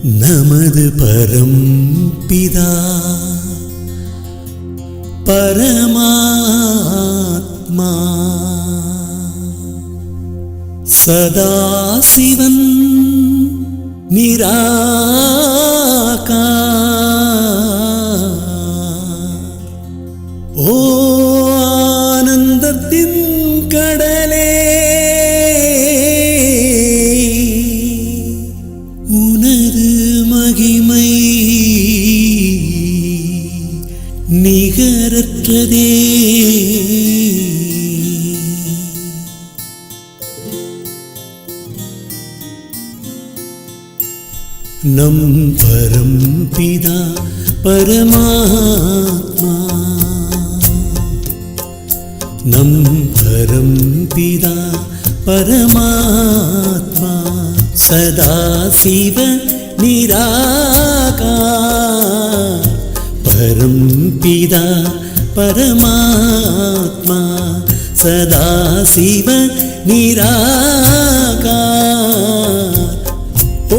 நமது பரம்பிதா பரமாத்மா சதாசிவன் நிராகார். ஓ ஆனந்தத்தின் கடலே, உனது மகிமை நிகரற்றதே. நம் பரம்பிதா பரமாத்மா, நம் பரம்பிதா பரமாத்மா சதாசிவ நிராகார். பரம்பிதா பரமாத்மா சதாசிவ நிராகார்.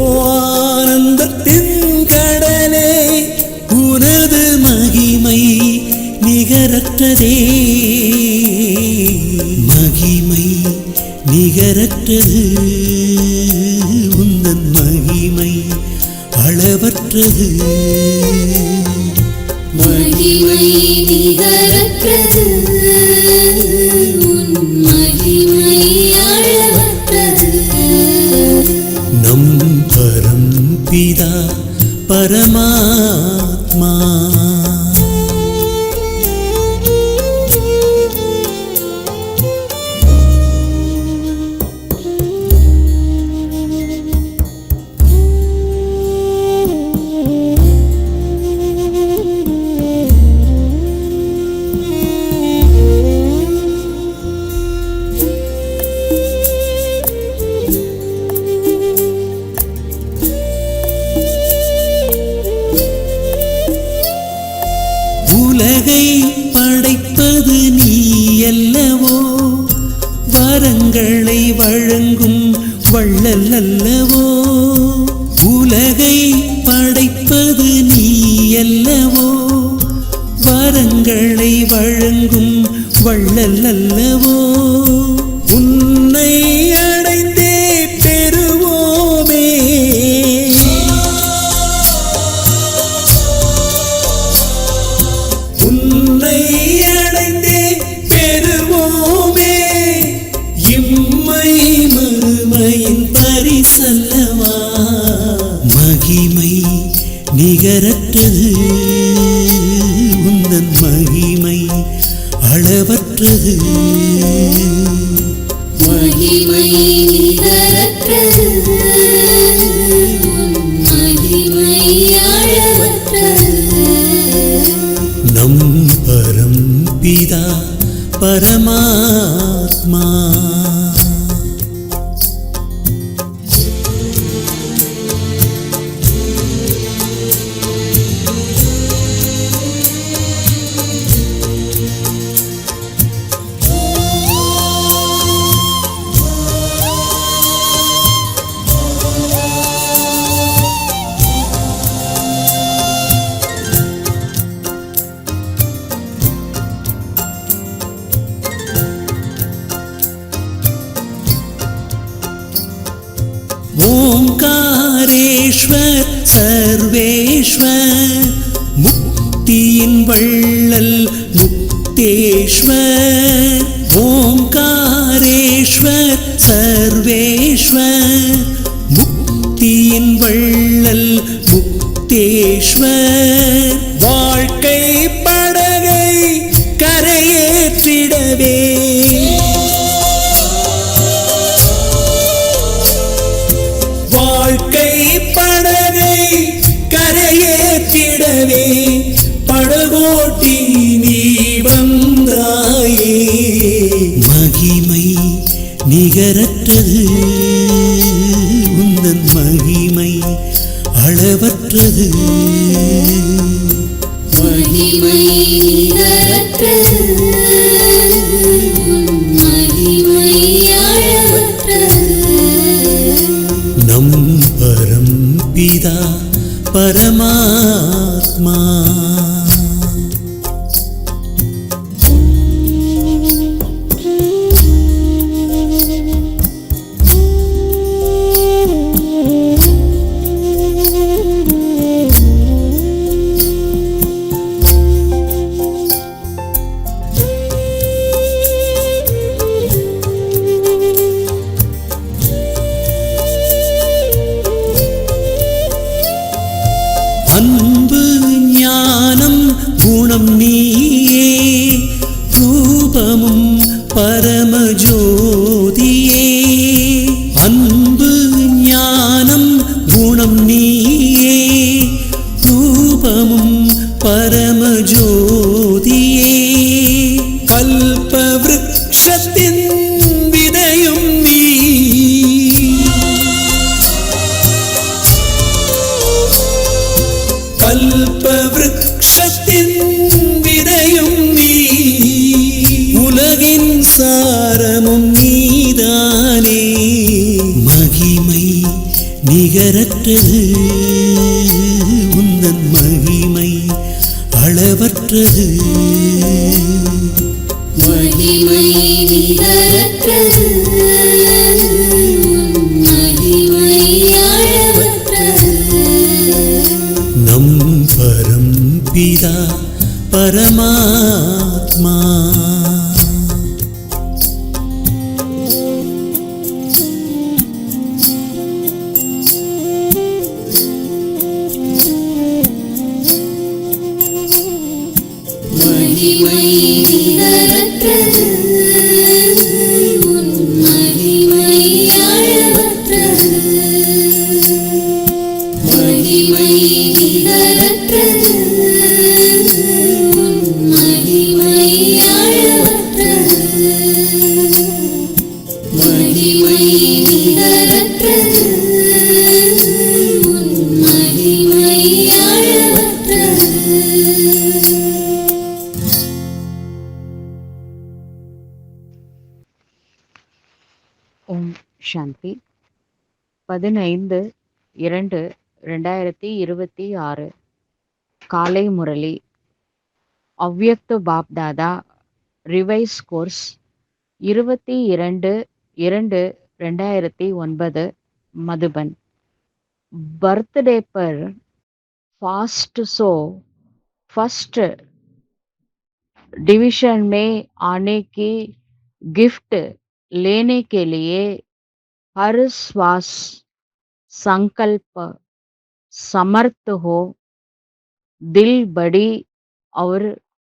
ஓ ஆனந்தத்தின் கடலே, உனது மகிமை நிகரற்றதே. மகிமை நிகரற்றது, உந்தன் மகிமை அளவற்றது. மகிமை நிகரற்றது, உன் மகிமை அளவற்றது. நம் பரம்பிதா பரமாத்மா. உலகை படைப்பது நீ அல்லவோ, வரங்களை வழங்கும் வள்ளல் அல்லவோ. உலகை படைப்பது நீ அல்லவோ, வரங்களை வழங்கும் வள்ளல் அல்லவோ. உன்னை அடைந்தே பெறுவோமே, உன்னை அடைந்தே பெறுவோமே. இம்மை மறுமையின் பரிசல்லவா, மகிமை நிகரற்றது, உந்தன் மகிமை அளவற்றது. மகிமை நிகரற்றது, உன் மகிமை அளவற்றது. நம் பரம்பிதா பரமாத்மா. ஓம்காரேஸ்வர் சர்வேஸ்வர், முக்தியின் வள்ளல் முக்தேஸ்வர். ஓம்காரேஸ்வர் சர்வேஸ்வர், முக்தியின் வள்ளல் முக்தேஸ்வர். வாழ்க்கை படகை கரையேற்றிடவே, வாழ்க்கை படகை கரையேற்றிடவே, படகோட்டி நீ வந்தாயே. மகிமை நிகரற்றது, உந்தன் மகிமை அளவற்றது. மகிமை நிகரற்றது, உன் மகிமை அளவற்றது. நம் பரம்பிதா பரமாத்மா அன்பு ஞானம் குணம் நீயே ரூபமும் பரமஜோதியே அன்பு ஞானம் குணம் நீயே ரூபமும் பரமஜோதியே கல்ப விருக்ஷத்தின் விதையும் நீ கல்ப விருக்ஷத்தின் விதையும் நீ உலகின் சாரமும் நீதானே மகிமை நிகரற்றது உந்தன் மகிமை அளவற்றது மகிமை நிகரற்றது மகிமை அளவற்றது நம் பரம்பிதா பரமாத்மா மகிமை நிகரற்றது மகிமை அளவற்றது மகிமை நிகரற்றது மகிமை அளவற்றது மகிமை நிகரற்றது மகிமை அளவற்றது ஓம் சாந்தி 15/2/2026 காலை முரளி அவ்யக்த Bapdada revise course 22/2/2009 Madhuban birthday पर फास्ट सो फर्स्ट डिवीजन में आने की गिफ्ट लेने के लिए हर श्वास संकल्प समर्थ हो दिल बड़ी और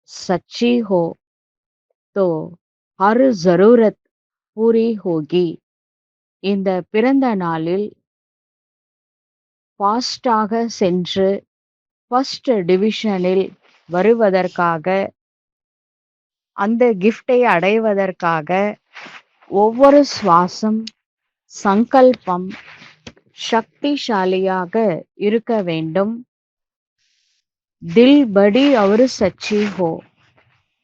सच्ची हो तो हर जरूरत पूरी होगी இந்த பிறந்த நாளில் ஃபாஸ்டாக சென்று ஃபர்ஸ்ட் டிவிஷனில் வருவதற்காக அந்த கிஃப்டை அடைவதற்காக ஒவ்வொரு சுவாசம் சங்கல்பம் சக்திசாலியாக இருக்க வேண்டும் தில் படி ஒரு சச்சி ஹோ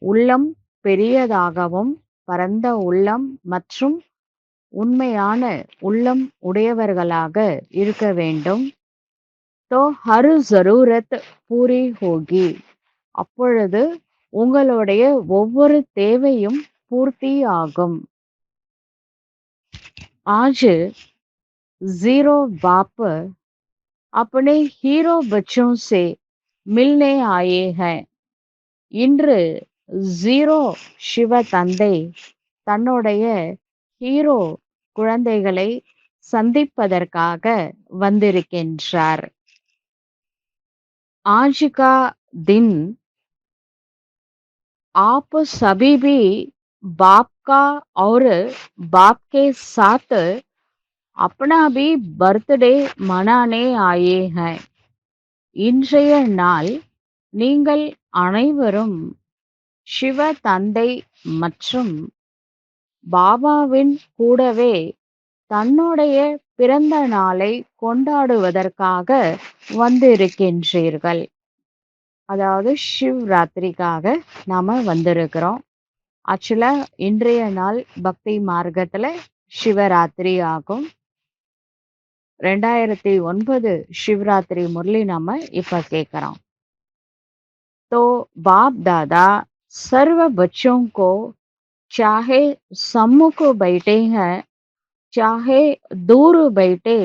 உள்ளம் பெரியதாகவும் பரந்த உள்ளம் மற்றும் உண்மையான உள்ளம் உடையவர்களாக இருக்க வேண்டும் தோ ஹர் ஜரூரத் பூரி ஹோகி அப்பொழுது உங்களுடைய ஒவ்வொரு தேவையும் பூர்த்தி ஆகும் आज जीरो बाप अपने हीरो बच्चों से मिलने आए हैं இன்று ஜீரோ சிவ தந்தை தன்னுடைய ஹீரோ குழந்தைகளை சந்திப்பதற்காக வந்திருக்கின்றார் आज का दिन आप सभी भी बाप का और बाप के साथ अपना भी बर्थडे मनाने आए हैं இன்றைய நாள் நீங்கள் அனைவரும் சிவ தந்தை மற்றும் பாபாவின் கூடவே தன்னுடைய பிறந்த நாளை கொண்டாடுவதற்காக வந்திருக்கின்றீர்கள் அதாவது சிவராத்திரிக்காக நாம வந்திருக்கிறோம் ஆக்சுவலா இன்றைய நாள் பக்தி மார்க்கத்துல சிவராத்திரி ஆகும் 2009 शिवरात्रि मुरली नाम இப்ப கேட்கறோம். तो बाप दादा सर्व बच्चों को चाहे सम्मुख बैठे हैं चाहे दूर बैठे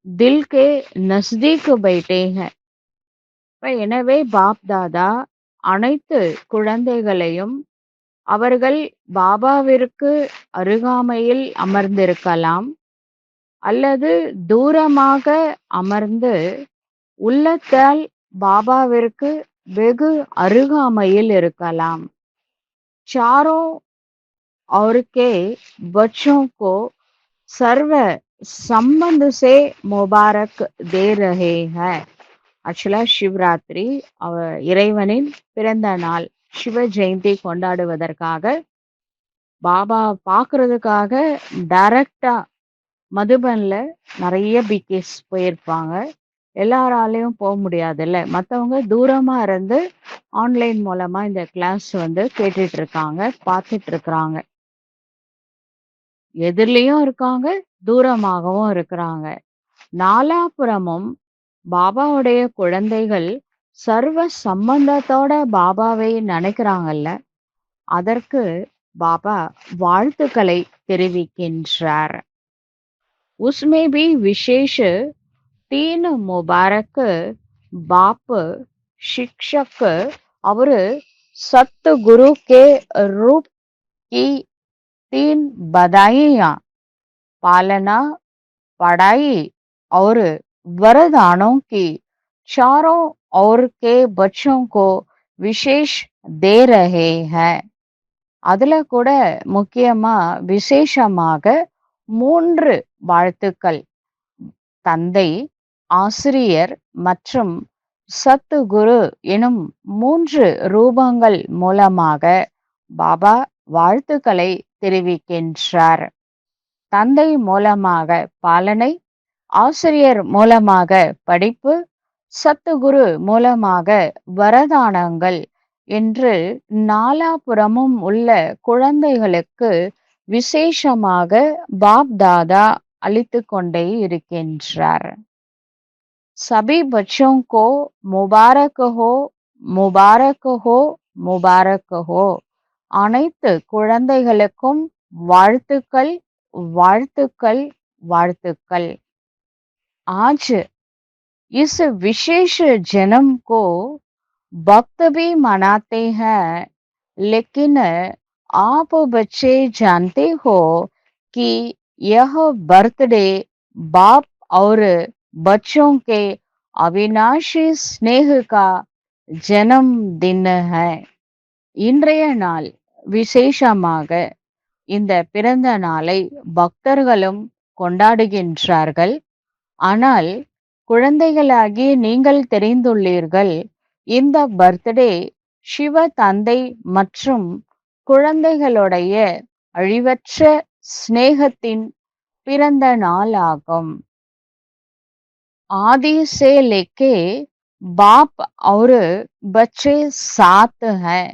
दिल के नजदीक बैठे हैं. இப்ப எனவே பாப் தாதா அனைத்து குழந்தைகளையும் அவர்கள் பாபாவிற்கு அருகாமையில் அமர்ந்திருக்கலாம் அல்லது தூரமாக அமர்ந்து உள்ளத்தால் பாபாவிற்கு வெகு அருகாமையில் இருக்கலாம். चारों और के बच्चों को सर्व संबंध से मुबारक दे रहे हैं. ஆக்சுவலா சிவராத்திரி இறைவனின் பிறந்த நாள் சிவ ஜெயந்தி கொண்டாடுவதற்காக பாபா பார்க்கறதுக்காக டைரக்டா மதுபன்ல நிறைய பிகேஸ் போயிருப்பாங்க. எல்லாராலையும் போக முடியாதுல்ல. மற்றவங்க தூரமா இருந்து ஆன்லைன் மூலமா இந்த கிளாஸ் கேட்டுட்டு இருக்காங்க, பார்த்துட்டு இருக்கிறாங்க. எதிர்லயும் இருக்காங்க, தூரமாகவும் இருக்கிறாங்க. நாலாபுறமும் பாபாவுடைய குழந்தைகள் சர்வ சம்பந்தத்தோட பாபாவை நினைக்கிறாங்கல்ல, அதற்கு பாபா வாழ்த்துக்களை தெரிவிக்கின்றார். उसमें भी विशेष 3 मुबारक बाप शिक्षक और सतगुरु के रूप की 3 बधाइयां पालना पढ़ाई और वरदानों की चारों ओर के बच्चों को विशेष दे रहे हैं. அதுல கூட முக்கியமா விசேஷமாக 3 வாழ்த்துக்கள் தந்தை, ஆசிரியர் மற்றும் சத்துகுரு எனும் 3 ரூபங்கள் மூலமாக பாபா வாழ்த்துக்களை தெரிவிக்கின்றார். தந்தை மூலமாக பாலனை, ஆசிரியர் மூலமாக படிப்பு, சத்துகுரு மூலமாக வரதானங்கள் என்று நாலாபுறமும் உள்ள குழந்தைகளுக்கு விசேஷமாக பாப் தாதா அளித்து கொண்டே இருக்கின்றார். सभी बच्चों को मुबारक हो मुबारक हो मुबारक हो. அனைத்து குழந்தைகளுக்கும் வாழ்த்துக்கள் வாழ்த்துக்கள் வாழ்த்துக்கள். आज इस विशेष जन्म को भक्त भी मनाते हैं, लेकिन आप बच्चे जानते हो कि यह बर्थडे बाप और बच्चों के अविनाशी स्नेह का जन्मदिन है. இன்றைய நாள் விசேஷமாக இந்த பிறந்த நாளை பக்தர்களும் கொண்டாடுகின்றார்கள். ஆனால் குழந்தைகளாகிய நீங்கள் தெரிந்துள்ளீர்கள், இந்த பர்த்டே சிவ தந்தை மற்றும் குழந்தைகளுடைய அழிவற்ற ஸ்நேகத்தின் பிறந்த நாள் ஆகும். आदि से लेके बाप और बच्चे साथ हैं.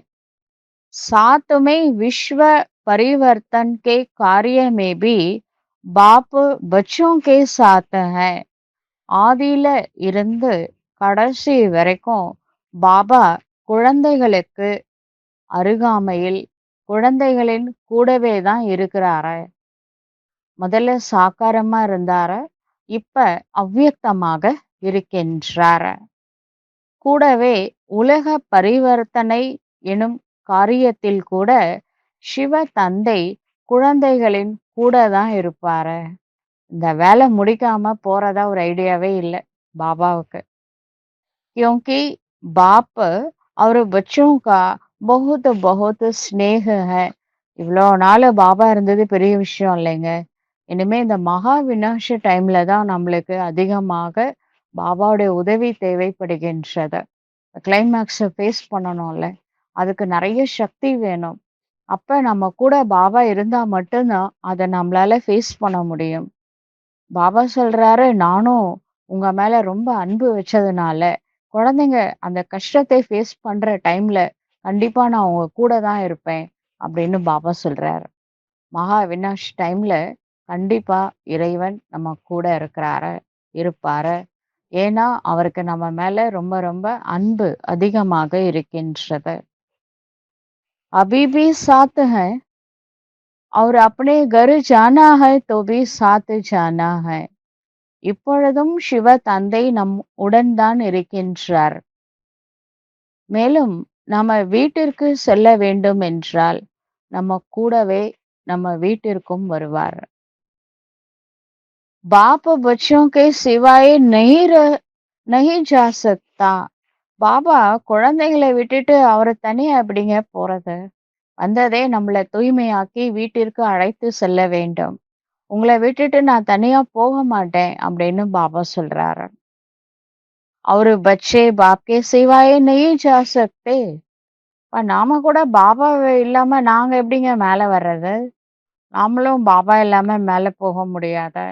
साथ में विश्व परिवर्तन के कार्य में भी बाप बच्चों के साथ हैं. ஆதியில இருந்து கடைசி வரைக்கும் பாபா குழந்தைகளுக்கு அருகாமையில் குழந்தைகளின் கூடவே தான் இருக்கிறாரு. முதல்ல சாக்காரமா இருந்தாரு, இப்ப அவ்வியக்தமாக இருக்கின்றார். கூடவே உலக பரிவர்த்தனை எனும் காரியத்தில் கூட சிவ தந்தை குழந்தைகளின் கூட தான் இருப்பாரு. இந்த வேலை முடிக்காம போறதா ஒரு ஐடியாவே இல்லை பாபாவுக்கு. क्योंकि बाप और बच्चों का बहुत बहुत स्नेह है. இவ்வளோ நாள் பாபா இருந்தது பெரிய விஷயம் இல்லைங்க. இனிமே இந்த மகா விநாச டைம்ல தான் நம்மளுக்கு அதிகமாக பாபாவுடைய உதவி தேவைப்படுகின்றது. கிளைமேக்ஸை ஃபேஸ் பண்ணணும்ல, அதுக்கு நிறைய சக்தி வேணும். அப்ப நம்ம கூட பாபா இருந்தா மட்டும்தான் அதை நம்மளால ஃபேஸ் பண்ண முடியும். பாபா சொல்றாரு, நானும் உங்க மேல ரொம்ப அன்பு வச்சதுனால குழந்தைங்க அந்த கஷ்டத்தை ஃபேஸ் பண்ற டைம்ல கண்டிப்பா நான் உங்க கூட தான் இருப்பேன் அப்படின்னு பாபா சொல்றாரு. மகா விநாஷ் டைம்ல கண்டிப்பா இறைவன் நம்ம கூட இருக்கிறாரு. இருப்பாரு. ஏன்னா, அவருக்கு நம்ம மேல ரொம்ப ரொம்ப அன்பு அதிகமாக இருக்கின்றது. अभी भी साथ है और अपने घर जाना है तो भी साथ जाना है. இப்பொழுதும் சிவ தந்தை நம் உடன் தான் இருக்கின்றார். மேலும் நம்ம வீட்டிற்கு செல்ல வேண்டும் என்றால், நம்ம கூடவே நம்ம வீட்டிற்கும் வருவார். बाप बच्चों के सिवाय नहीं जा सकता. பாபா குழந்தைகளை விட்டுட்டு அவரு தனியா எப்படிங்க போறது? வந்ததே நம்மள தூய்மையாக்கி வீட்டிற்கு அழைத்து செல்ல வேண்டும். உங்கள விட்டுட்டு நான் தனியா போக மாட்டேன் அப்படின்னு பாபா சொல்றாரு. और बच्चे बाप के सिवाय नहीं जा सकते. அப்ப நாம கூட பாபா இல்லாம நாங்க எப்படிங்க மேல வர்றது? நாமளும் பாபா இல்லாம மேல போக முடியாது.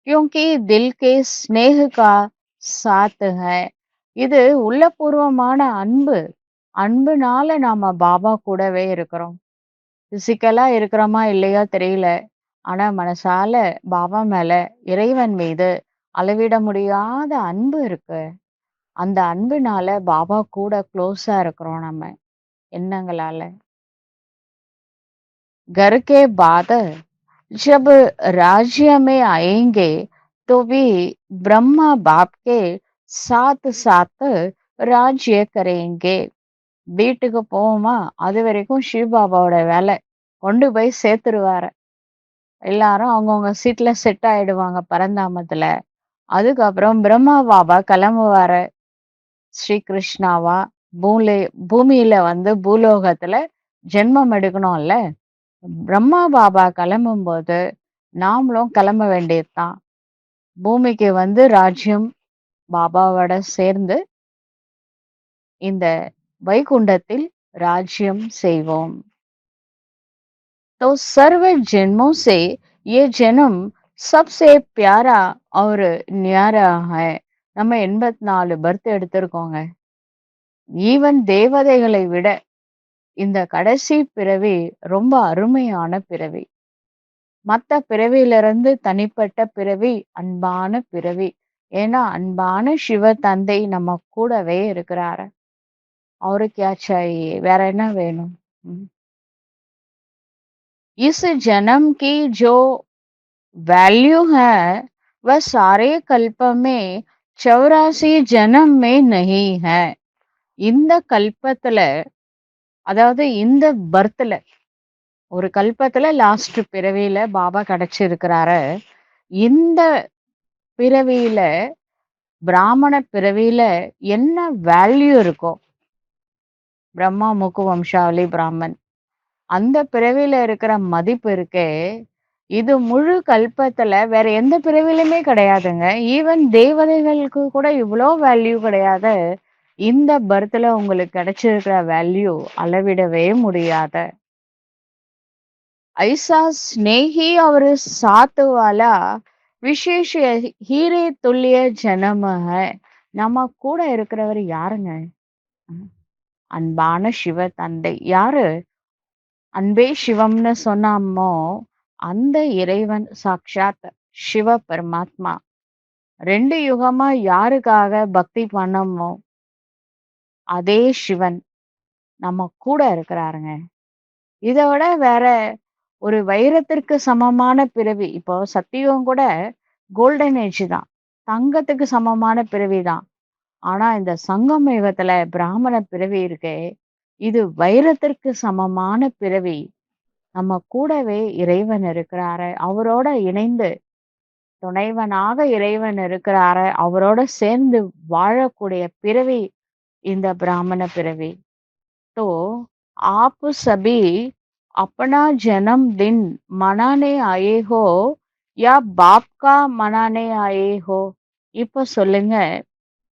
क्योंकि दिल के स्नेह का साथ है. இது உள்ளபூர்வமான அன்பு. அன்புனால நாம பாபா கூடவே இருக்கிறோம். பிசிக்கலா இருக்கிறோமா இல்லையா தெரியல. ஆனா மனசால பாபா மேல, இறைவன் மீது அளவிட முடியாத அன்பு இருக்கு. அந்த அன்புனால பாபா கூட க்ளோஸா இருக்கிறோம் நம்ம. எண்ணங்களால. घर के बाद जब राज्य में आएंगे तो भी ब्रह्मा बाप के साथ साथ राज्य करेंगे. வீட்டுக்கு போவோமா அது வரைக்கும் சிவ பாபாவோட வேலை கொண்டு போய் சேர்த்துருவாரு. எல்லாரும் அவங்கவுங்க சீட்ல செட் ஆயிடுவாங்க பரந்தாமத்துல. அதுக்கப்புறம் பிரம்மா பாபா கிளம்புவாரு. ஸ்ரீ கிருஷ்ணாவா பூமியில வந்து பூலோகத்துல ஜென்மம் எடுக்கணும்ல. பிரம்மா பாபா கிளம்பும்போது நாமளும் கிளம்ப வேண்டியதுதான். பூமிக்கு வந்து ராஜ்யம் பாபாவோட சேர்ந்து இந்த வைகுண்டத்தில் ராஜ்யம் செய்வோம். तो सर्व जन्मों से ये जन्म सबसे प्यारा और न्यारा है. நம்ம 84 பர்த் எடுத்திருக்கோங்க. ஈவன் தேவதைகளை விட இந்த கடைசி பிறவி ரொம்ப அருமையான பிறவி. மத்த பிறவியிலிருந்து தனிப்பட்ட பிறவி அன்பான பிறவி. ஏன்னா அன்பான சிவ தந்தை நம்ம கூடவே இருக்கிறாரு. அவருக்கு யாச்சாயே வேற என்ன வேணும்? इस जन्म की जो वैल्यू है वह सारे कल्प में 84 जन्म में नहीं है. இந்த கல்பத்துல அதாவது இந்த பர்த்ல ஒரு கல்பத்துல லாஸ்ட் பிறவியில பாபா கிடைச்சிருக்கிறாரு. இந்த பிறவியில பிராமண பிறவியில என்ன வேல்யூ இருக்கோ பிரம்மா முக்கு வம்சாவளி பிராமன் அந்த பிறவியில இருக்கிற மதிப்பு இருக்கே இது முழு கல்பத்துல வேற எந்த பிறவிலுமே கிடையாதுங்க. ஈவன் தேவதைகளுக்கு கூட இவ்வளோ வேல்யூ கிடையாது. இந்த பர்த்ல உங்களுக்கு கிடைச்சிருக்கிற வேல்யூ அளவிடவே முடியாத. ऐसा स्नेही और साथ वाला विशेष हीरे तुल्य जन्म है. நம்ம கூட இருக்கிறவர் யாருங்க? அன்பான சிவ தந்தை. யாரு அன்பே சிவம்னு சொன்னாமோ அந்த இறைவன் சாக்ஷாத் சிவ பரமாத்மா 2 யுகமா யாருக்காக பக்தி பண்ணமோ அதே சிவன் நம்ம கூட இருக்கிறாருங்க. இதை விட வேற ஒரு வைரத்திற்கு சமமான பிறவி இப்போ சத்தியுகம் கூட கோல்டன் ஏஜ் தான், தங்கத்துக்கு சமமான பிறவி தான். ஆனா இந்த சங்கம யுகத்துல பிராமண பிறவி இருக்கே இது வைரத்திற்கு சமமான பிறவி. நம்ம கூடவே இறைவன் இருக்கிறாரு. அவரோட இணைந்து துணைவனாக இறைவன் இருக்கிறாரு. அவரோட சேர்ந்து வாழக்கூடிய பிறவி இந்த பிராமண பிறவி. तो आप सभी अपना जन्मदिन मनाने आए हो या बाप का मनाने आए हो? இப்ப சொல்லுங்க,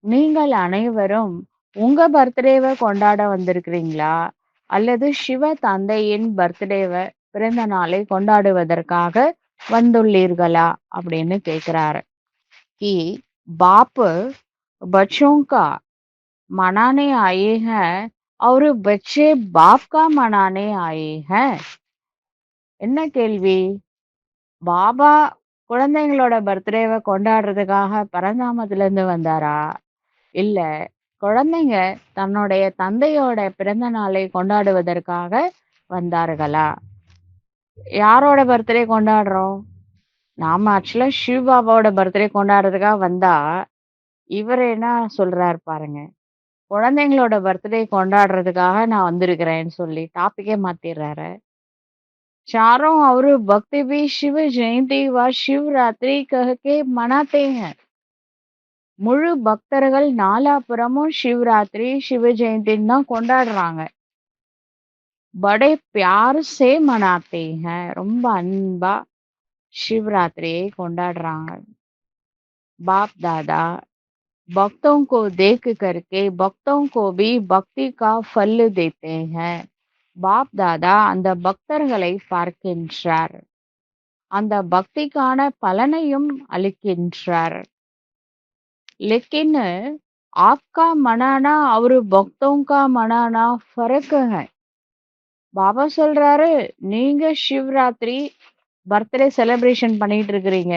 நீங்கள் அனைவரும் உங்க பர்த்டேவை கொண்டாட வந்திருக்கிறீங்களா அல்லது சிவ தந்தையின் பர்த்டேவை பிறந்த நாளை கொண்டாடுவதற்காக வந்துள்ளீர்களா அப்படின்னு கேக்குறாரு. कि बाप बच्चों का मनाने आए हैं और बच्चे बाप का मनाने आए हैं. என்ன கேள்வி? பாபா குழந்தைங்களோட பர்த்டேவ கொண்டாடுறதுக்காக பரந்தாமத்திலிருந்து வந்தாரா? இல்ல குழந்தைங்க தன்னுடைய தந்தையோட பிறந்த நாளை கொண்டாடுவதற்காக வந்தார்களா? யாரோட பர்த்டே கொண்டாடுறோம்? நாம ஆக்சுவலா சிவ பாபாவோட பர்த்டே கொண்டாடுறதுக்காக வந்தா, இவரு என்ன சொல்றாரு பாருங்க. குழந்தைங்களோட பர்த்டே கொண்டாடுறதுக்காக நான் வந்திருக்கிறேன்னு சொல்லி டாபிக்கே மாத்திர்றாரு. चारों और भक्ति भी शिव जयंती व शिवरात्रि कह के मनाते हैं. முழு பக்தர்கள் நாலாபுறமும் சிவராத்திரி சிவ ஜெயந்தின்னு தான் கொண்டாடுறாங்க. बड़े प्यार से मनाते हैं. ரொம்ப அன்பா शिवरात्रिயை கொண்டாடுறாங்க. बाप दादा भक्तों को देख करके भक्तों को भी भक्ति का फल देते हैं. பாப் தாதா அந்த பக்தர்களை பார்க்கின்றார். அந்த பக்திக்கான பலனையும் அளிக்கின்றார். लेकिन आपका मनाना और भक्तों का मनाना फर्क है. பாபா சொல்றாரு, நீங்க சிவராத்திரி பர்த்டே செலிப்ரேஷன் பண்ணிட்டு இருக்கிறீங்க.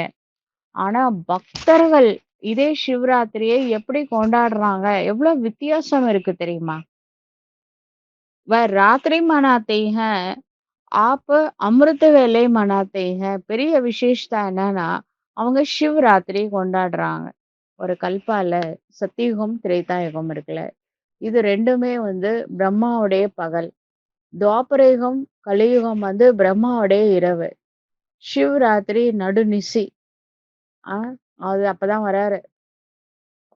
ஆனா பக்தர்கள் இதே சிவராத்திரியை எப்படி கொண்டாடுறாங்க? எவ்வளவு வித்தியாசம் இருக்கு தெரியுமா? वह रात्रि मनाते हैं, आप அமிர்த வேலை மனாते हैं. பெரிய விசேஷத்தா என்னன்னா, அவங்க சிவராத்திரி கொண்டாடுறாங்க. ஒரு கல்பால சத்தியுகம், திரேதாயுகம் இருக்குல்ல. இது 2மே வந்து பிரம்மாவுடைய பகல். துவாபரயுகம், கலியுகம் வந்து பிரம்மாவுடைய இரவு. சிவராத்திரி நடுநிசி. ஆ அது அப்பதான் வராரு.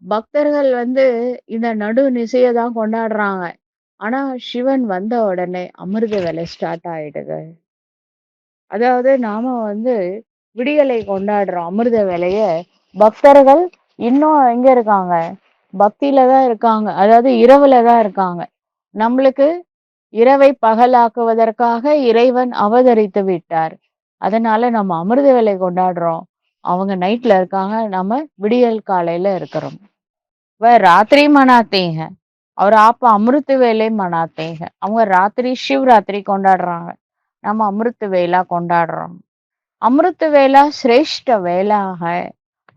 பக்தர்கள் வந்து இந்த நடுநிசிய தான் கொண்டாடுறாங்க. ஆனா சிவன் வந்த உடனே அமிர்த வேலை ஸ்டார்ட் ஆயிடுது. அதாவது நாம வந்து விடியலை கொண்டாடுறோம். அமிர்த வேலைய பக்தர்கள் இன்னும் எங்க இருக்காங்க? பக்தியில தான் இருக்காங்க. அதாவது இரவுல தான் இருக்காங்க. நம்மளுக்கு இரவை பகலாக்குவதற்காக இறைவன் அவதரித்து விட்டார். அதனால நம்ம அமிர்த வேலை கொண்டாடுறோம். அவங்க நைட்ல இருக்காங்க. நம்ம விடியல் காலையில இருக்கிறோம். वह रात्रि मनाते हैं और आप अमृत वेले मनाते हैं. அவங்க ராத்திரி சிவராத்திரி கொண்டாடுறாங்க. நம்ம அமிர்த வேலா கொண்டாடுறோம். அமிர்த வேலா சிரேஷ்ட வேலா ஹை.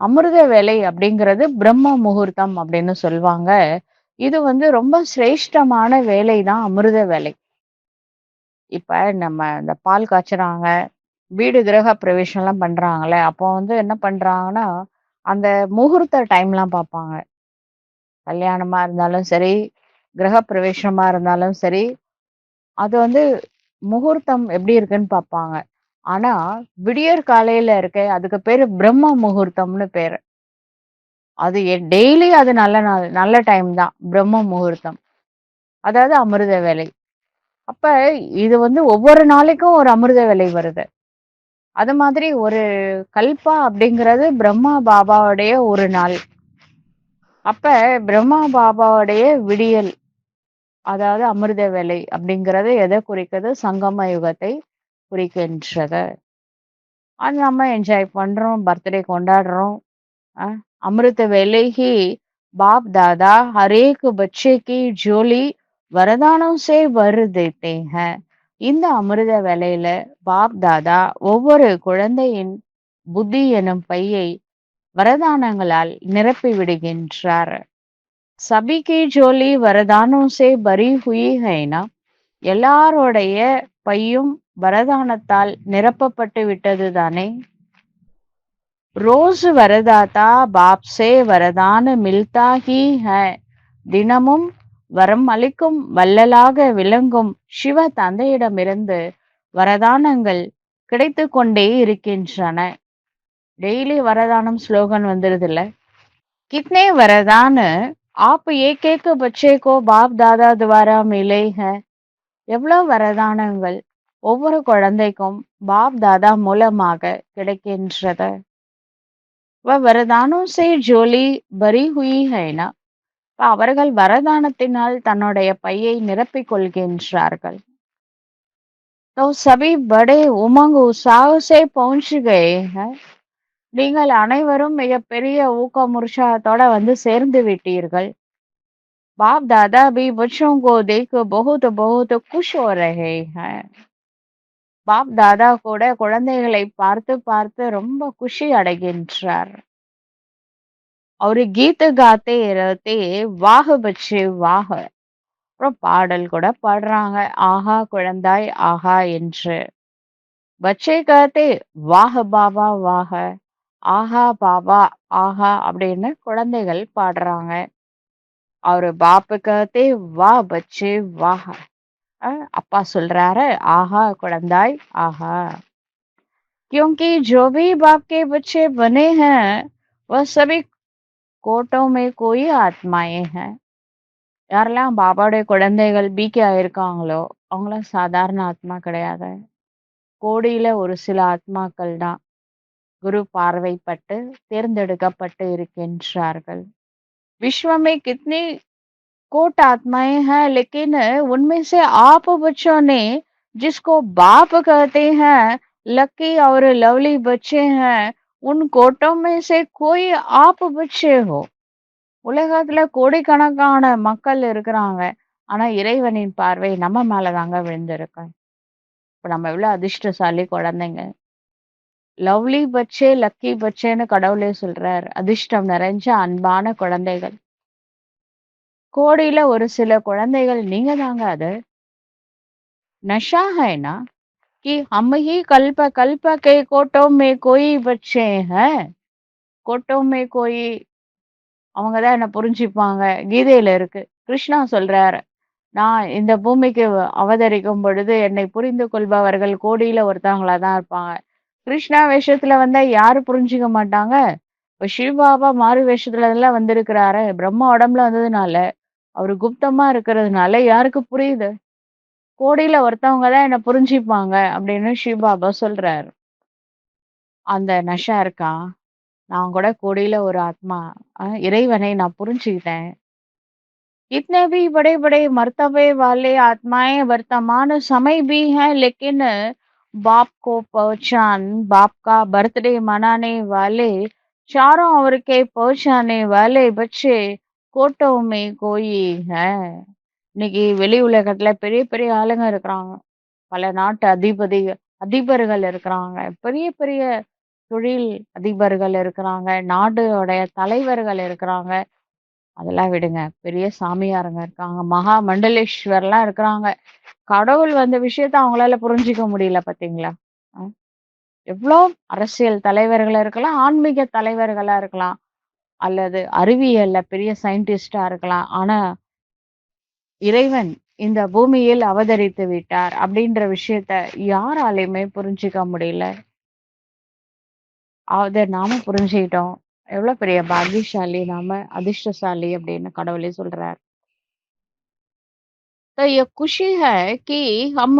அமிர்த வேலை அப்படிங்கிறது பிரம்ம முகூர்த்தம் அப்படின்னு சொல்லுவாங்க. இது வந்து ரொம்ப சிரேஷ்டமான வேலை தான் அமிர்த வேலை. இப்ப நம்ம இந்த பால் காய்ச்சுறாங்க, வீடு கிரக பிரவேசம்லாம் பண்றாங்கல்ல, அப்போ வந்து என்ன பண்றாங்கன்னா, அந்த முகூர்த்த டைம்லாம் பார்ப்பாங்க. கல்யாணமா இருந்தாலும் சரி, கிரக பிரவேசமா இருந்தாலும் சரி, அது வந்து முகூர்த்தம் எப்படி இருக்குன்னு பார்ப்பாங்க. ஆனா, விடியற் காலையில இருக்கே அதுக்கு பேரு பிரம்ம முகூர்த்தம்னு பேரு. அது டெய்லி அது நல்ல நாள், நல்ல டைம் தான். பிரம்ம முகூர்த்தம். அதாவது அமிர்த வேலை. அப்ப இது வந்து ஒவ்வொரு நாளைக்கும் ஒரு அமிர்த வேலை வருது. அது மாதிரி ஒரு கல்பா அப்படிங்கிறது பிரம்மா பாபாவுடைய ஒரு நாள். அப்ப பிரம்மா பாபாவுடைய விடியல், அதாவது அமிர்த வேலை அப்படிங்கிறது எதை குறிக்குது? சங்கம யுகத்தை குறிக்கின்றது. அது நம்ம என்ஜாய் பண்றோம், பர்த்டே கொண்டாடுறோம். अ, अमृत वेले ही बाप दादा हर एक बच्चे की झोली वरदानों से वर देते हैं. இந்த அமிர்த வேலையில பாப் தாதா ஒவ்வொரு குழந்தையின் புத்தி எனும் பையை வரதானங்களால் நிரப்பி விடுகின்றார். சபி கி ஜோலி வரதானோ சே பரி ஹுயி ஹைனா. எல்லாருடைய பையும் வரதானத்தால் நிரப்பப்பட்டு விட்டது தானே. रोज वरदाता बाप से वरदान मिलता ही है. தினமும் வரம் அளிக்கும் வள்ளலாக விளங்கும் சிவ தந்தையிடமிருந்து வரதானங்கள் கிடைத்து கொண்டே இருக்கின்றன. டெய்லி வரதானம் ஸ்லோகன் வந்துருது இல்ல. कितने वरदान आप एक एक बच्चे को बाप दादा द्वारा मिले हैं. எவ்வளவு வரதானங்கள் ஒவ்வொரு குழந்தைக்கும் பாப் தாதா மூலமாக கிடைக்கின்றது. वह वरदानों से झोली भरी हुई है ना. அவர்கள் வரதானத்தினால் தன்னுடைய பையை நிரப்பிக் கொள்கின்றார்கள். तो सभी बड़े उमंग उत्साह से पहुंच गए हैं. நீங்கள் அனைவரும் மிகப்பெரிய ஊக்கம் உற்சாகத்தோட வந்து சேர்ந்து விட்டீர்கள். बाप दादा भी बच्चों को देख बहुत बहुत खुश हो रहे हैं. பாப் தாதா கூட குழந்தைகளை பார்த்து பார்த்து ரொம்ப குஷி அடைகின்றார். அவரு கீத் காத்தே रहते வாஹ் பச்சே வாஹ். அப்புறம் பாடல் கூட பாடுறாங்க. ஆஹா குழந்தாய் ஆஹா என்று. பச்சே கஹத்தே வாஹ் பாபா வாஹ். ஆஹா பாபா ஆஹா அப்படின்னு குழந்தைகள் பாடுறாங்க. அவரு பாப்பு கஹத்தே வா பச்சே வாஹ். அப்பா சொல்றாரு ஆஹா குழந்தாய் ஆஹா. क्योंकि जो भी बाप के बच्चे बने हैं वह सभी कोटों में कोई आत्माएं हैं. யாரெல்லாம் பாபாவுடைய குழந்தைகள் பிகே ஆயிருக்காங்களோ அவங்களாம் சாதாரண ஆத்மா கிடையாது. கோடியில ஒரு சில ஆத்மாக்கள் தான் குரு பார்வைப்பட்டு தேர்ந்தெடுக்கப்பட்டு இருக்கின்றார்கள். विश्व में कितनी कोट आत्माएं हैं लेकिन उनमें से आप बच्चों ने जिसको बाप कहते हैं लकी और लवली बच्चे हैं उन कोटों में से कोई आप बच्चे हो. உலகத்துல கோடிக்கணக்கான மக்கள் இருக்கிறாங்க. ஆனா இறைவனின் பார்வை நம்ம மேலதாங்க விழுந்திருக்கு. இப்ப நம்ம எவ்வளவு அதிர்ஷ்டசாலி குழந்தைங்க. லவ்லி பச்சே லக்கி பச்சேன்னு கடவுளே சொல்றார். அதிர்ஷ்டம் நிறைஞ்ச அன்பான குழந்தைகள். கோடியில ஒரு சில குழந்தைகள் நீங்க தாங்க அது. नशा है ना कि हम ही कल्प कल्प के कोटों में कोई बच्चे हैं. कोटों में कोई அவங்க தான் என்ன புரிஞ்சுப்பாங்க. கீதையில இருக்கு. கிருஷ்ணா சொல்றாரு. நான் இந்த பூமிக்கு அவதரிக்கும் பொழுது என்னை புரிந்து கொள்பவர்கள் கோடியில ஒருத்தவங்களா தான் இருப்பாங்க. கிருஷ்ணா வேஷத்துல வந்தா யாரு புரிஞ்சுக்க மாட்டாங்க? இப்ப சிவபாபா மாறு வேஷத்துல எல்லாம் வந்திருக்கிறாரு. பிரம்ம உடம்புல வந்ததுனால, அவரு குப்தமா இருக்கிறதுனால யாருக்கு புரியுது? கோடியில ஒருத்தவங்க தான் என்ன புரிஞ்சுப்பாங்க அப்படின்னு சிவபாபா சொல்றாரு. அந்த நஷா இருக்கா? நான் கூட கோடியில ஒரு ஆத்மா. இறைவனை நான் புரிஞ்சுக்கிட்டேன். इतने भी बड़े बड़े मर्तबे वाले आत्माएं वर्तमान समय भी हैं लेकिन बाप को पहचान बाप का बर्थडे मनाने वाले चारों ओर के पहुंचाने वाले बच्चे कोटों में कोई है. இன்னைக்கு வெளி உலகத்துல பெரிய பெரிய ஆளுங்க இருக்கிறாங்க. பல நாட்டு அதிபர்கள் இருக்கிறாங்க. பெரிய பெரிய தொழில் அதிபர்கள் இருக்கிறாங்க. நாடோடைய தலைவர்கள் இருக்கிறாங்க. அதெல்லாம் விடுங்க. பெரிய சாமியாருங்க இருக்காங்க. மகா மண்டலேஸ்வர்லாம் இருக்கிறாங்க. கடவுள் வந்த விஷயத்த அவங்களால புரிஞ்சுக்க முடியல பார்த்தீங்களா? அ எவ்ளோ அரசியல் தலைவர்களா இருக்கலாம், ஆன்மீக தலைவர்களா இருக்கலாம், அல்லது அறிவியல்ல பெரிய சயின்டிஸ்ட்டா இருக்கலாம். ஆனா, இறைவன் இந்த பூமியில் அவதரித்து விட்டார் அப்படின்ற விஷயத்த யாராலயுமே புரிஞ்சுக்க முடியல. அத நாம புரிஞ்சுக்கிட்டோம். எவ்ளோ பெரிய பாக்கியசாலி நாம, அதிர்ஷ்டசாலி அப்படின்னு கடவுளே சொல்றார். तो ये खुशी है कि हम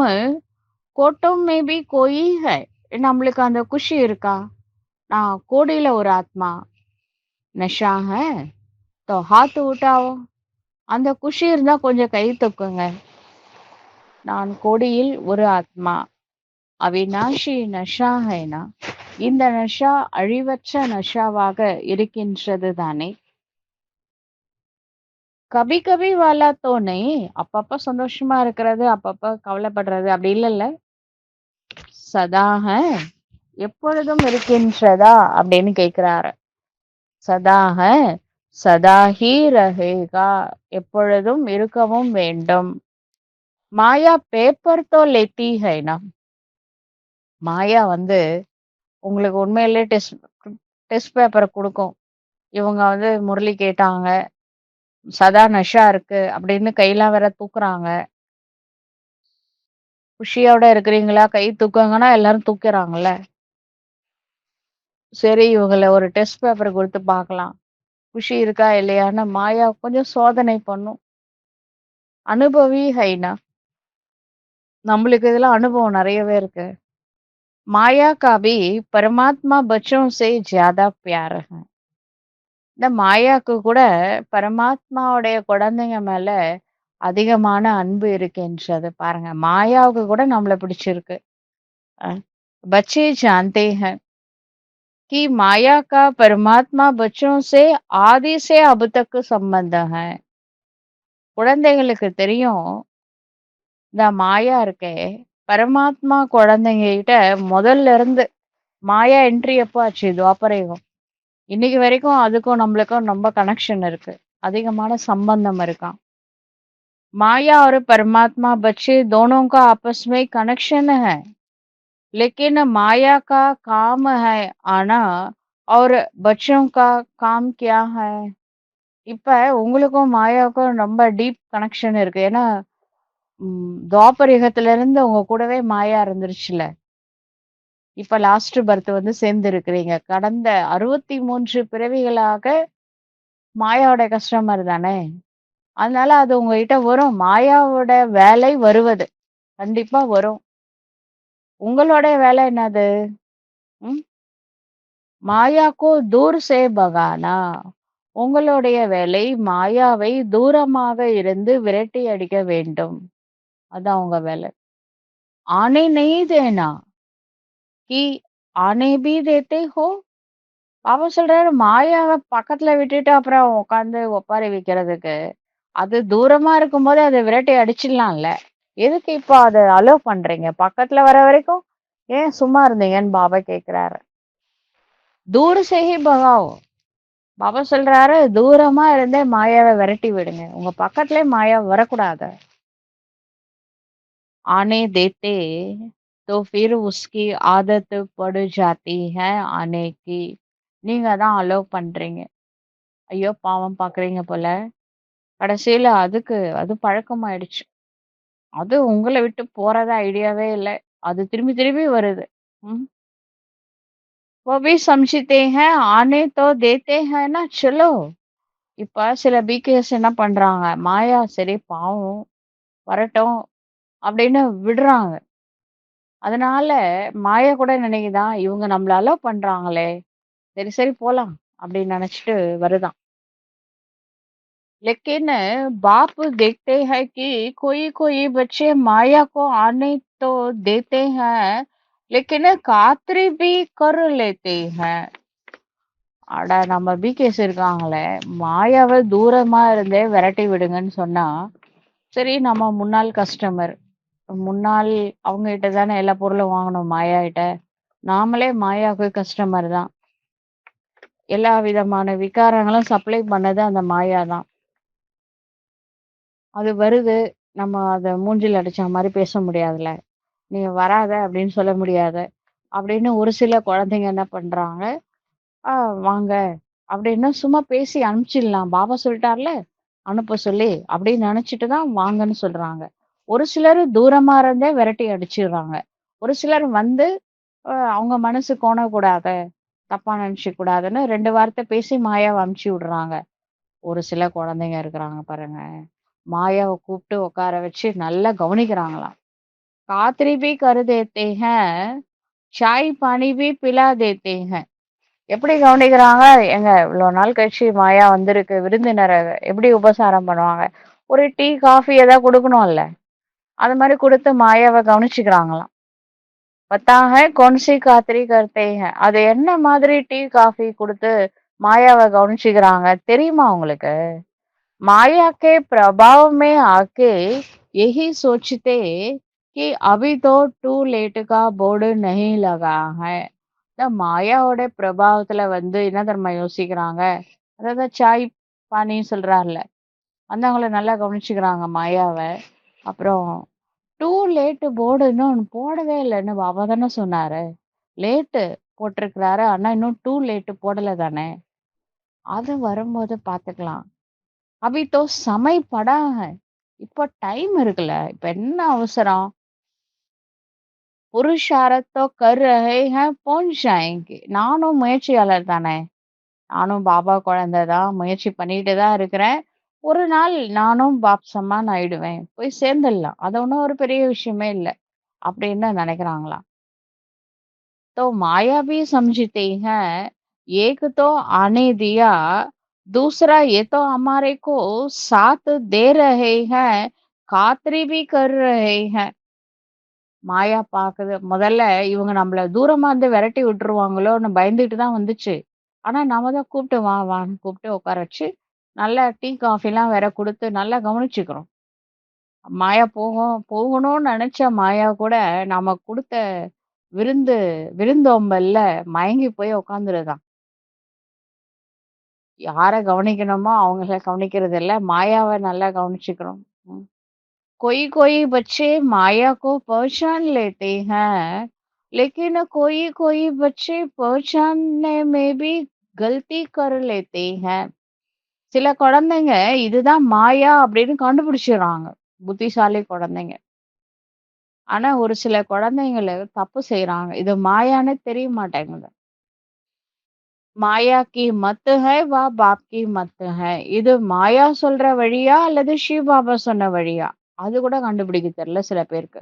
கோட்டும் में भी कोई है. நம்மளுக்கு அந்த குஷி இருக்கா? நான் கோடியில ஒரு ஆத்மா. நஷா है तो हाथ उठाओ. அந்த குஷி இருந்தா கொஞ்சம் கை தூக்குங்க. நான் கோடியில் ஒரு ஆத்மா. அவிநாஷி நஷா ஹைனா. இந்த நஷா அழிவற்ற நஷாவாக இருக்கின்றது தானே. கபி கபி வாலா தோ நஹி. அப்பப்ப சந்தோஷமா இருக்கிறது, அப்பப்ப கவலைப்படுறது அப்படி இல்லல்ல. சதா ஹை. எப்பொழுதும் இருக்கின்றதா அப்படின்னு கேக்குறாரு. சதா ஹை சதா ஹி ரஹேகா. எப்பொழுதும் இருக்கவும் வேண்டும். மாயா பேப்பர் தோ லேத்தி ஹை நா. மாயா வந்து உங்களுக்கு உண்மையிலே டெஸ்ட் பேப்பர் குடுக்கும். இவங்க வந்து முரளி கேட்டாங்க. சதா நஷா இருக்கு அப்படின்னு கையெல்லாம் வேற தூக்குறாங்க. குஷியோட இருக்கிறீங்களா? கை தூக்குங்கன்னா எல்லாரும் தூக்குறாங்கல்ல. சரி இவங்கள ஒரு டெஸ்ட் பேப்பர் குடுத்து பார்க்கலாம். குஷி இருக்கா இல்லையான்னு மாயா கொஞ்சம் சோதனை பண்ணும். அனுபவி ஹைனா. நம்மளுக்கு இதெல்லாம் அனுபவம் நிறையவே இருக்கு. மாயா का भी परमात्मा बच्चों से ज्यादा प्यार है. இந்த மாயாக்கு கூட பரமாத்மாவுடைய குழந்தைங்க மேல அதிகமான அன்பு இருக்கின்றது. பாருங்க மாயாவுக்கு கூட நம்மள பிடிச்சிருக்கு. बच्चे जानते हैं कि माया का परमात्मा बच्चों से आदि से अब तक संबंध है. குழந்தைகளுக்கு தெரியும் இந்த மாயா இருக்கே பரமாத்மா குழந்தைங்க கிட்ட முதல்ல இருந்து மாயா என்ட்ரி எப்போ ஆச்சு? துவாபர யுகம். இன்னைக்கு வரைக்கும் அதுக்கும் நம்மளுக்கும் ரொம்ப கனெக்ஷன் இருக்கு. அதிகமான சம்பந்தம் இருக்காம். माया और परमात्मा बच्चे दोनों का आपस में कनेक्शन है, लेकिन माया का काम है आना और बच्चों का काम क्या है? இப்ப உங்களுக்கும் மாயாவுக்கும் ரொம்ப டீப் கனெக்ஷன் இருக்கு. ஏன்னா துவாபர யுகத்துல இருந்து உங்க கூடவே மாயா இருந்துருச்சுல. இப்ப லாஸ்ட் பர்த் வந்து சேர்ந்து இருக்கிறீங்க. கடந்த 63 பிறவிகளாக மாயாவோட கஸ்டமர் தானே. அதனால அது உங்ககிட்ட வரும். மாயாவோட வேலை வருவது. கண்டிப்பா வரும். உங்களோட வேலை என்னது? ம்? மாயாக்கோ தூர் சே பகானா. உங்களுடைய வேலை மாயாவை தூரமாக இருந்து விரட்டி அடிக்க வேண்டும். அதான் உங்க வேலை. ஆனே நஹீ தேனா कि आने भी देते हो? பாபா சொல்றாரு மாயாவ பக்கத்துல விட்டுட்டு அப்புறம் உட்கார்ந்து ஒப்பாரி வைக்கிறதுக்கு. அது தூரமா இருக்கும்போது அத விரட்டி அடிச்சிடலாம்ல. எதுக்கு இப்போ அத அலோ பண்றீங்க? பக்கத்துல வர வரைக்கும் ஏன் சும்மா இருந்தீங்கன்னு பாபா கேக்குறாரு. தூர் से ही भगाओ. பாபா சொல்றாரு தூரமா இருந்தே மாயாவை விரட்டி விடுங்க. உங்க பக்கத்திலே மாயா வரக்கூடாது. आने देते तो फिर उसकी आदत पड़ जाती है आने की. நீங்க தான் அலோ பண்றீங்க. ஐயோ பாவம் பாக்குறீங்க போல. கடைசியில அது பழக்கமாயிடுச்சு. அது உங்கள விட்டு போறதா ஐடியாவே இல்ல. அது திரும்பி திரும்பி வருது. ம். वो भी समझते हैं आने तो देते हैं ना चलो. இப்ப சில பிகேஎஸ் என்ன பண்றாங்க? மாயா சரி பாவம் வரட்டும் அப்படின்னு விடுறாங்க. அதனால மாயா கூட நினைக்குதா இவங்க நம்மள அலோ பண்றாங்களே சரி சரி போலாம் அப்படின்னு நினைச்சிட்டு வருதாம். लेकिन बाप देखते हैं कि कोई कोई बच्चे माया को आने तो देते हैं लेकिन खातिर भी कर लेते हैं. அட நம்ம பிகேஸ் இருக்காங்களே மாயாவை தூரமா இருந்தே விரட்டி விடுங்கன்னு சொன்னா சரி நம்ம முன்னாள் கஸ்டமர் முன்னாள் அவங்க கிட்ட தானே எல்லா பொருளும் வாங்கணும் மாயா கிட்ட. நாமளே மாயாவுக்கு கஸ்டமர் தான். எல்லா விதமான விகாரங்களும் சப்ளை பண்ணது அந்த மாயா தான். அது வருது. நம்ம அத மூஞ்சில அடிச்ச மாரி பேச முடியாதுல்ல. "நீ வராத" அப்படின்னு சொல்ல முடியாது. அப்படின்னு ஒரு சில குழந்தைங்க என்ன பண்றாங்க, வாங்க" அப்படின்னு சும்மா பேசி அனுப்பிச்சிடலாம். பாபா சொல்லிட்டார்ல, அனுப்ப சொல்லி அப்படின்னு நினைச்சிட்டு தான் வாங்கன்னு சொல்றாங்க. ஒரு சிலர் தூரமா இருந்தே விரட்டி அடிச்சிடுறாங்க. ஒரு சிலர் வந்து அவங்க மனசு கோணக்கூடாது, தப்பா நினைச்சுக்க கூடாதுன்னு 2 வார்த்தை பேசி மாயாவ அனுப்பிச்சு விடுறாங்க. ஒரு சில குழந்தைங்க இருக்கிறாங்க பாருங்க. மாயாவ கூப்பிட்டு உட்கார வச்சு நல்லா கவனிக்கிறாங்களாம். "खातिर भी कर देते हैं, चाय पानी भी पिला देते हैं." எப்படி கவனிக்கிறாங்க? ஏங்க இவ்வளோ நாள் கழிச்சு மாயா வந்திருக்கு. விருந்தினர எப்படி உபசாரம் பண்ணுவாங்க? ஒரு டீ, காஃபி ஏதாவது குடுக்கணும்ல. அது மாரி குடுத்து மாயாவ கவனிச்சுக்கிறாங்களாம். "पता है कौन सी खातिरी करते हैं." அது என்ன மாதிரி டீ, காஃபி குடுத்து மாயாவ கவனிச்சுக்கிறாங்க தெரியுமா உங்களுக்கு? माया के प्रभाव में आके यही सोचते कि अभी तो टू लेट का बोर्ड नहीं लगा है. இந்த மாயாவோட பிரபாவத்துல வந்து என்ன தெரியுமா யோசிக்கிறாங்க? அதாவது சாய் பானி சொல்றாருல வந்தவங்கள நல்லா கவனிச்சுக்கிறாங்க மாயாவ. அப்புறம் டூ லேட் போர்டு இன்னும் போடவே இல்லைன்னு பாபா தானே சொன்னாரு. லேட்டு போட்டிருக்கிறாரு ஆனா இன்னும் டூ லேட்டு போடல தானே. அது வரும்போது பாத்துக்கலாம். अभी तो समय पड़ा है. இப்போ டைம் இருக்குல்ல. இப்ப என்ன அவசரம்? புருஷாரத் तो कर रहे हैं पहुंच जाएंगे. நானும் முயற்சியாளர் தானே. நானும் பாபா குழந்தை தான். முயற்சி பண்ணிட்டு தான் இருக்கிறேன். ஒரு நாள் நானும் பாப் சம்மான் ஆயிடுவேன். போய் சேர்ந்துடலாம். அது ஒன்றும் ஒரு பெரிய விஷயமே இல்ல. அப்படின்னு நினைக்கிறாங்களாம். तो माया भी समझते हैं एक तो आने दिया दूसरा ये तो हमारे को साथ दे रहे हैं खातरी भी कर रहे हैं. மாயா பாக்குது முதல்ல இவங்க நம்மள தூரமா இருந்து விரட்டி விட்டுருவாங்களோன்னு பயந்துட்டு தான் வந்துச்சு. ஆனா நாம தான் கூப்பிட்டு வா வான்னு கூப்பிட்டு உட்கார வச்சு நல்லா டீ காஃபி எல்லாம் வேற கொடுத்து நல்லா கவனிச்சுக்கிறோம். மாயா போகணும்னு நெனச்ச மாயா கூட நாம குடுத்த விருந்து விருந்தோம்பல்ல மயங்கி போய் உட்காந்துருதாம். யார கவனிக்கணுமோ அவங்கள கவனிக்கிறது இல்ல. மாயாவ நல்லா கவனிச்சுக்கிறோம். ம். कोई-कोई बच्चे माया को पहचान लेते हैं, लेकिन कोई-कोई बच्चे पहचानने में भी गलती कर लेते हैं. சில குழந்தைங்க இதுதான் மாயா அப்படின்னு கண்டுபிடிச்சிடுறாங்க. புத்திசாலி குழந்தைங்க. ஆனா ஒரு சில குழந்தைங்கள தப்பு செய்றாங்க. இது மாயான்னு தெரிய மாட்டேங்குது. மாயா கி மத் ஹை வா பாப் கி மத் ஹை. இது மாயா சொல்ற வழியா அல்லது சிவ பாபா சொன்ன வழியா? அது கூட கண்டுபிடிக்க தெரியல சில பேருக்கு.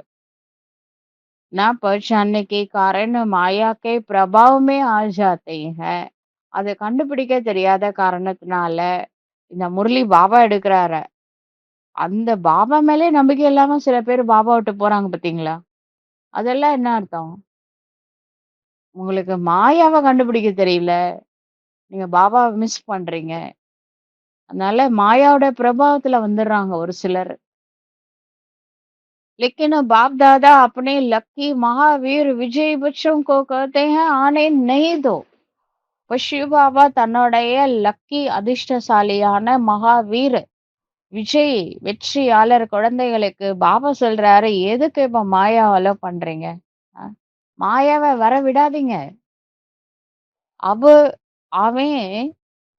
ना पहचानने के कारण माया के प्रभाव में आ जाते हैं. அத கண்டுபிடிக்க தெரியாத காரணத்தினால, இந்த முரளி பாபா எடுக்குறாரு. அந்த பாபா மேலே நம்பிக்கை இல்லாம சில பேர் பாபா விட்டு போறாங்க பார்த்தீங்களா? அதெல்லாம் என்ன அர்த்தம்? உங்களுக்கு மாயாவ கண்டுபிடிக்க தெரியல. நீங்க பாபாவ மிஸ் பண்றீங்க. அதனால மாயாவோட பிரபாவத்துல வந்துடுறாங்க ஒரு சிலர். लेकिन बाप दादा अपने लकी महावीर विजय बच्चों को कहते हैं आने नहीं दो. இப்ப சிவ பாபா தன்னுடைய லக்கி அதிர்ஷ்டசாலியான மகாவீர் விஜய் வெற்றியாளர் குழந்தைகளுக்கு பாபா சொல்றாரு எதுக்கு இப்ப மாயாவால பண்றீங்க அஹ், மாயாவை வர விடாதீங்க अब आवे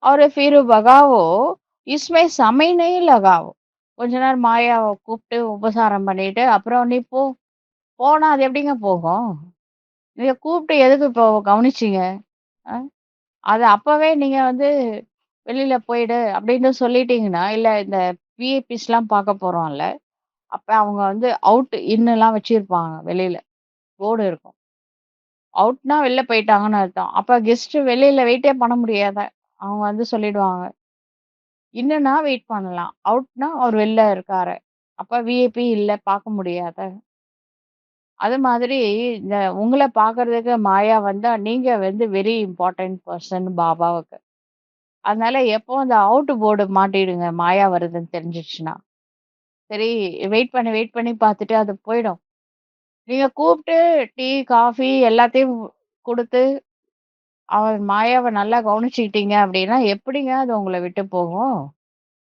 और फिर भगाओ इसमें समय नहीं लगाओ கொஞ்ச நேரம் மாயாவை கூப்பிட்டு உபசாரம் பண்ணிட்டு அப்புறம் நீ போ போனா அது எப்படிங்க போகும் நீங்க கூப்பிட்டு எதுக்கு இப்போ கவனிச்சீங்க அஹ், அது அப்பவே நீங்க வந்து வெளியில போயிடு அப்படின்னு சொல்லிட்டீங்கன்னா, இல்ல இந்த விஐபிஸ்லாம் பார்க்க போறோம்ல, அப்ப அவங்க வந்து அவுட் இன்னலாம் வச்சிருப்பாங்க வெளியில. போர்டு இருக்கும். அவுட்னா வெளில போயிட்டாங்கன்னு அர்த்தம். அப்ப கெஸ்ட் வெளியில வெயிட்டே பண்ண முடியாத. அவங்க வந்து சொல்லிடுவாங்க. இன்னன்னா வெயிட் பண்ணலாம். அவுட்னா அவர் வெளில இருக்காரு. அப்ப விஐபி இல்ல பார்க்க முடியாத. அது மாதிரி இந்த உங்கள பார்க்கறதுக்கு மாயா வந்தா, நீங்க வந்து வெரி இம்பார்ட்டன்ட் பெர்சன் பாபாவுக்கு. அதனால எப்பவும் அந்த அவுட் போர்டு மாட்டிடுங்க. மாயா வருதுன்னு தெரிஞ்சிருச்சுன்னா. சரி வெயிட் பண்ணி பார்த்துட்டு அது போயிடும். நீங்க கூப்பிட்டு டீ, காஃபி எல்லாத்தையும் குடுத்து, அவர் மாயாவ நல்லா கவனிச்சுக்கிட்டீங்க அப்படின்னா, எப்படிங்க அது உங்கள விட்டு போகும்?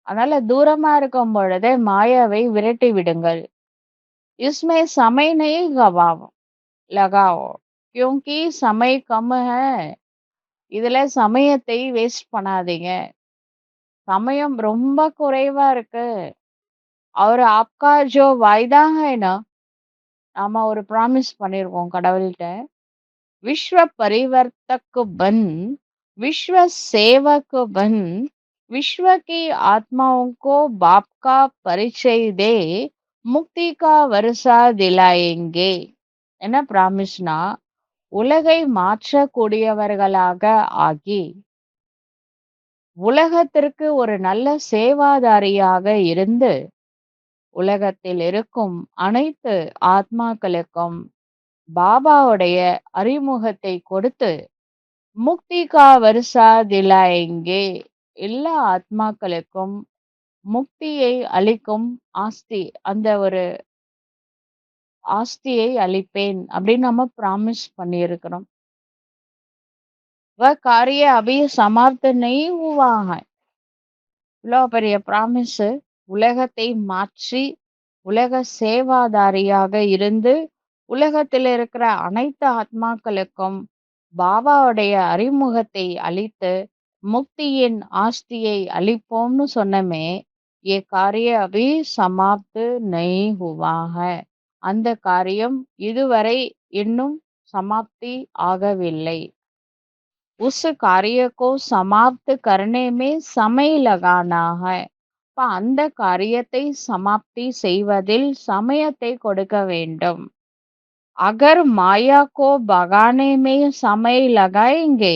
அதனால தூரமா இருக்கும் பொழுதே மாயாவை விரட்டி விடுங்கள். इसमें समय नहीं गवाओ लगाओ क्योंकि समय कम है. இதுல சமயத்தை வேஸ்ட் பண்ணாதீங்க. சமயம் ரொம்ப குறைவா இருக்கு. और आपका जो वायदा है ना, நாம ஒரு ப்ராமிஸ் பண்ணிருக்கோம் கடவுள்ட்ட. विश्व परिवर्तक बन, विश्व सेवक बन, विश्व की आत्माओं को बाप का परिचय दे, मुक्ति का वर्षा दिलाएंगे. என்ன ப்ராமிஸ்னா உலகை மாற்றக்கூடியவர்களாக ஆகி உலகத்திற்கு ஒரு நல்ல சேவாதாரியாக இருந்து உலகத்தில் இருக்கும் அனைத்து ஆத்மாக்களுக்கும் பாபாவுடைய அறிமுகத்தை கொடுத்து முக்தி கா வருஷா திலாயெங்கே எல்லா ஆத்மாக்களுக்கும் முக்தியை அளிக்கும் ஆஸ்தி அந்த ஒரு ஆஸ்தியை அளிப்பேன் அப்படின்னு நம்ம ப்ராமிஸ் பண்ணியிருக்கிறோம் वह कार्य अभी समाप्त नहीं हुआ है இவ்வளோ பெரிய ப்ராமிஸ் உலகத்தை மாற்றி உலக சேவாதாரியாக இருந்து உலகத்தில் இருக்கிற அனைத்து ஆத்மாக்களுக்கும் பாபாவுடைய அறிமுகத்தை அளித்து முக்தியின் ஆஸ்தியை அளிப்போம்னு சொன்னமே ஏ காரிய அபி சமாப்து நஹி ஹுவா ஹை அந்த காரியம் இதுவரை இன்னும் சமாப்தி ஆகவில்லை उस कार्य को समाप्त करने में समय लगाना है. அப்ப அந்த காரியத்தை சமாப்தி செய்வதில் சமயத்தை கொடுக்க வேண்டும். अगर माया को भगाने में समय लगाएंगे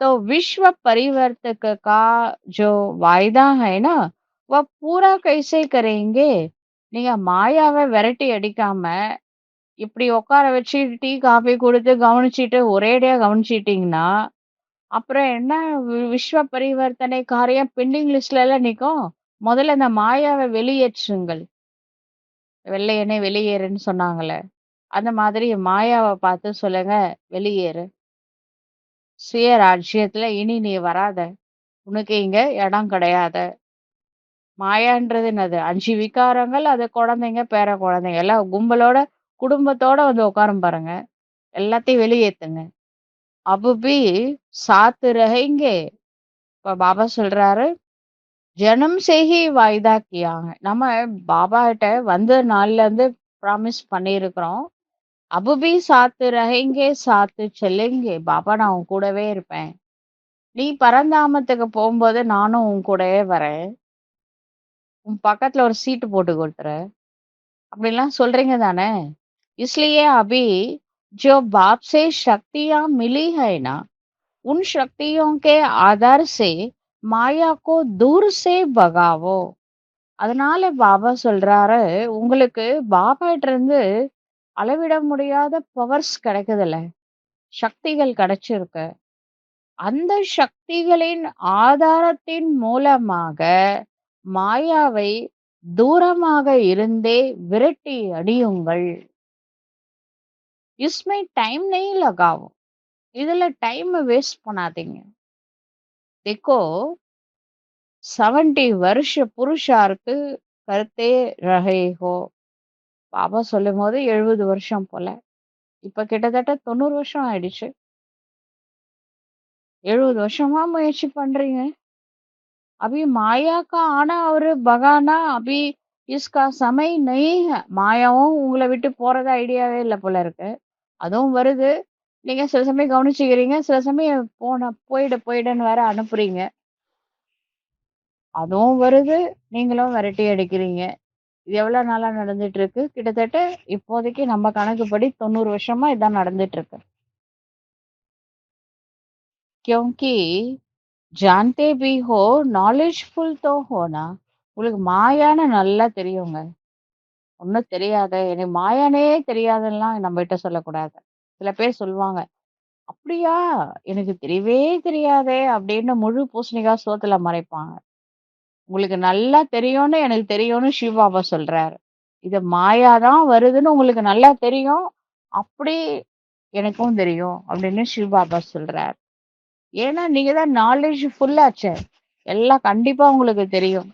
तो विश्व परिवर्तक का जो वायदा है ना वह पूरा कैसे करेंगे நீங்க மாயாவை விரட்டி அடிக்காம இப்படி உட்கார வச்சு டீ காபி கொடுத்து கவனிச்சிட்டு ஒரேடியா கவனிச்சிட்டீங்கன்னா அப்புறம் என்ன விஸ்வ பரிவர்த்தனை காரியம் பெண்டிங் லிஸ்ட்ல எல்லாம் நிக்கும். முதல்ல இந்த மாயாவை வெளியேற்றுங்கள். வெள்ளையனே வெளியேறுன்னு சொன்னாங்கல்ல. அந்த மாதிரி மாயாவ பார்த்து சொல்லுங்க, வெளியேறு. சுய ராஜ்யத்துல இனி நீ வராத. உனக்கு இங்க இடம் கிடையாது. மாயான்றது என்னது? 5 விகாரங்கள், அது குழந்தைங்க, பேர குழந்தைங்க எல்லாம் கும்பலோட, குடும்பத்தோட வந்து உட்காரும் பாருங்க. எல்லாத்தையும் வெளியேத்துங்க. अब भी साथ रहेंगे. இப்ப பாபா சொல்றாரு, ஜனம் से ही वायदा किया है. நம்ம பாபா கிட்ட வந்த நாள்ல இருந்து ப்ராமிஸ் பண்ணியிருக்கிறோம். अब भी साथ रहेंगे, साथ चलेंगे. பாபா நான் உன் கூடவே இருப்பேன். நீ பரந்தாமத்துக்கு போகும்போது நானும் உன் கூடவே வரேன். உன் பக்கத்துல ஒரு சீட்டு போட்டு கொடுத்துறேன். அப்படிலாம் சொல்றீங்க தானே? इसलिए अभी जो बाप से शक्तियां मिली है ना, उन शक्तियों के आधार से माया को दूर से भगावो. அதனால பாபா சொல்றாரு, உங்களுக்கு பாபாட்ட இருந்து அளவிட முடியாத பவர்ஸ் கிடைக்குதுல்ல, சக்திகள் கிடைச்சிருக்கு. அந்த சக்திகளின் ஆதாரத்தின் மூலமாக மாயாவை தூரமாக இருந்தே விரட்டி அடியுங்கள். इसमें टाइम नहीं लगाओ. இதுல டைம் வேஸ்ட் பண்ணாதீங்க. देखो 70 வருஷ புருஷார்த்து करते रहे हो. பாபா சொல்லும்போது 70 வருஷம் போல. இப்ப கிட்டத்தட்ட 90 வருஷம் ஆயிடுச்சு. 70 வருஷமா முயற்சி பண்றீங்க. अभी माया का आना और भगाना अभी इसका समय नहीं है. மாயாவும் உங்களை விட்டு போறது ஐடியாவே இல்ல போல இருக்கு. அதுவும் வருது. நீங்க சில சமயம் கவனிச்சுக்கிறீங்க. சில சமயம் போயிடுன்னு வேற அனுப்புறீங்க. அதுவும் வருது. நீங்களும் விரட்டி அடிக்கிறீங்க. இது எவ்வளவு நாளா நடந்துட்டு இருக்கு? கிட்டத்தட்ட இப்போதைக்கு நம்ம கணக்குப்படி 90 வருஷமா இதான் நடந்துட்டு இருக்கு. क्योंकि जानते भी हो knowledgeful तो हो ना. உங்களுக்கு மாயான்னு நல்லா தெரியுங்க. ஒண்ணும் தெரியாது. எனக்கு மாயானே தெரியாதுன்னுலாம் நம்மகிட்ட சொல்லக்கூடாது. சில பேர் சொல்லுவாங்க, "அப்படியா? எனக்கு தெரியவே தெரியாதே" அப்படின்னு முழு பூசணிக்காய் சோத்துல மறைப்பாங்க. உங்களுக்கு நல்லா தெரியும்னு எனக்கு தெரியும்னு சிவபாபா சொல்றாரு. இது மாயா தான் வருதுன்னு உங்களுக்கு நல்லா தெரியும். அப்படி எனக்கும் தெரியும் அப்படின்னு சிவபாபா சொல்றாரு. ஏன்னா நீங்க தான் நாலேஜ் ஃபுல்லாச்சே. எல்லாம் கண்டிப்பா உங்களுக்கு தெரியும்.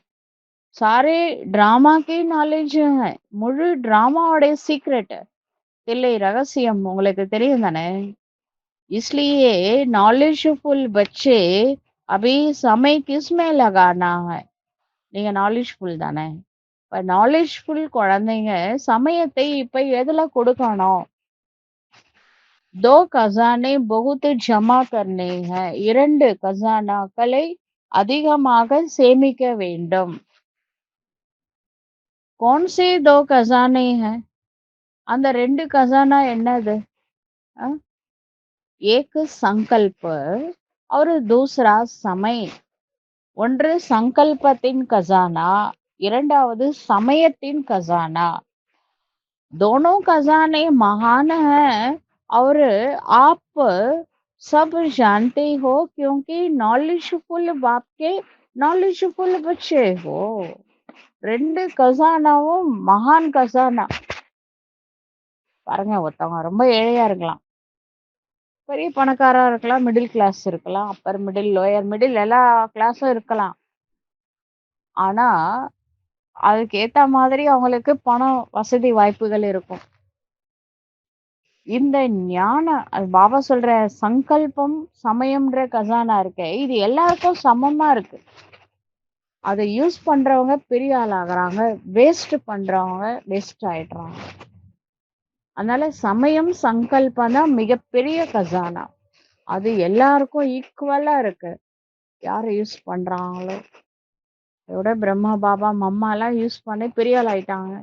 सारे ड्रामा की नॉलेज है. முழு டிராமாவோட சீக்ரெட் தில்லை ரகசியம் உங்களுக்கு தெரியும் தானே? इसलिए नॉलेजफुल बच्चे अभी समय किसमें लगाना है. நீங்க நாலேஜ்ஃபுல் தானே? இப்ப நாலேஜ்ஃபுல் குழந்தைங்க சமயத்தை இப்ப எதுல கொடுக்கணும்? 2 खजाने बहुत जमा करने हैं. 2 खजानाக்களை அதிகமாக சேமிக்க வேண்டும். कौन से 2 खजाने हैं? அந்த 2 खजाना என்னது? அ? एक संकल्प और दूसरा समय. ஒன்று சங்கல்பத்தின் खजाना, இரண்டாவது சமயத்தின் खजाना. दोनों खजाने महान हैं और आप सब जानते हो क्योंकि नॉलेजफुल बाप के नॉलेजफुल बच्चे हो. 2 खजानाவும் மகான் खजाना. பாருங்க, ஒருத்தவங்க ரொம்ப ஏழையா இருக்கலாம், பெரிய பணக்காரா இருக்கலாம், மிடில் கிளாஸ் இருக்கலாம், அப்பர் மிடில், லோயர் மிடில் எல்லா கிளாஸும் இருக்கலாம். ஆனா அதுக்கு ஏத்த மாதிரி அவங்களுக்கு பணம் வசதி வாய்ப்புகள் இருக்கும். இந்த ஞான அது பாபா சொல்ற சங்கல்பம் சமயம்ன்ற கசானா இருக்கே, இது எல்லாருக்கும் சமமா இருக்கு. அதை யூஸ் பண்றவங்க பெரிய ஆள் ஆகுறாங்க, வேஸ்ட் பண்றவங்க வேஸ்ட் ஆயிடுறாங்க. அதனால சமயம் சங்கல்பம் தான் மிகப்பெரிய கசானா. அது எல்லாருக்கும் ஈக்குவலா இருக்கு. யாரு யூஸ் பண்றாங்களோ. இதோட பிரம்மா பாபா மம்மா எல்லாம் யூஸ் பண்ணி பெரிய ஆள் ஆயிட்டாங்க.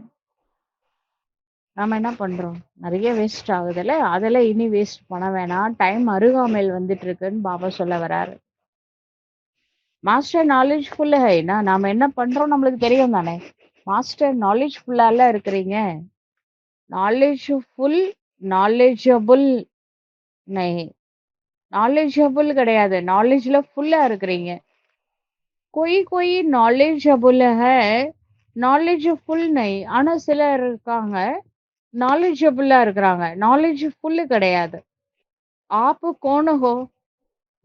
நாம என்ன பண்றோம்? நிறைய வேஸ்ட் ஆகுதுல்ல. அதெல்லாம் இனி வேஸ்ட் பண்ண வேணாம். டைம் அருகாமையில் வந்துட்டு இருக்குன்னு பாபா சொல்ல வராரு. மாஸ்டர் நாலேஜ் ஃபுல்லு ஹைனா, நாம என்ன பண்றோம் நம்மளுக்கு தெரியும் தானே? மாஸ்டர் நாலேஜ் ஃபுல்லால இருக்கிறீங்க. நாலேஜ் ஃபுல் நாலேஜபிள் நை, நாலேஜபிள் கிடையாது, நாலேஜ்ல ஃபுல்லா இருக்கிறீங்க. कोई कोई नॉलेजेबल है நாலேஜ்ஃபுல் நை. ஆனா சிலர் இருக்காங்க, நாலேஜபிளா இருக்கிறாங்க. நாலேஜ்ஃபுல் கிடையாது. आप कौन हो?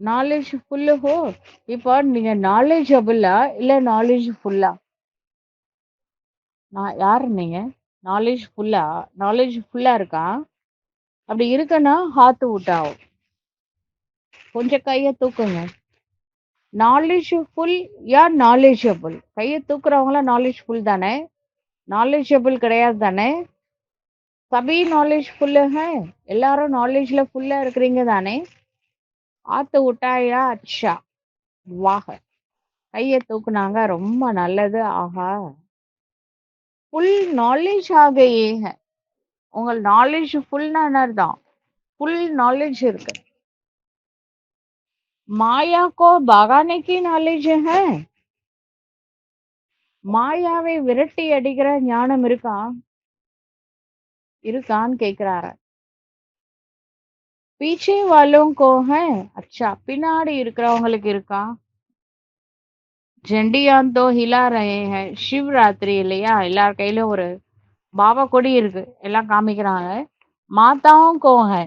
நாலேஜ்ஃபுல் ஹோ? இப்போ நீங்க நாலேஜபிளா இல்ல நாலேஜ்ஃபுல்லா? நான் யாரு நீங்க? நாலேஜ்ஃபுல்லா? நாலேஜ்ஃபுல்லா இருக்கா? அப்படி இருக்குன்னா ஹாத் உட்டாओ. கொஞ்சம் கைய தூக்குங்க. நாலேஜ்ஃபுல் யா நாலேஜபிள்? கைய தூக்குறவங்களாம் நாலேஜ்ஃபுல் தானே? நாலேஜபிள் கிடையாது தானே? சபி நாலேஜ்ஃபுல் ஹை. எல்லாரும் நாலேஜ்ல ஃபுல்லா இருக்கிறீங்க தானே? ஆத்து உட்டாயா அச்சா. வாஹ. கைய தூக்குனாங்க ரொம்ப நல்லது. ஆஹா. ஃபுல் நாலேஜ் ஆ கயே ஹை. உங்கள் நாலேஜ் ஃபுல்னா என்ன அர்த்தம்? फुल नॉलेज இருக்கு. மாயா को भगाने की नॉलेज है. மாயாவை விரட்டி அடிக்கிற ஞானம் இருக்கா? இருக்கான்னு கேக்குறாரு. पीछे वालों को है. अच्छा பின்னாடி இருக்கிறவங்களுக்கு இருக்கா? ஜெண்டியான் தோ ஹிலா ரहे हैं. சிவராத்திரி இல்லையா? எல்லார் கையிலும் ஒரு பாபா கொடி இருக்கு. எல்லாம் காமிக்கிறாங்க. மாதாओं को है.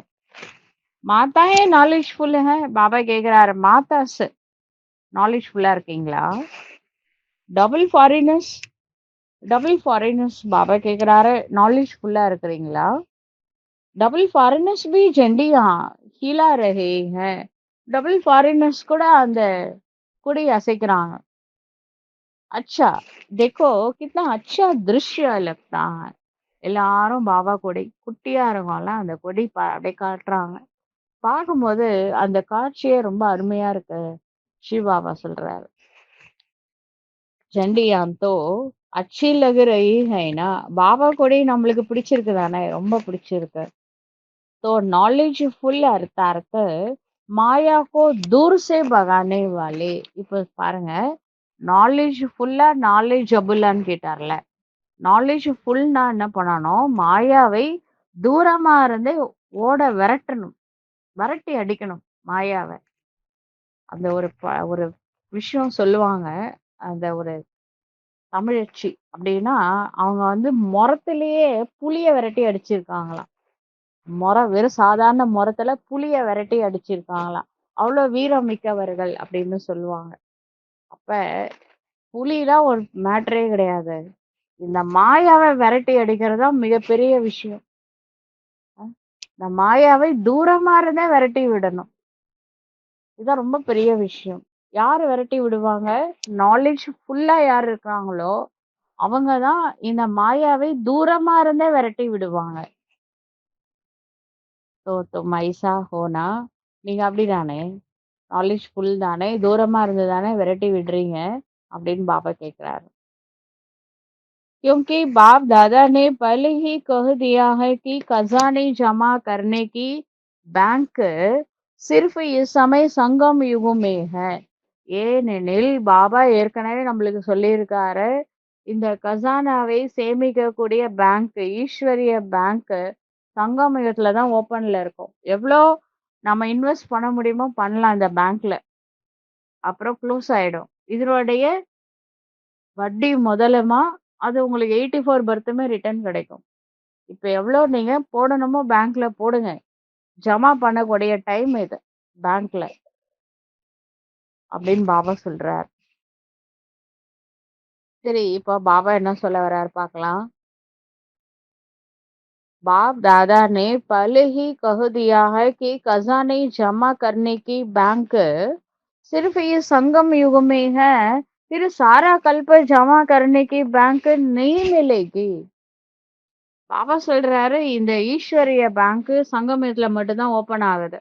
மாதாயே நாலேஜ்ஃபுல் है. பாபா கேக்குறாரு மாதாஸ் நாலேஜ்ஃபுல்லா இருக்கீங்களா? Double foreigners double foreigners Baba கேக்குறாரு நாலேஜ்ஃபுல்லா இருக்கிறீங்களா? டபுள் ஃபாரினர்ஸ் भी झंडियां हिला रहे हैं. டபுள் ஃபாரினர்ஸ் கூட அந்த கொடி அசைக்கிறாங்க. अच्छा देखो कितना अच्छा दृश्य लगता है. எல்லாரும் பாபா கொடி குட்டியா இருக்கவங்கலாம் அந்த கொடி அப்படியே காட்டுறாங்க. பார்க்கும்போது அந்த காட்சியே ரொம்ப அருமையா இருக்கு. சிவ பாபா சொல்றாரு झंडियां तो अच्छी लग रही है ना. பாபா கொடி நம்மளுக்கு பிடிச்சிருக்கு தானே? ரொம்ப பிடிச்சிருக்கு. तो नॉलेजफुल अर्थ மாயா को दूर से भगाने वाले. இப்ப பாருங்க நாலேஜ்ஃபுல்லா நாலேஜபிளான்னு கேட்டார்ல. நாலேஜ்ஃபுல்னா என்ன பண்ணணும்? மாயாவை தூரமா இருந்தே ஓட விரட்டணும். விரட்டி அடிக்கணும் மாயாவை. அந்த ஒரு விஷயம் சொல்லுவாங்க. அந்த ஒரு தமிழச்சி அப்படின்னா அவங்க வந்து முறத்திலேயே புளிய விரட்டி அடிச்சிருக்காங்களாம். வெறும் சாதாரண முறத்துல புளிய விரட்டி அடிச்சிருக்காங்களாம். அவ்வளவு வீரம் மிக்கவர்கள் அப்படின்னு சொல்லுவாங்க. அப்ப புலிலாம் ஒரு மேட்டரே கிடையாது. இந்த மாயாவை விரட்டி அடிக்கிறது தான் மிகப்பெரிய விஷயம். இந்த மாயாவை தூரமா இருந்தே விரட்டி விடணும். இதுதான் ரொம்ப பெரிய விஷயம். யாரு விரட்டி விடுவாங்க? நாலேஜ் ஃபுல்லா யார் இருக்காங்களோ அவங்கதான் இந்த மாயாவை தூரமா இருந்தே விரட்டி விடுவாங்க. மைசா ஹோனா நீங்க அப்படிதானே? நாலேஜ் ஃபுல் தானே? தூரமா இருந்து தானே விரட்டி விடுறீங்க அப்படின்னு பாபா கேக்குறாரு. क्योंकि बाप दादा ने पहले ही कह दिया है कि खजाने जमा करने की बैंक सिर्फ इस समय संगम युग में है. ஏனெனில் பாபா ஏற்கனவே நம்மளுக்கு சொல்லியிருக்காரு இந்த கசானாவை சேமிக்கக்கூடிய பேங்க் ஈஸ்வரிய பேங்க் சங்கம் யுகத்துல தான் ஓப்பன்ல இருக்கும். எவ்வளோ நம்ம இன்வெஸ்ட் பண்ண முடியுமோ பண்ணலாம் இந்த பேங்க்ல. அப்புறம் க்ளோஸ் ஆயிடும். இதனுடைய வட்டி முதலுமா அது உங்களுக்கு 84 பர்த்துமே ரிட்டர்ன் கிடைக்கும். இப்ப எவ்வளோ நீங்க போடணுமோ பேங்க்ல போடுங்க. ஜமா பண்ணக்கூடிய டைம் இது பேங்க்ல அப்படின்னு பாபா சொல்றார். சரி இப்ப பாபா என்ன சொல்ல வர்றாரு பார்க்கலாம். बाप दादा ने पहले ही कह दिया है कि खजाने जमा करने की बैंक सिर्फ ये संगम युग में है. फिर सारा कल्प जमा करने की बैंक नहीं मिलेगी. பாபா சொல்றாரு இந்த ஈஸ்வரிய பேங்க் சங்கமத்துல மட்டும்தான் ஓபன் ஆகுது.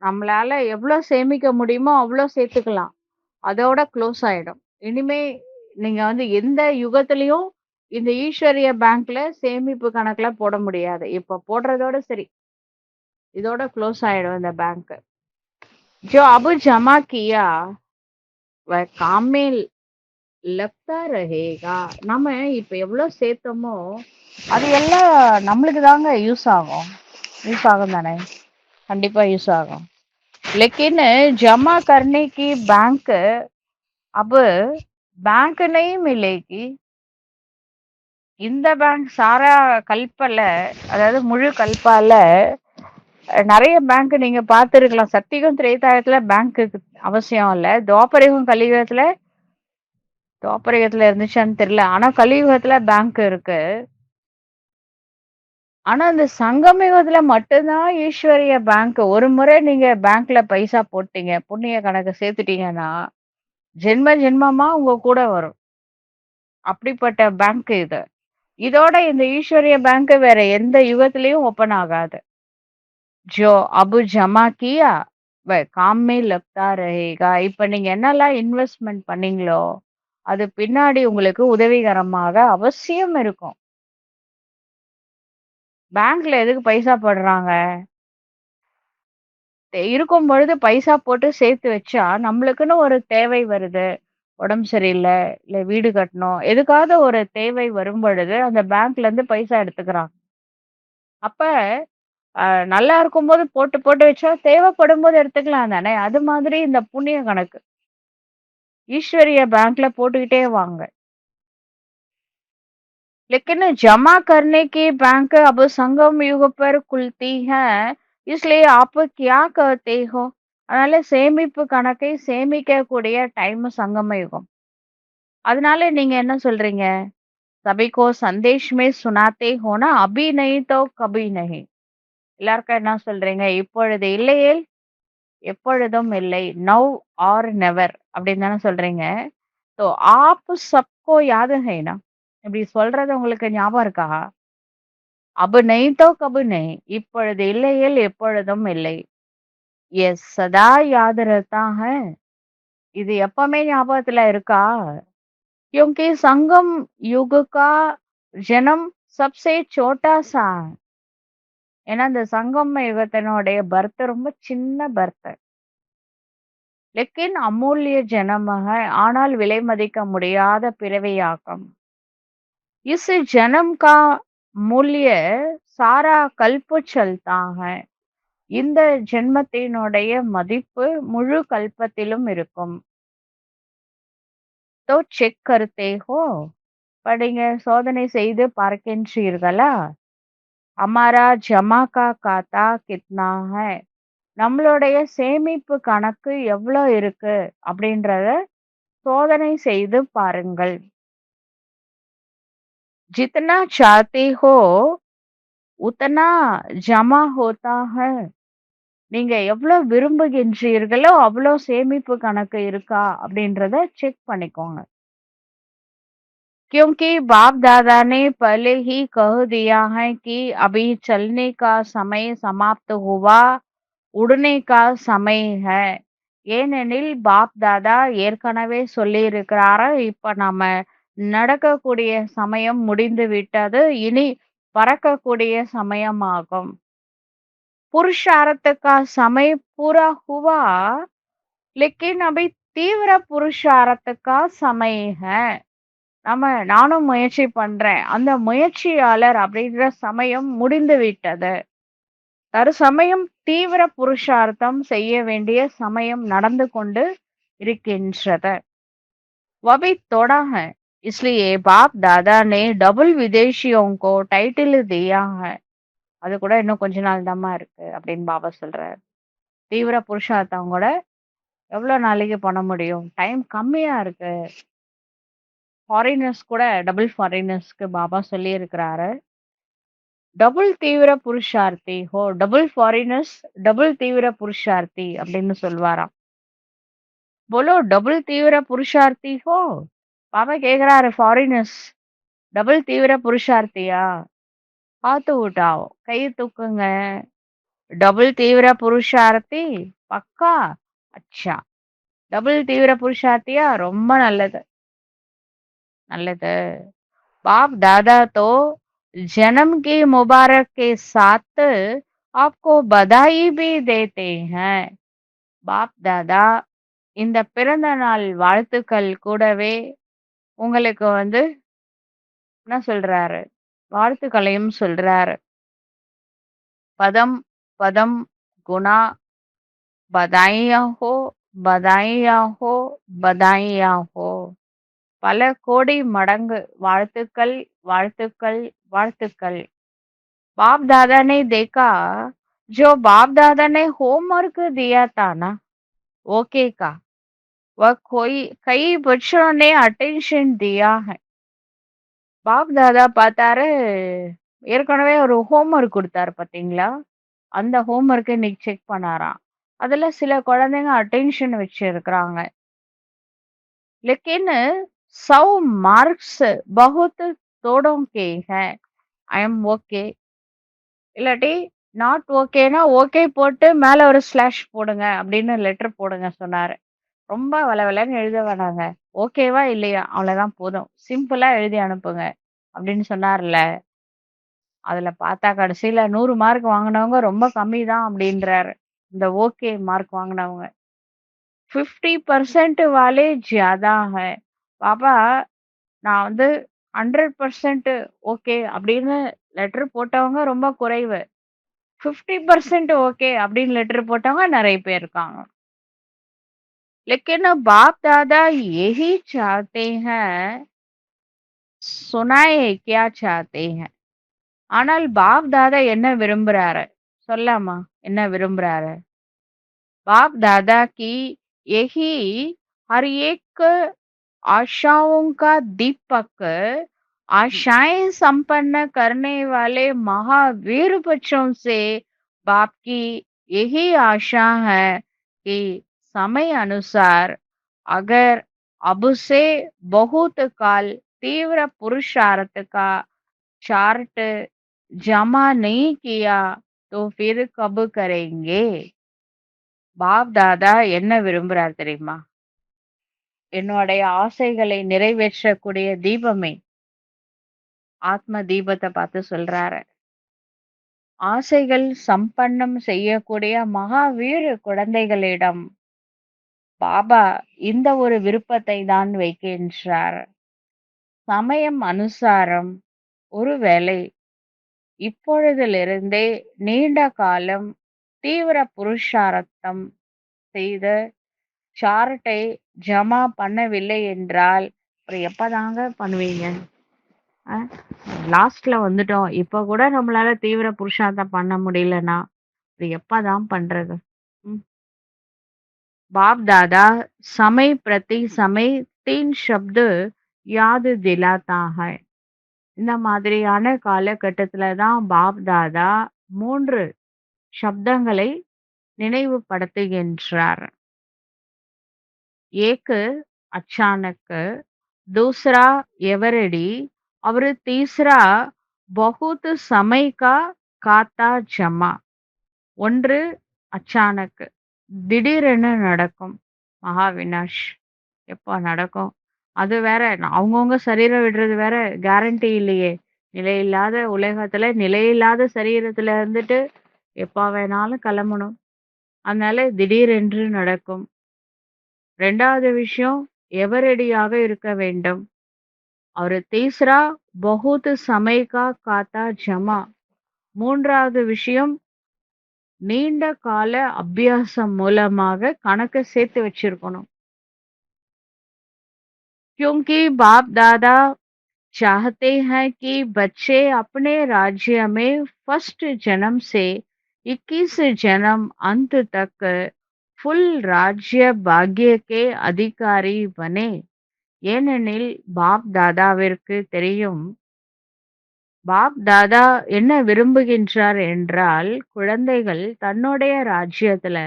நம்மளால எவ்வளவு சேமிக்க முடியுமோ அவ்வளவு சேர்த்துக்கலாம். அதோட க்ளோஸ் ஆயிடும். இனிமே நீங்க வந்து எந்த யுகத்திலயும் இந்த ஈஸ்வரிய பேங்க்ல சேமிப்பு கணக்குல போட முடியாது. இப்ப போடுறதோட சரி. இதோட க்ளோஸ் ஆயிடும் இந்த பேங்க். जो अब जमा किया वह काम में लगता रहेगा. நம்ம இப்ப எவ்வளவு சேர்த்தோமோ அது எல்லாம் நம்மளுக்கு தாங்க யூஸ் ஆகும். யூஸ் ஆகும் தானே? கண்டிப்பா யூஸ் ஆகும். लेकिन जमा करने की बैंक अब बैंक नहीं मिलेगी. இந்த பேங்க் சாரா கல்பல, அதாவது முழு கல்பால நெறைய பேங்க் நீங்க பார்த்திருக்கலாம். சக்தியுகம், திரேதாயுகத்துல பேங்க்குக்கு அவசியம் இல்ல. துவாபரயுகம், கலியுகத்துல துவாபரயுகத்துல இருந்துச்சான்னு தெரியல. ஆனா கலியுகத்துல பேங்க் இருக்கு. ஆனா இந்த சங்கம் யுகத்துல மட்டும் தான் ஈஸ்வரிய பேங்க். ஒரு முறை நீங்க பேங்க்ல பைசா போட்டீங்க, புண்ணிய கணக்கு சேர்த்துட்டீங்கன்னா, ஜென்ம ஜென்மமா உங்க கூட வரும். அப்படிப்பட்ட பேங்க் இது. இதோட இந்த ஈஸ்வரிய பேங்க் வேற எந்த யுகத்திலயும் ஓப்பன் ஆகாது. जो अब जमा किया वह काम में लगता रहेगा. இப்ப நீங்க என்னெல்லாம் இன்வெஸ்ட்மென்ட் பண்ணீங்களோ, அது பின்னாடி உங்களுக்கு உதவிகரமாக அவசியம் இருக்கும். பேங்க்ல எதுக்கு பைசா போடுறாங்க? இருக்கும் பொழுது பைசா போட்டு சேர்த்து வச்சா, நம்மளுக்குன்னு ஒரு தேவை வருது. உடம்பு சரியில்ல, இல்ல வீடு கட்டணும். எதுக்காவது ஒரு தேவை வரும் பொழுது, அந்த பேங்க்ல இருந்து பைசா எடுத்துக்கிறாங்க. அப்ப அ நல்லா இருக்கும்போது போட்டு போட்டு வச்சா, தேவைப்படும்போது எடுத்துக்கலாம் தானே! அது மாதிரி இந்த புண்ணிய கணக்கு. ईश्वरीय बैंकல போட்டுக்கிட்டே வாங்க. लेकिन जमा करने की बैंक अब संगम युग पर खुलती है. इसलिए आप क्या कहते हो? அதனால சேமிப்பு கணக்கை சேமிக்கக்கூடிய டைம் சங்கம யுகம். அதனால நீங்க என்ன சொல்றீங்க? सभी को संदेश में सुनाते हो ना, अभी नहीं तो कभी नहीं. எல்லாருக்கும் என்ன சொல்றீங்க? இப்பொழுது இல்லையேல் எப்பொழுதும் இல்லை. நவ் ஆர் நெவர் அப்படின்னு தானே சொல்றீங்க. तो आप सबको याद है ना? இப்படி சொல்றது உங்களுக்கு ஞாபகம் இருக்கா? अब नहीं तो कभी नहीं. இப்பொழுது இல்லையேல் எப்பொழுதும் இல்லை. ये सदा याद रहता है. இது எப்பவுமே ஞாபகத்துல இருக்கா? क्योंकि संगम युग का जन्म सबसे छोटा सा है. ஏன்னா இந்த சங்கம யுகத்தினுடைய பர்த் ரொம்ப சின்ன பர்த். लेकिन अमूल्य जन्म है. ஆனால் விலை மதிக்க முடியாத பிறவியாகும். इस जन्म का मूल्य सारा कल्प चलता है. இந்த ஜென்மத்தினுடைய மதிப்பு முழு கல்பத்திலும் இருக்கும். तो चेक करते हो. இப்ப நீங்க சோதனை செய்து பார்க்கின்றீர்களா? हमारा जमा का खाता कितना है. நம்மளுடைய சேமிப்பு கணக்கு எவ்வளோ இருக்கு அப்படின்றத சோதனை செய்து பாருங்கள். जितना चाहते हो उतना जमा होता है. நீங்க எவ்வளோ விரும்புகின்றீர்களோ அவ்வளோ சேமிப்பு கணக்கு இருக்கா அப்படின்றத செக் பண்ணிக்கோங்க. क्योंकि बाप दादा ने पहले ही कह दिया है कि अभी चलने का समय समाप्त हुआ, उड़ने का समय है. ஏனெனில் பாப் தாதா ஏற்கனவே சொல்லியிருக்கிறாரு, இப்ப நம்ம நடக்கக்கூடிய சமயம் முடிந்து விட்டது, இனி பறக்கக்கூடிய சமயமாகும். पुरुषार्थ का समय पूरा हुआ, लेकिन अभी तीव्र पुरुषार्थ का समय है. நானும் முயற்சி பண்றேன். அந்த முயற்சியாளர் அப்படின்ற சமயம் முடிந்து விட்டது. தற்சமயம் தீவிர புருஷார்த்தம் செய்ய வேண்டிய சமயம் நடந்து கொண்டு இருக்கின்றது. वही थोड़ा है. इसलिए बाप दादा ने डबल विदेशियों को टाइटल दिया है. அது கூட இன்னும் கொஞ்ச நாள் தாம்மா இருக்கு அப்படின்னு பாபா சொல்றாரு. தீவிர புருஷார்த்தம் கூட எவ்வளவு நாளைக்கு பண்ண முடியும்? டைம் கம்மியா இருக்கு. ஃபாரினர்ஸ் கூட டபுள் ஃபாரினர்ஸ்க்கு பாபா சொல்லியிருக்கிறாரு. டபுள் தீவிர புருஷார்த்தி ஹோ, டபுள் ஃபாரினர்ஸ் டபுள் தீவிர புருஷார்த்தி அப்படின்னு சொல்வாராம். போலோ டபுள் தீவிர புருஷார்த்தி ஹோ. பாபா கேக்குறாரு, ஃபாரினர்ஸ் டபுள் தீவிர புருஷார்த்தியா? பார்த்து விட்டாவோ, கை தூக்குங்க. डबल तीव्र पुरुषार्थी पक्का. अच्छा, डबल तीव्र पुरुषार्थिया ரொம்ப நல்லது. நல்லது. बाप दादा तो जन्म की मुबारक के साथ आपको बधाई भी देते हैं. बाप दादा இந்த பிறந்த நாள் வாழ்த்துக்கள் கூடவே உங்களுக்கு என்ன சொல்றாரு? வாழ்த்துக்களையும் சொல்றாரு. பதம் பதம் குணா பதாயியா ஹோ, பதாயியா ஹோ, பதாயியா ஹோ. பல கோடி மடங்கு வாழ்த்துக்கள் வாழ்த்துக்கள் வாழ்த்துக்கள் बाप दादा ने देखा जो बाप दादा ने होमवर्क दिया था ना ओके का वह कोई कई बच्चों ने अटेंशन दिया है பாப் தாதா பார்த்தாரு ஏற்கனவே ஒரு ஹோம்ஒர்க் கொடுத்தாரு பாத்தீங்களா அந்த ஹோம்ஒர்க்கை இன்னைக்கு செக் பண்ணாராம் அதுல சில குழந்தைங்க அட்டென்ஷன் வச்சிருக்கிறாங்க लेकिन 100 मार्क्स बहुत तोड़ों के हैं ஐ எம் ஓகே இல்லாட்டி நாட் ஓகேனா ஓகே போட்டு மேல ஒரு ஸ்லாஷ் போடுங்க அப்படின்னு லெட்டர் போடுங்க சொன்னாரு ரொம்ப வளவலன்னு எழுத வேணாங்க ஓகேவா இல்லையா அவ்வளவுதான் போதும் சிம்பிளா எழுதி அனுப்புங்க அப்படின்னு சொன்னார்ல அதுல பார்த்தா கடைசியில 100 மார்க் வாங்கினவங்க ரொம்ப கம்மி தான் அப்படின்றாரு இந்த ஓகே மார்க் வாங்கினவங்க 50% वाले ज्यादा है பாப்பா நான் வந்து 100% ஓகே அப்படின்னு லெட்டர் போட்டவங்க ரொம்ப குறைவு 50% ஓகே அப்படின்னு லெட்டர் போட்டவங்க நிறைய பேர் இருக்காங்க लेकिन बाप दादा यही चाहते हैं सुनाए क्या चाहते हैं ஆனால் பாப் தாதா என்ன விரும்புறாரு சொல்லாமா என்ன விரும்புறாரு बाप दादा की यही हर एक आशाओं का दीपक आशाएं संपन्न करने वाले महावीर बच्चों से बाप की यही आशा है कि समय अनुसार अगर अब से बहुत काल तीव्र पुरुषार्थ का चार्ट जमा नहीं किया तो फिर कब करेंगे பாப் தாதா என்ன விரும்புறார் தெரியுமா என்னுடைய ஆசைகளை நிறைவேற்றக்கூடிய தீபமே ஆத்ம தீபத்தை பார்த்து சொல்றாரு ஆசைகள் சம்பன்னம் செய்யக்கூடிய மகாவீர் குழந்தைகளிடம் பாபா இந்த ஒரு விருப்பத்தை தான் வைக்கின்றார் சமயம் அனுசாரம் ஒருவேளை இப்பொழுதிலிருந்தே நீண்ட காலம் தீவிர புருஷார்த்தம் செய்து சார்ட்டை ஜமா பண்ணவில்லை என்றால் அப்புறம் எப்பதாங்க பண்ணுவீங்க லாஸ்ட்ல வந்துட்டோம் இப்ப கூட நம்மளால தீவிர புருஷார்த்தம் பண்ண முடியலன்னா அப்புறம் எப்பதான் பண்றது ம். बाप दादा समय प्रति समय 3 शब्द याद दिलाता है இந்த மாதிரியான காலகட்டத்துல தான் பாப் தாதா 3 சப்தங்களை நினைவுபடுத்துகின்றார் एक अचानक दूसरा एवरेडी और तीसरा बहुत समय का காத்தா ஜமா ஒன்று அச்சானக் திடீரென நடக்கும் மகாவினாஷ் எப்போ நடக்கும் அது வேற அவங்கவுங்க சரீரம் விடுறது வேற கேரண்டி இல்லையே நிலையில்லாத உலகத்துல நிலையில்லாத சரீரத்துல இருந்துட்டு எப்ப வேணாலும் கிளம்பணும் அதனால திடீரென்று நடக்கும் ரெண்டாவது விஷயம் எவரடியாக இருக்க வேண்டும் और तीसरा बहुत समय का காத்தா ஜமா மூன்றாவது விஷயம் நீண்ட கால அபியாசம் மூலமாக கணக்கு சேர்த்து வச்சிருக்கணும் क्योंकि बाप दादा चाहते हैं कि बच्चे अपने राज्य में फर्स्ट जन्म से 21 जन्म अंत तक फुल राज्य भाग्य के अधिकारी बने ஏனெனில் பாப் தாதாவிற்கு தெரியும் பாப் தாதா என்ன விரும்புகின்றார் என்றால் குழந்தைகள் தன்னுடைய ராஜ்யத்துல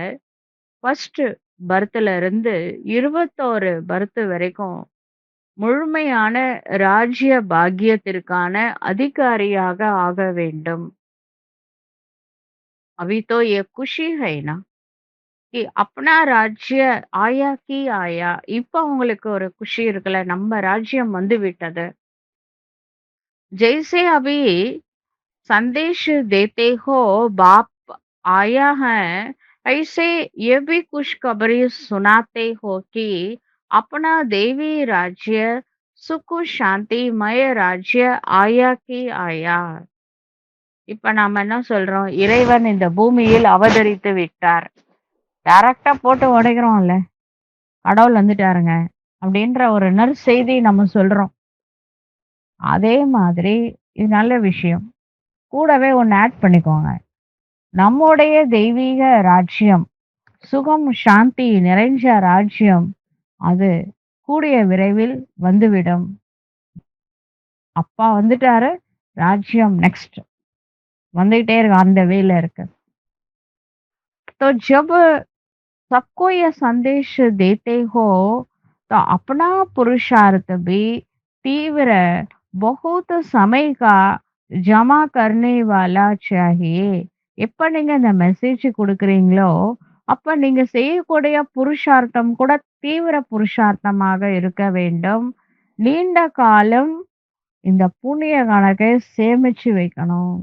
ஃபர்ஸ்ட் பர்த்ல இருந்து 21 பர்த் வரைக்கும் முழுமையான ராஜ்ய பாக்கியத்திற்கான அதிகாரியாக ஆக வேண்டும் अभी तो ये खुशी है ना कि अपना राज्य आया की आया இப்ப உங்களுக்கு ஒரு குஷி இருக்குல்ல நம்ம ராஜ்யம் வந்து விட்டது जैसे अभी संदेश देते हो बाप आया है ऐसे ये भी खुशखबरी सुनाते हो कि अपना देवी राज्य सुख शांतिमय राज्य आया की आया இப்ப நாம என்ன சொல்றோம் இறைவன் இந்த பூமியில் அவதரித்து விட்டார் டைரக்டா போட்டு உடைக்கிறோம்ல கடவுள் வந்துட்டாருங்க அப்படின்ற ஒரு நற்செய்தி நம்ம சொல்றோம் அதே மாதிரி இது நல்ல விஷயம். கூடவே ஒண்ணு ஆட் பண்ணிக்கோங்க. நம்முடைய தெய்வீக ராஜ்யம், சுகம், சாந்தி நிறைஞ்ச ராஜ்யம் அது கூடிய விரைவில் வந்துவிடும். அப்பா வந்துட்டாரு, ராஜ்யம் நெக்ஸ்ட் வந்துகிட்டே இருக்கு, அந்த வேல இருக்கு. तो जब सबको ये संदेश देते हो तो अपना पुरुषार्थ भी तीव्र बहुत समय का ஜமா करने वाला चाहिए. எப்ப நீங்க இந்த மெசேஜ் குடுக்குறீங்களோ அப்ப நீங்க செய்யக்கூடிய புருஷார்த்தம் கூட தீவிர புருஷார்த்தமாக இருக்க வேண்டும். நீண்ட காலம் இந்த புண்ணிய கணக்கை சேமிச்சு வைக்கணும்.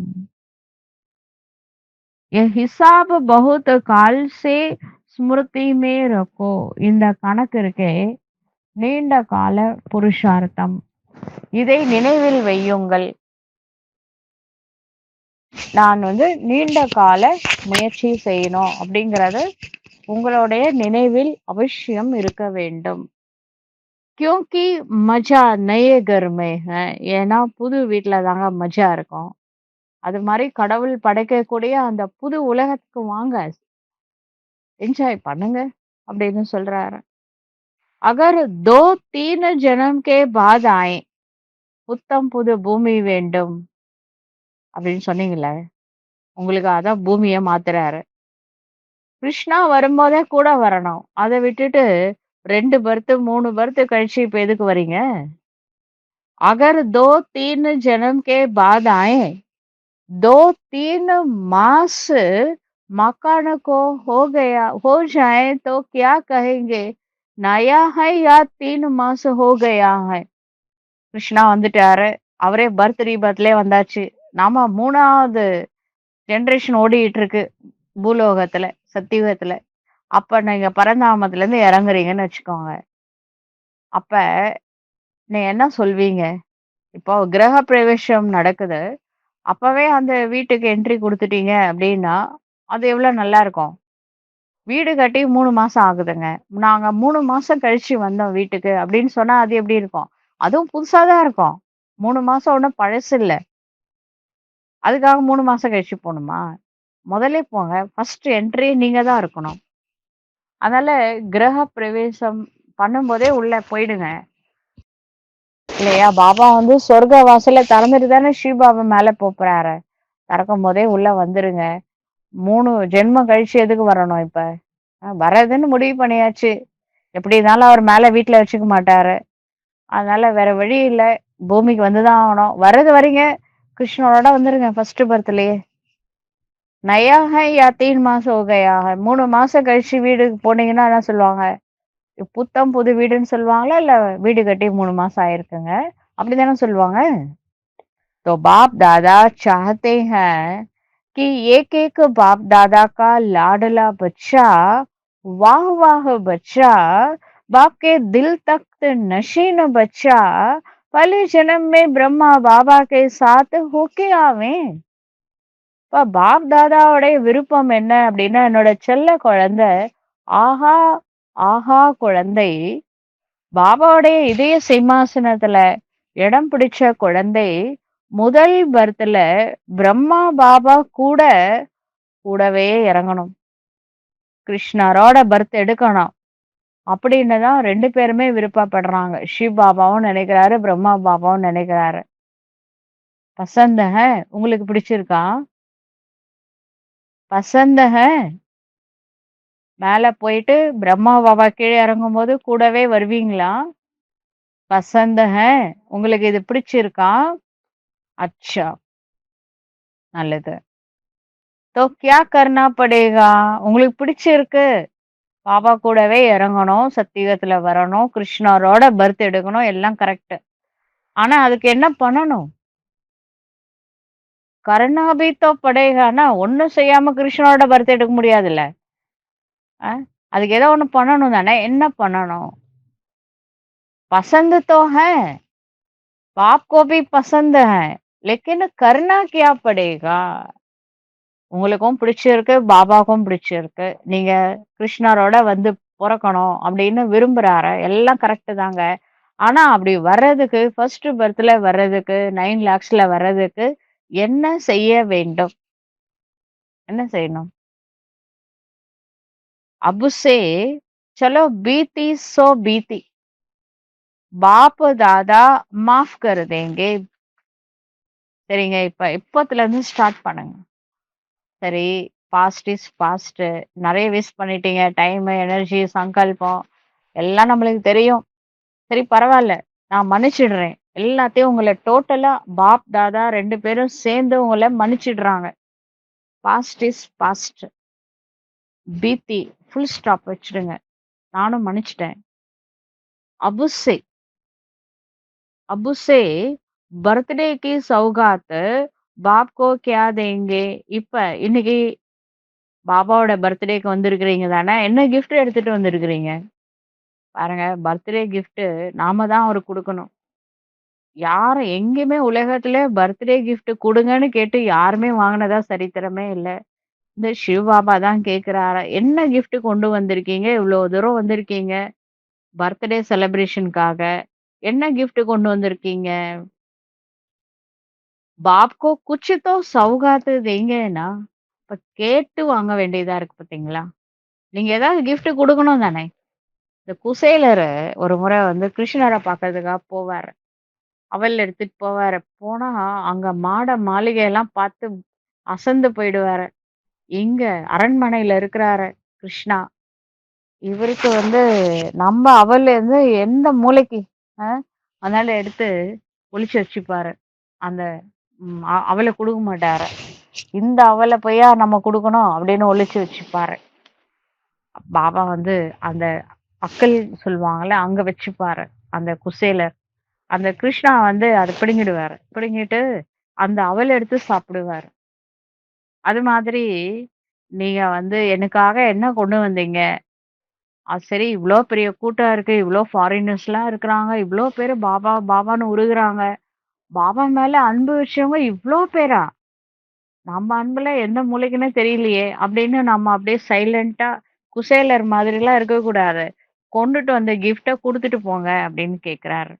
ये हिसाब बहुत काल से स्मृति में रखो. இந்த கணக்கு இருக்கே நீண்ட கால புருஷார்த்தம், இதை நினைவில் வையுங்கள். நான் நீண்ட கால முயற்சி செய்யணும் அப்படிங்கறது உங்களுடைய நினைவில் அவசியம் இருக்க வேண்டும். क्योंकि मजा नए घर में है. ஏன்னா புது வீட்ல தாங்க மஜா இருக்கும். அது மாதிரி கடவுள் படைக்கக்கூடிய அந்த புது உலகத்துக்கு வாங்க, என்ஜாய் பண்ணுங்க அப்படின்னு சொல்றாரு. அகர் 2-3 ஜனம் கே பாத் ஆயே, புத்தம் புது பூமி வேண்டும் அப்படின்னு சொன்னீங்களே, உங்களுக்கு அதான் பூமியை மாத்துறாரு. கிருஷ்ணா வரும்போதே கூட வரணும். அதை விட்டுட்டு 2 பர்த் 3 பர்த் கழிச்சு இப்ப எதுக்கு வரீங்க? அகர் 2-3 ஜனம் கே பாத் ஆயே, 2-3 मास मकान को हो जाए तो क्या कहेंगे? नया है या 3 मास हो गया है? கிருஷ்ணா வந்துட்டாரு, அவரே பர்த் ரீபர்த்லயே வந்தாச்சு. நாம 3வது ஜெனரேஷன் ஓடிட்டு இருக்கு பூலோகத்துல, சத்தியுகத்துல. அப்ப நீங்க பரந்தாமத்துல இருந்து இறங்குறீங்கன்னு வச்சுக்கோங்க. அப்ப நீ என்ன சொல்வீங்க? இப்போ கிரக பிரவேசம் நடக்குது, அப்பவே அந்த வீட்டுக்கு என்ட்ரி குடுத்துட்டீங்க அப்படின்னா, அது எவ்வளவு நல்லா இருக்கும். வீடு கட்டி 3 மாசம் ஆகுதுங்க. நாங்க 3 மாசம் கழிச்சு வந்தோம் வீட்டுக்கு அப்படின்னு சொன்னா அது எப்படி இருக்கும்? அதுவும் புதுசா தான் இருக்கும். 3 மாசம் ஒண்ணும் பழசு இல்ல. அதுக்காக 3 மாசம் கழிச்சு போணுமா? முதல்லே போங்க. ஃபர்ஸ்ட் என்ட்ரி நீங்க தான் இருக்கணும். அதனால கிரக பிரவேசம் பண்ணும்போதே உள்ள போயிடுங்க. இல்லையா? பாபா சொர்க்க வாசல திறந்துட்டு தானே ஸ்ரீபாபா மேல போறாரு. திறக்கும் போதே உள்ள வந்துருங்க. 3 ஜென்மம் கழிச்சு எதுக்கு வரணும் இப்ப? வர்றதுன்னு முடிவு பண்ணியாச்சு. எப்படி இருந்தாலும் அவர் மேல வீட்டுல வச்சுக்க மாட்டாரு. அதனால வேற வழி இல்ல. பூமிக்கு வந்துதான் ஆகணும். வர்றது வரீங்க, கிருஷ்ணனோட வந்துருங்க ஃபர்ஸ்ட் பர்த்லயே. நயா ஹை யா 3 மாசம் ஹோ கயா ஹை. 3 மாசம் கழிச்சு வீடுக்கு போனீங்கன்னா என்ன சொல்லுவாங்க? புத்தம் புது வீடுன்னு சொல்லுவாங்களா? இல்ல வீடு கட்டி 3 மாசம் ஆயிருக்குங்க அப்படிதானே சொல்லுவாங்க? तो बाप दादा चाहते हैं कि एक एक बाप दादा का लाडला बच्चा, वाह वाह बच्चा, बाप के दिल तख्त नशीन बच्चा पहले जन्म में ब्रह्मा बाबा के साथ होके आवे. இப்ப பாப் தாதாவுடைய விருப்பம் என்ன அப்படின்னா, என்னோட செல்ல குழந்தை, ஆஹா ஆஹா குழந்தை, பாபாவுடைய இதய சிம்மாசனத்துல இடம் பிடிச்ச குழந்தை, முதல் பர்த்ல பிரம்மா பாபா கூடவே இறங்கணும். கிருஷ்ணரோட பர்த் எடுக்கணும் அப்படின்னு தான் 2 பேருமே விருப்பப்படுறாங்க. சிவ் பாபாவும் நினைக்கிறாரு, பிரம்மா பாபாவும் நினைக்கிறாரு. பசந்த ஹை, உங்களுக்கு பிடிச்சிருக்கா? பசந்த ஹை, மேல போயிட்டு பிரம்மா பாபா கீழே இறங்கும்போது கூடவே வருவீங்களா? பசந்த ஹை, உங்களுக்கு இது பிடிச்சிருக்கா? அச்சா, நல்லது. तो क्या करना पड़ेगा? உங்களுக்கு பிடிச்சிருக்கு, பாபா கூடவே இறங்கணும், சத்தியுகத்துல வரணும், கிருஷ்ணரோட பர்த் எடுக்கணும், எல்லாம் கரெக்ட். ஆனா அதுக்கு என்ன பண்ணணும்? கர்னா பி தோ படேகான்னா ஒண்ணும் செய்யாம கிருஷ்ணரோட பர்த் எடுக்க முடியாதுல்ல. அதுக்கு ஏதோ ஒண்ணு பண்ணணும் தானே. என்ன பண்ணணும்? पसंद तो है, बाप को भी पसंद है, लेकिन करना क्या पड़ेगा? உங்களுக்கும் பிடிச்சிருக்கு, பாபாவுக்கும் பிடிச்சிருக்கு, நீங்க கிருஷ்ணரோட பிறக்கணும் அப்படின்னு விரும்புறாரு, எல்லாம் கரெக்ட் தாங்க. ஆனா அப்படி வர்றதுக்கு ஃபர்ஸ்ட் பர்த்ல வர்றதுக்கு 9 லேக்ஸ்ல வர்றதுக்கு என்ன செய்ய வேண்டும்? என்ன செய்யணும்? अब से चलो बीती सो बीती बाप दादा माफ कर देंगे. சரிங்க. இப்பத்துல இருந்து ஸ்டார்ட் பண்ணுங்க. சரி, பாஸ்ட் இஸ் பாஸ்ட். நெறைய வேஸ்ட் பண்ணிட்டீங்க. டைம், எனர்ஜி, சங்கல்பம் எல்லாம் நம்மளுக்கு தெரியும். சரி பரவால்ல. நான் மன்னிச்சிடுறேன். எல்லாத்தையும் உங்கள டோட்டலா பாப், தாதா 2 பேரும் சேர்ந்து உங்கள மன்னிச்சிடுறாங்க. Past is past. பீத்தி ஃபுல் ஸ்டாப் வச்சுடுங்க. நானும் மன்னிச்சுட்டேன். அபுசே அபுசே பர்த்டே की सौगात बाप को क्या देंगे? இப்ப இன்னைக்கு பாபாவோட பர்த்டேக்கு வந்திருக்கிறீங்க தானே! என்ன கிஃப்ட் எடுத்துட்டு வந்திருக்கிறீங்க? பாருங்க, பர்த்டே கிஃப்ட் நாம தான் அவருக்கு குடுக்கணும். யாரும் எங்கேயுமே உலகத்திலே பர்த்டே கிஃப்ட் குடுங்கன்னு கேட்டு யாருமே வாங்குனதா சரித்திரமே இல்ல. இந்த சிவ பாபா தான் கேட்கிறாரா, "என்ன கிஃப்ட் கொண்டு வந்திருக்கீங்க? இவ்ளோ தூரம் வந்திருக்கீங்க. பர்த்டே செலிப்ரேஷனுக்காக. என்ன கிஃப்ட் கொண்டு வந்திருக்கீங்க?" बाप को कुछ तो सौगात देंगेன்னா, இப்ப கேட்டு வாங்க வேண்டியதா இருக்கு பார்த்தீங்களா? நீங்க ஏதாவது கிஃப்ட் குடுக்கணும் தானே! இந்த குசேலரு ஒரு முறை வந்து கிருஷ்ணர பார்க்கறதுக்காக போவாரு. அவல் எடுத்துட்டு போவாரு. போனா அங்க மாட மாளிகையெல்லாம் பார்த்து அசந்து போயிடுவாரு. எங்க அரண்மனையில இருக்கிறாரு கிருஷ்ணா. இவருக்கு வந்து நம்ம அவல் வந்து எந்த மூலைக்கு அ அதனால எடுத்து ஒளிச்சு வச்சுப்பாரு. அந்த அவல குடுக்க மாட்டாரு. இந்த அவல போயா நம்ம குடுக்கணும் அப்படின்னு ஒளிச்சு வச்சுப்பாரு. பாபா வந்து அந்த அக்கல் சொல்லுவாங்கல்ல, அங்க வச்சுப்பாரு. அந்த குசேலர். அந்த கிருஷ்ணா வந்து அத பிடுங்கிடுவாரு. பிடுங்கிட்டு அந்த அவல் எடுத்து சாப்பிடுவாரு. அது மாதிரி நீங்க வந்து எனக்காக என்ன கொண்டு வந்தீங்க? சரி இவ்ளோ பெரிய கூட்டம் இருக்கு. இவ்ளோ ஃபாரினர்ஸ்லாம் இருக்கிறாங்க. இவ்ளோ பேரு பாபா பாபான்னு உருகுறாங்க. பாபா மேல அன்பு வச்சவங்க இவ்ளோ பேரா? நம்ம அன்புல எந்த மூலைக்குன்னே தெரியலையே! அப்படின்னு நம்ம அப்படியே சைலன்ட்டா குசேலர் மாதிரிலாம் இருக்கக்கூடாது. கொண்டுட்டு வந்த கிஃப்ட்ட குடுத்துட்டு போங்க அப்படின்னு கேட்கிறாரு.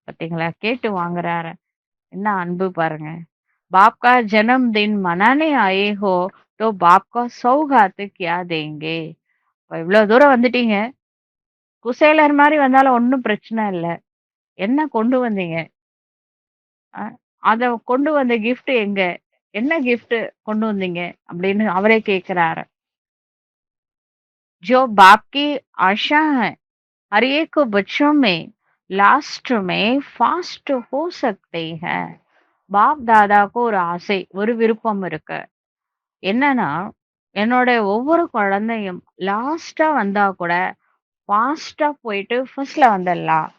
பார்த்தீங்களா? கேட்டு வாங்குறாரு. என்ன அன்பு பாருங்க. बाप का जन्मदिन मनाने आए हो तो बाप का सौगात क्या देंगे? இப்ப இவ்ளோ தூரம் வந்துட்டீங்க. குசேலர் மாரி வந்தாலும் ஒண்ணும் பிரச்சனை இல்ல. என்ன கொண்டு வந்தீங்க? அ அத கொண்டு வந்த கிஃப்ட் எங்க? என்ன கிஃப்ட் கொண்டு வந்தீங்க? அப்படின்னு அவரே கேட்கிறாரு. जो बाप की आशा है हर एक बच्चों में लास्ट में फास्ट हो सकते हैं. பாப் தாதாக்கு ஒரு ஆசை, ஒரு விருப்பம் இருக்கு. என்னன்னா, என்னோட ஒவ்வொரு குழந்தையும் லாஸ்ட்டா வந்தா கூட ஃபாஸ்ட்டா போயிட்டு ஃபர்ஸ்ட்ல வந்துடலாம்.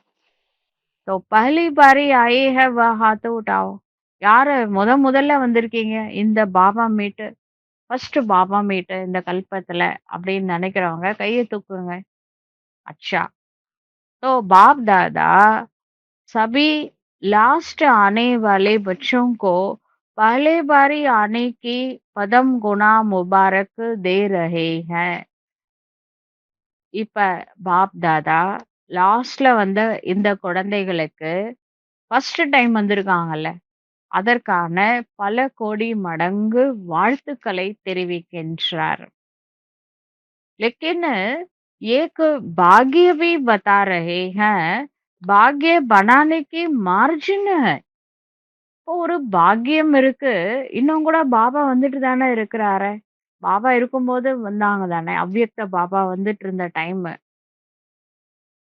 तो पहली बारी आई है वह हाथ उठाओ. யாரு முதல்ல வந்திருக்கீங்க இந்த Baba meet, first Baba meet இந்த கல்பத்துல அப்படின்னு நினைக்கிறவங்க கையை தூக்குங்க. अच्छा तो बाप दादा सभी लास्ट आने वाले बच्चों को पहले बारी आने की पदम गुना मुबारक दे रहे हैं. இப்ப பாப் தாதா லாஸ்ட்ல வந்த இந்த குழந்தைகளுக்கு ஃபர்ஸ்ட் டைம் வந்திருக்காங்கல்ல, அதற்கான பல கோடி மடங்கு வாழ்த்துக்களை தெரிவிக்கின்றார். लेकिन एक भाग्य भी बता रहे हैं, भाग्य बनाने की मार्जिन है. இப்போ ஒரு பாக்கியம் இருக்கு. இன்னும் கூட பாபா வந்துட்டு தானே இருக்கிறாரு. பாபா இருக்கும்போது வந்தாங்க தானே. அவ்வியக்த பாபா வந்துட்டு இருந்த டைம்.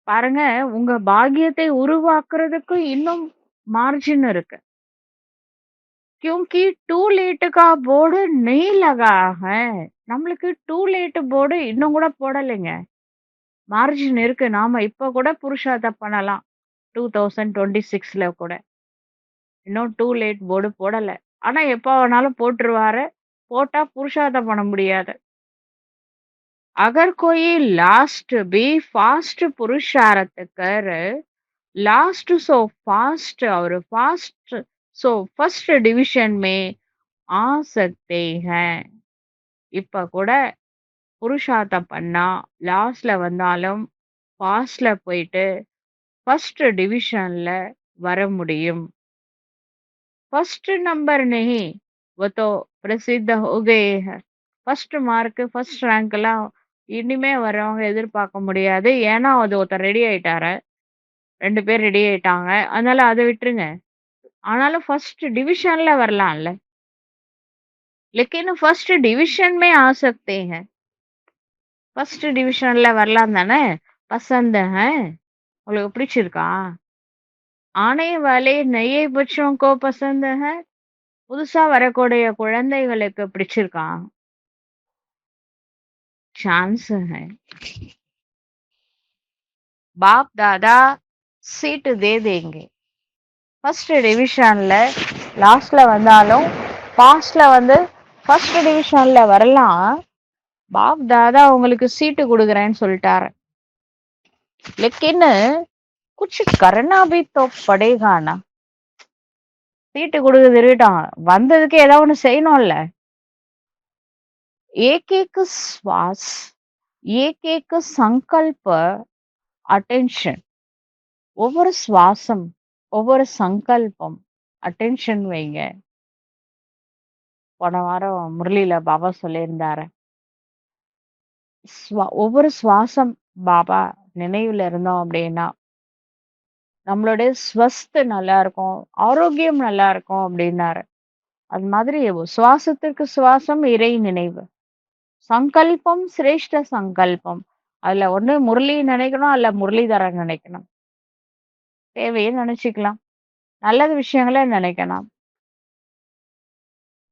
பாருங்க, உங்க பாக்கியத்தை உருவாக்குறதுக்கு இன்னும் மார்ஜின் இருக்கு. क्योंकि टू लेट का बोर्ड नहीं लगा है. நம்மளுக்கு டூ லேட் போர்டு இன்னும் கூட போடலைங்க. மார்ஜின் இருக்கு. நாம இப்ப கூட புருஷார்த்தம் பண்ணலாம். 2026ல கூட. இன்னும் டூ லேட் போர்டு போடல. ஆனா எப்ப வேணாலும் போட்டுருவாரு. போட்டா புருஷார்த்தம் பண்ண முடியாது. अगर कोई लास्ट भी फास्ट पुरुषार्थ कर लास्ट सो फास्ट और फास्ट सो फर्स्ट डिवीजन में आ सकते हैं. இப்ப கூட புருஷார்த்தம் பண்ணா லாஸ்ட்ல வந்தாலும் ஃபாஸ்ட்ல போயிட்டு फर्स्ट डिवीजनல வர முடியும். फर्स्ट नंबर नहीं, वो तो प्रसिद्ध हो गए हैं. ஃபர்ஸ்ட் மார்க், ஃபர்ஸ்ட் ரேங்க்லாம் இனிமே வரவங்க எதிர்பார்க்க முடியாது. ஏன்னா, அது ஒருத்தர் ரெடி ஆயிட்டாரு. 2 பேர் ரெடி ஆயிட்டாங்க. அதனால அத விட்டுருங்க. ஆனாலும் फर्स्ट डिवीजनல வரலாம்ல. लेकिन फर्स्ट डिवीजन में आ सकते हैं. फर्स्ट डिवीजनல வரலாம் தானே? पसंद है. உங்களுக்கு பிடிச்சிருக்கா? आने वाले नए बच्चों को पसंद है. புதுசா வரக்கூடிய குழந்தைகளுக்கு பிடிச்சிருக்கா? சான்ஸ் है. बाप दादा सीट दे देंगे. ஃபர்ஸ்ட் டிவிஷன்ல லாஸ்ட்ல வந்தாலும் பாஸ்ட்ல வந்து ஃபர்ஸ்ட் டிவிஷன்ல வரலாம். பாப் தாதா உங்களுக்கு சீட்டு கொடுக்குறேன்னு சொல்லிட்டாரு. लेकिन कुछ करना भी तो पड़ेगा ना. சீட்டு கொடுக்குறது இருக்கட்டும், வந்ததுக்கு ஏதாவது ஒண்ணு செய்யணும்ல. एक एक श्वास, एक एक संकल्प, अटेंशन. ஒவ்வொரு சுவாசம், ஒவ்வொரு சங்கல்பம், அட்டென்ஷன் வைங்க. போன வாரம் முரளியில பாபா சொல்லியிருந்தாரு. ஒவ்வொரு சுவாசம் பாபா நினைவுல இருந்தோம் அப்படின்னா நம்மளுடைய ஸ்வஸ்து நல்லா இருக்கும், ஆரோக்கியம் நல்லா இருக்கும் அப்படின்னாரு. அது மாதிரி சுவாசத்திற்கு சுவாசம் இறை நினைவு. சங்கல்பம் சிரேஷ்ட சங்கல்பம். அதுல ஒண்ணு முரளி நினைக்கணும், அல்ல முரளிதரன் நினைக்கணும். தேவையை நினைச்சுக்கலாம், நல்லது விஷயங்களை நினைக்கலாம்.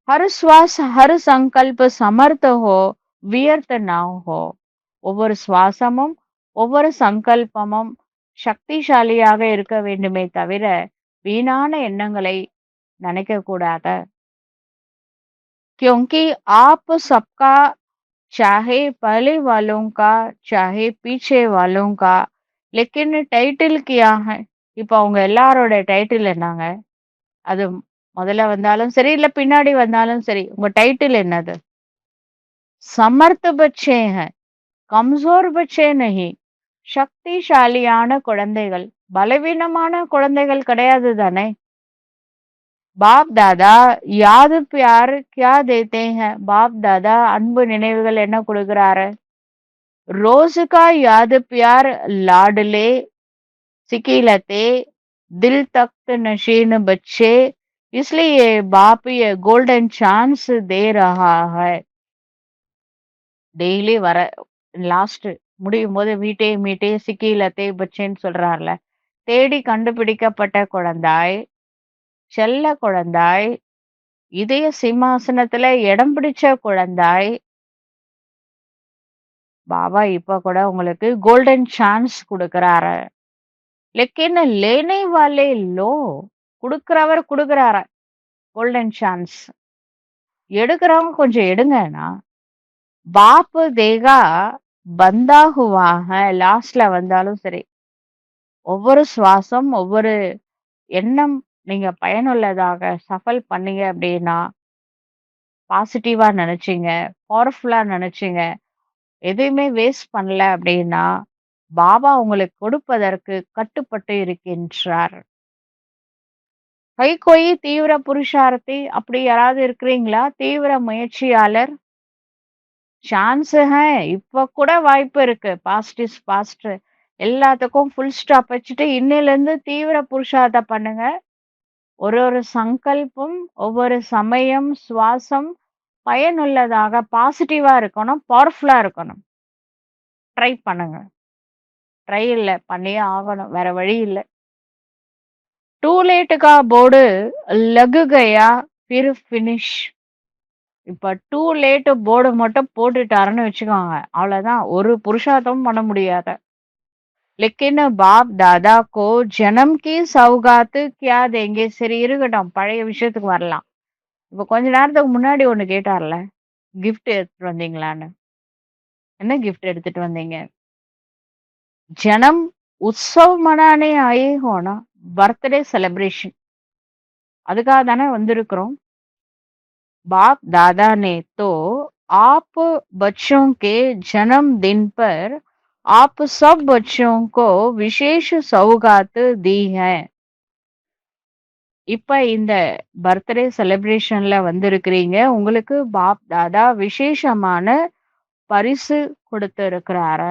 हर श्वास हर संकल्प समर्थ हो, व्यर्थ ना हो. ஒவ்வொரு சுவாசமும் ஒவ்வொரு சங்கல்பமும் சக்திசாலியாக இருக்க வேண்டுமே தவிர வீணான எண்ணங்களை நினைக்க கூடாது. क्योंकि आप सबका, चाहे पहले वालों का चाहे पीछे वालों का, लेकिन டைட்டில் क्या है. இப்போ அவங்க எல்லாரோட டைட்டில் என்னங்க? அது முதல்ல வந்தாலும் சரி, இல்ல பின்னாடி வந்தாலும் சரி, உங்க டைட்டில் என்னது? समर्थ बच्चे हैं, कमजोर बच्चे नहीं. சக்திசாலியான குழந்தைகள், பலவீனமான குழந்தைகள் கிடையாது தானே. பாப் தாதா யாद प्यार क्या देते हैं. பாப் தாதா அன்பு நினைவுகள் என்ன கொடுக்கிறாரு? रोज का याद प्यार लाडले सिकीलते दिल तख्त नशीन बच्चे, इसलिए बाप ये गोल्डन चांस दे रहा है. டெய்லி வர லாஸ்ட் முடியும் போது வீட்டே மீட்டே சிக்கிலத்தே பச்சேன்னு சொல்றாருல. தேடி கண்டுபிடிக்கப்பட்ட குழந்தாய், செல்ல குழந்தாய், இதய சிம்மாசனத்துல இடம் பிடிச்ச குழந்தாய், பாபா இப்ப கூட உங்களுக்கு கோல்டன் சான்ஸ் கொடுக்கறாரு. लेकिन लेने वाले लो, கொடுக்கிறவர் கொடுக்கறாரு கோல்டன் சான்ஸ். எடுக்கிறவங்க கொஞ்சம் எடுங்கன்னா बाप देगा बंदा हुआ है. லாஸ்ட்ல வந்தாலும் சரி, ஒவ்வொரு சுவாசம் ஒவ்வொரு எண்ணம் நீங்க பயனுள்ளதாக சஃபல் பண்ணீங்க அப்படின்னா, பாசிட்டிவா நினைச்சீங்க, பவர்ஃபுல்லா நினைச்சீங்க, எதையுமே வேஸ்ட் பண்ணல அப்படின்னா, பாபா உங்களுக்கு கொடுப்பதற்கு கட்டுப்பட்டு இருக்கின்றார். கை கோயி தீவிர புருஷார்த்தி, அப்படி யாராவது இருக்கிறீங்களா? தீவிர முயற்சியாளர். சான்ஸ் ஹே, இப்ப கூட வாய்ப்பு இருக்கு. Past is past. எல்லாத்துக்கும் ஃபுல் ஸ்டாப் வச்சுட்டு இன்னையில இருந்து தீவிர புருஷார்த்தம் பண்ணுங்க. ஒரு ஒரு சங்கல்பம், ஒவ்வொரு சமயம், சுவாசம் பயனுள்ளதாக பாசிட்டிவா இருக்கணும், பவர்ஃபுல்லா இருக்கணும். ட்ரை பண்ணுங்க. ட்ரை இல்ல, பண்ணியே ஆகணும், வேற வழி இல்ல. टू लेट का बोर्ड लग गया फिर फिनिश. இப்ப டூ லேட் போர்டு மட்டும் போட்டுட்டாருன்னு வச்சுக்கோங்க, அவ்வளவுதான், ஒரு புருஷார்த்தமும் பண்ண முடியாது. लेकिन बाप दादा को जन्म की सौगात क्या देंगे. சரி இருக்கட்டும், பழைய விஷயத்துக்கு வரலாம். இப்ப கொஞ்ச நேரத்துக்கு முன்னாடி ஒண்ணு கேட்டார்ல, கிஃப்ட் எடுத்துட்டு வந்தீங்களான்னு. என்ன கிஃப்ட் எடுத்துட்டு வந்தீங்க? ஜனம் உற்சவ் மனானே ஆயே ஹோனா, பர்த்டே செலிப்ரேஷன், அதுக்காக தானே வந்திருக்கிறோம். बाप दादा ने तो आप बच्चों के जन्मदिन पर आप सब बच्चों को विशेष सौगात दी है. இப்ப இந்த பர்த்டே செலிப்ரேஷன்ல வந்திருக்கிறீங்க. உங்களுக்கு பாப் தாதா விசேஷமான பரிசு கொடுத்திருக்கிறாரு.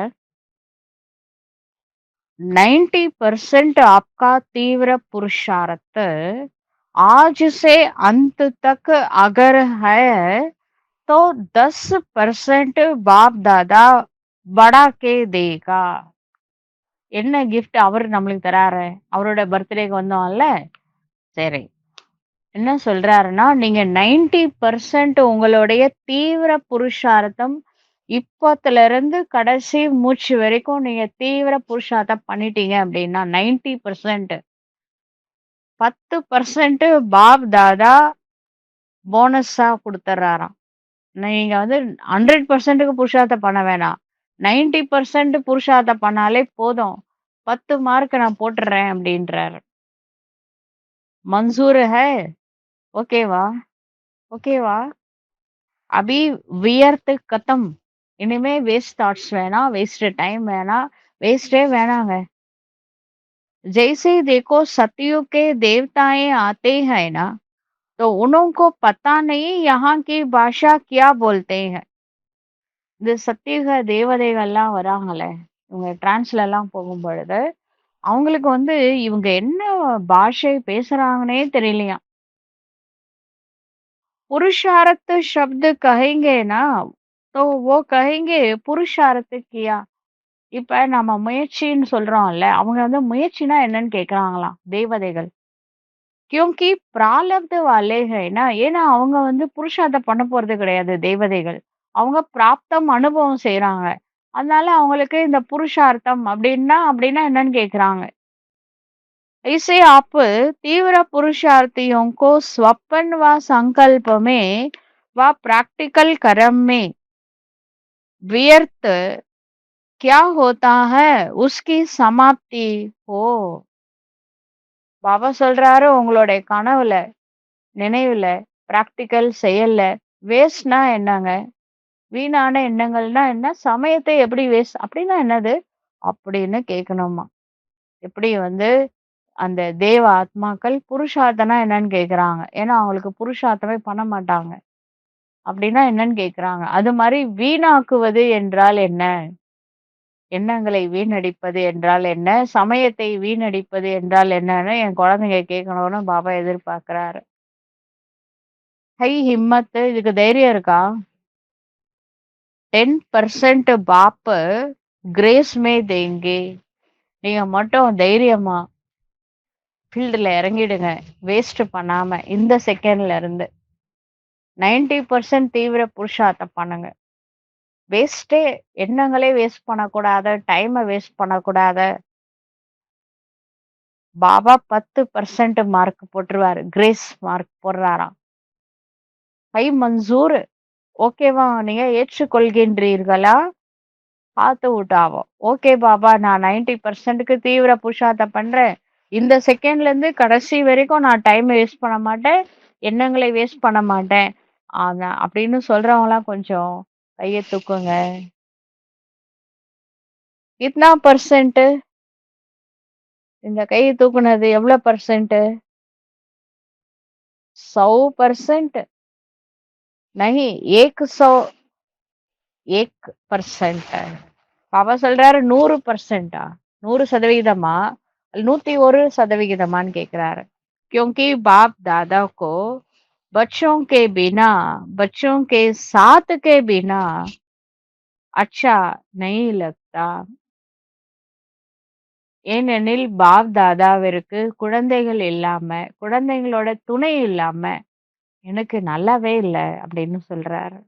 90% आपका तीव्र पुरुषार्थ आज से अंत तक अगर है तो 10% बाप दादा बढ़ा के देगा. என்ன கிஃப்ட் அவரு நம்மளுக்கு தராரு? அவரோட பர்த்டேக்கு வந்தோம்ல. சரி. என்ன சொல்றாருன்னா, நீங்க 90% உங்களுடைய தீவிர புருஷார்த்தம் இப்பத்துல இருந்து கடைசி மூச்சு வரைக்கும் நீங்க தீவிர புருஷார்த்தம் பண்ணிட்டீங்க அப்படின்னா 90% 10% பாப் தாதா போனஸா குடுத்துர்றாராம். நீங்க வந்து 100%க்கு புருஷார்த்தம் பண்ண வேணாம். 90% புருஷார்த்தம் பண்ணாலே போதும். 10 மார்க் நான் போட்டுறேன் அப்படின்றாரு. மன்சூர் ஹை? ஓகேவா? ஓகேவா? அபி வியர்த் கத்தம். இனிமே வேஸ்ட் தாட்ஸ் வேணாம், வேஸ்ட் டைம் வேணாம், வேஸ்டே வேணாங்க. जैसे देखो सतयुग के देवताएं आते हैं ना तो उनको पता नहीं यहाँ की भाषा क्या बोलते हैं. இந்த சத்தியுக தேவதைகள்லாம் வராங்கல்ல, இவங்க டிரான்ஸ்ல எல்லாம் போகும் பொழுது அவங்களுக்கு வந்து இவங்க என்ன பாஷை பேசுறாங்கன்னே தெரியலையாம். पुरुषार्थ शब्द कहेंगे ना तो वो कहेंगे पुरुषार्थ किया. இப்ப நம்ம முயற்சின்னு சொல்றோம்ல, அவங்க வந்து முயற்சினா என்னன்னு கேக்குறாங்களாம் தேவதைகள். क्योंकि प्रारब्ध वाले है ना, ஏன்னா அவங்க வந்து புருஷார்த்தம் பண்ண போறது கிடையாது தேவதைகள். அவங்க பிராப்தம் அனுபவம் செய்றாங்க. அதனால அவங்களுக்கு இந்த புருஷார்த்தம் அப்படின்னா என்னன்னு கேக்குறாங்க. ऐसे आप तीव्र पुरुषार्थियों को स्वप्न व संकल्प में व प्रैक्टिकल कर्म में व्यर्थ क्या होता है उसकी समाप्ति हो. பாபா சொல்றாரு உங்களுடைய கனவுல நினைவுல பிராக்டிக்கல் செயல்ல வேஸ்ட்னா என்னங்க? வீணான எண்ணங்கள்னா என்ன? சமயத்தை எப்படி வேஸ்ட் அப்படின்னா என்னது அப்படின்னு கேட்கணுமா? எப்படி வந்து அந்த தேவ ஆத்மாக்கள் புருஷார்த்தம்னா என்னன்னு கேக்குறாங்க. ஏன்னா அவங்களுக்கு புருஷார்த்தமே பண்ண மாட்டாங்க. அப்படின்னா என்னன்னு கேக்குறாங்க. அது மாதிரி வீணாக்குவது என்றால் என்ன? எண்ணங்களை வீணடிப்பது என்றால் என்ன? சமயத்தை வீணடிப்பது என்றால் என்னன்னு என் குழந்தைங்க கேட்கணும்னு பாபா எதிர்பார்க்கிறாரு. ஹை ஹிம்மத், இதுக்கு தைரியம் இருக்கா? 10% பாப் கிரேஸ் மே தேங்கே. நீங்க மட்டும் தைரியமா ஃபீல்டுல இறங்கிடுங்க. வேஸ்ட் பண்ணாம இந்த செகண்ட்ல இருந்து 90% தீவிர புருஷார்த்தம் பண்ணுங்க. வேஸ்டே எண்ணங்களே வேஸ்ட் பண்ணக்கூடாது, டைமை வேஸ்ட் பண்ணக்கூடாது. பாபா 10% மார்க் போட்டுருவாரு. கிரேஸ் மார்க் போடுறாராம். ஹை மன்சூர், ஓகேவா? நீங்க ஏற்றுக்கொள்கின்றீர்களா? பார்த்து விட்டாவோ. ஓகே பாபா, நான் 90%க்கு தீவிர புருஷார்த்தம் பண்றேன். இந்த செகண்ட்ல இருந்து கடைசி வரைக்கும் நான் டைம் வேஸ்ட் பண்ண மாட்டேன், எண்ணங்களை வேஸ்ட் பண்ண மாட்டேன். அப்படின்னு சொல்றவங்களாம் கொஞ்சம் கையை தூக்குங்க. இத்தனா பர்சன்ட்? இந்த கையை தூக்குனது எவ்வளவு பர்சன்ட்? 100%? नहीं, 101%. பாபா சொல்றாரு 100%. 100%? 101% கேக்குறாரு. क्योंकि बाप दादा को बच्चों के बिना, बच्चों के साथ के बिना अच्छा नहीं लगता. ஏனெனில் பாப் தாதாவிற்கு குழந்தைகள் இல்லாம, குழந்தைங்களோட துணை இல்லாம எனக்கு நல்லாவே இல்ல அப்படின்னு சொல்றாரு.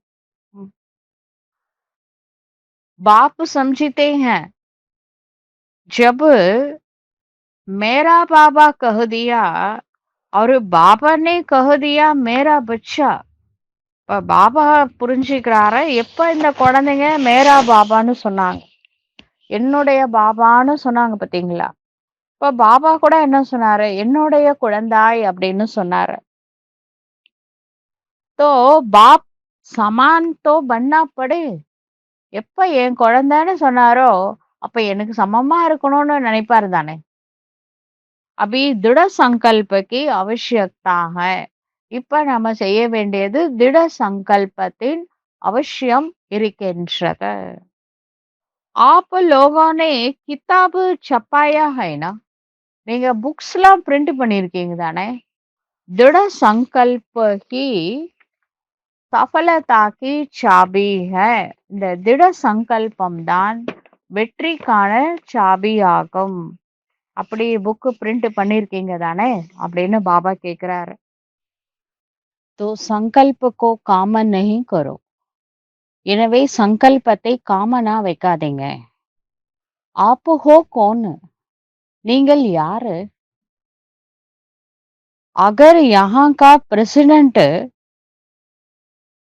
बाप समझते हैं जब मेरा बाबा कह दिया और बाबा ने कह दिया मेरा बच्चा. இப்ப பாபா புரிஞ்சுக்கிறாரு எப்ப இந்த குழந்தைங்க மேரா பாபான்னு சொன்னாங்க, என்னுடைய பாபான்னு சொன்னாங்க பாத்தீங்களா? இப்ப பாபா கூட என்ன சொன்னாரு? என்னுடைய குழந்தாய் அப்படின்னு சொன்னாரு. तो बाप समान तो बनना पड़े. எப்ப என் குழந்தைன்னு சொன்னாரோ அப்ப எனக்கு சமமா இருக்கணும்னு நினைப்பாரு தானே. अभी दृढ़ संकल्प की आवश्यकता है. இப்ப நம்ம செய்ய வேண்டியது திட சங்கல்பத்தின் அவசியம் இருக்கின்றது. आप लोगों ने किताब छपाया है ना? நீங்க புக்ஸ்லாம் பிரிண்ட் பண்ணியிருக்கீங்க தானே. திட சங்கல்ப கி சஃபலதா கி சாபி है. இந்த திட சங்கல்பம் தான் வெற்றிக்கான சாபி ஆகும். அப்படி புக் பிரிண்ட் பண்ணியிருக்கீங்க தானே அப்படின்னு பாபா கேக்குறாரு. तो संकल्प को कामन नहीं करो. எனவே சங்கல்பத்தை காமனா வைக்காதீங்க. आप हो कौन? நீங்கள் யாரு? अगर यहाँ का प्रेसिडेंट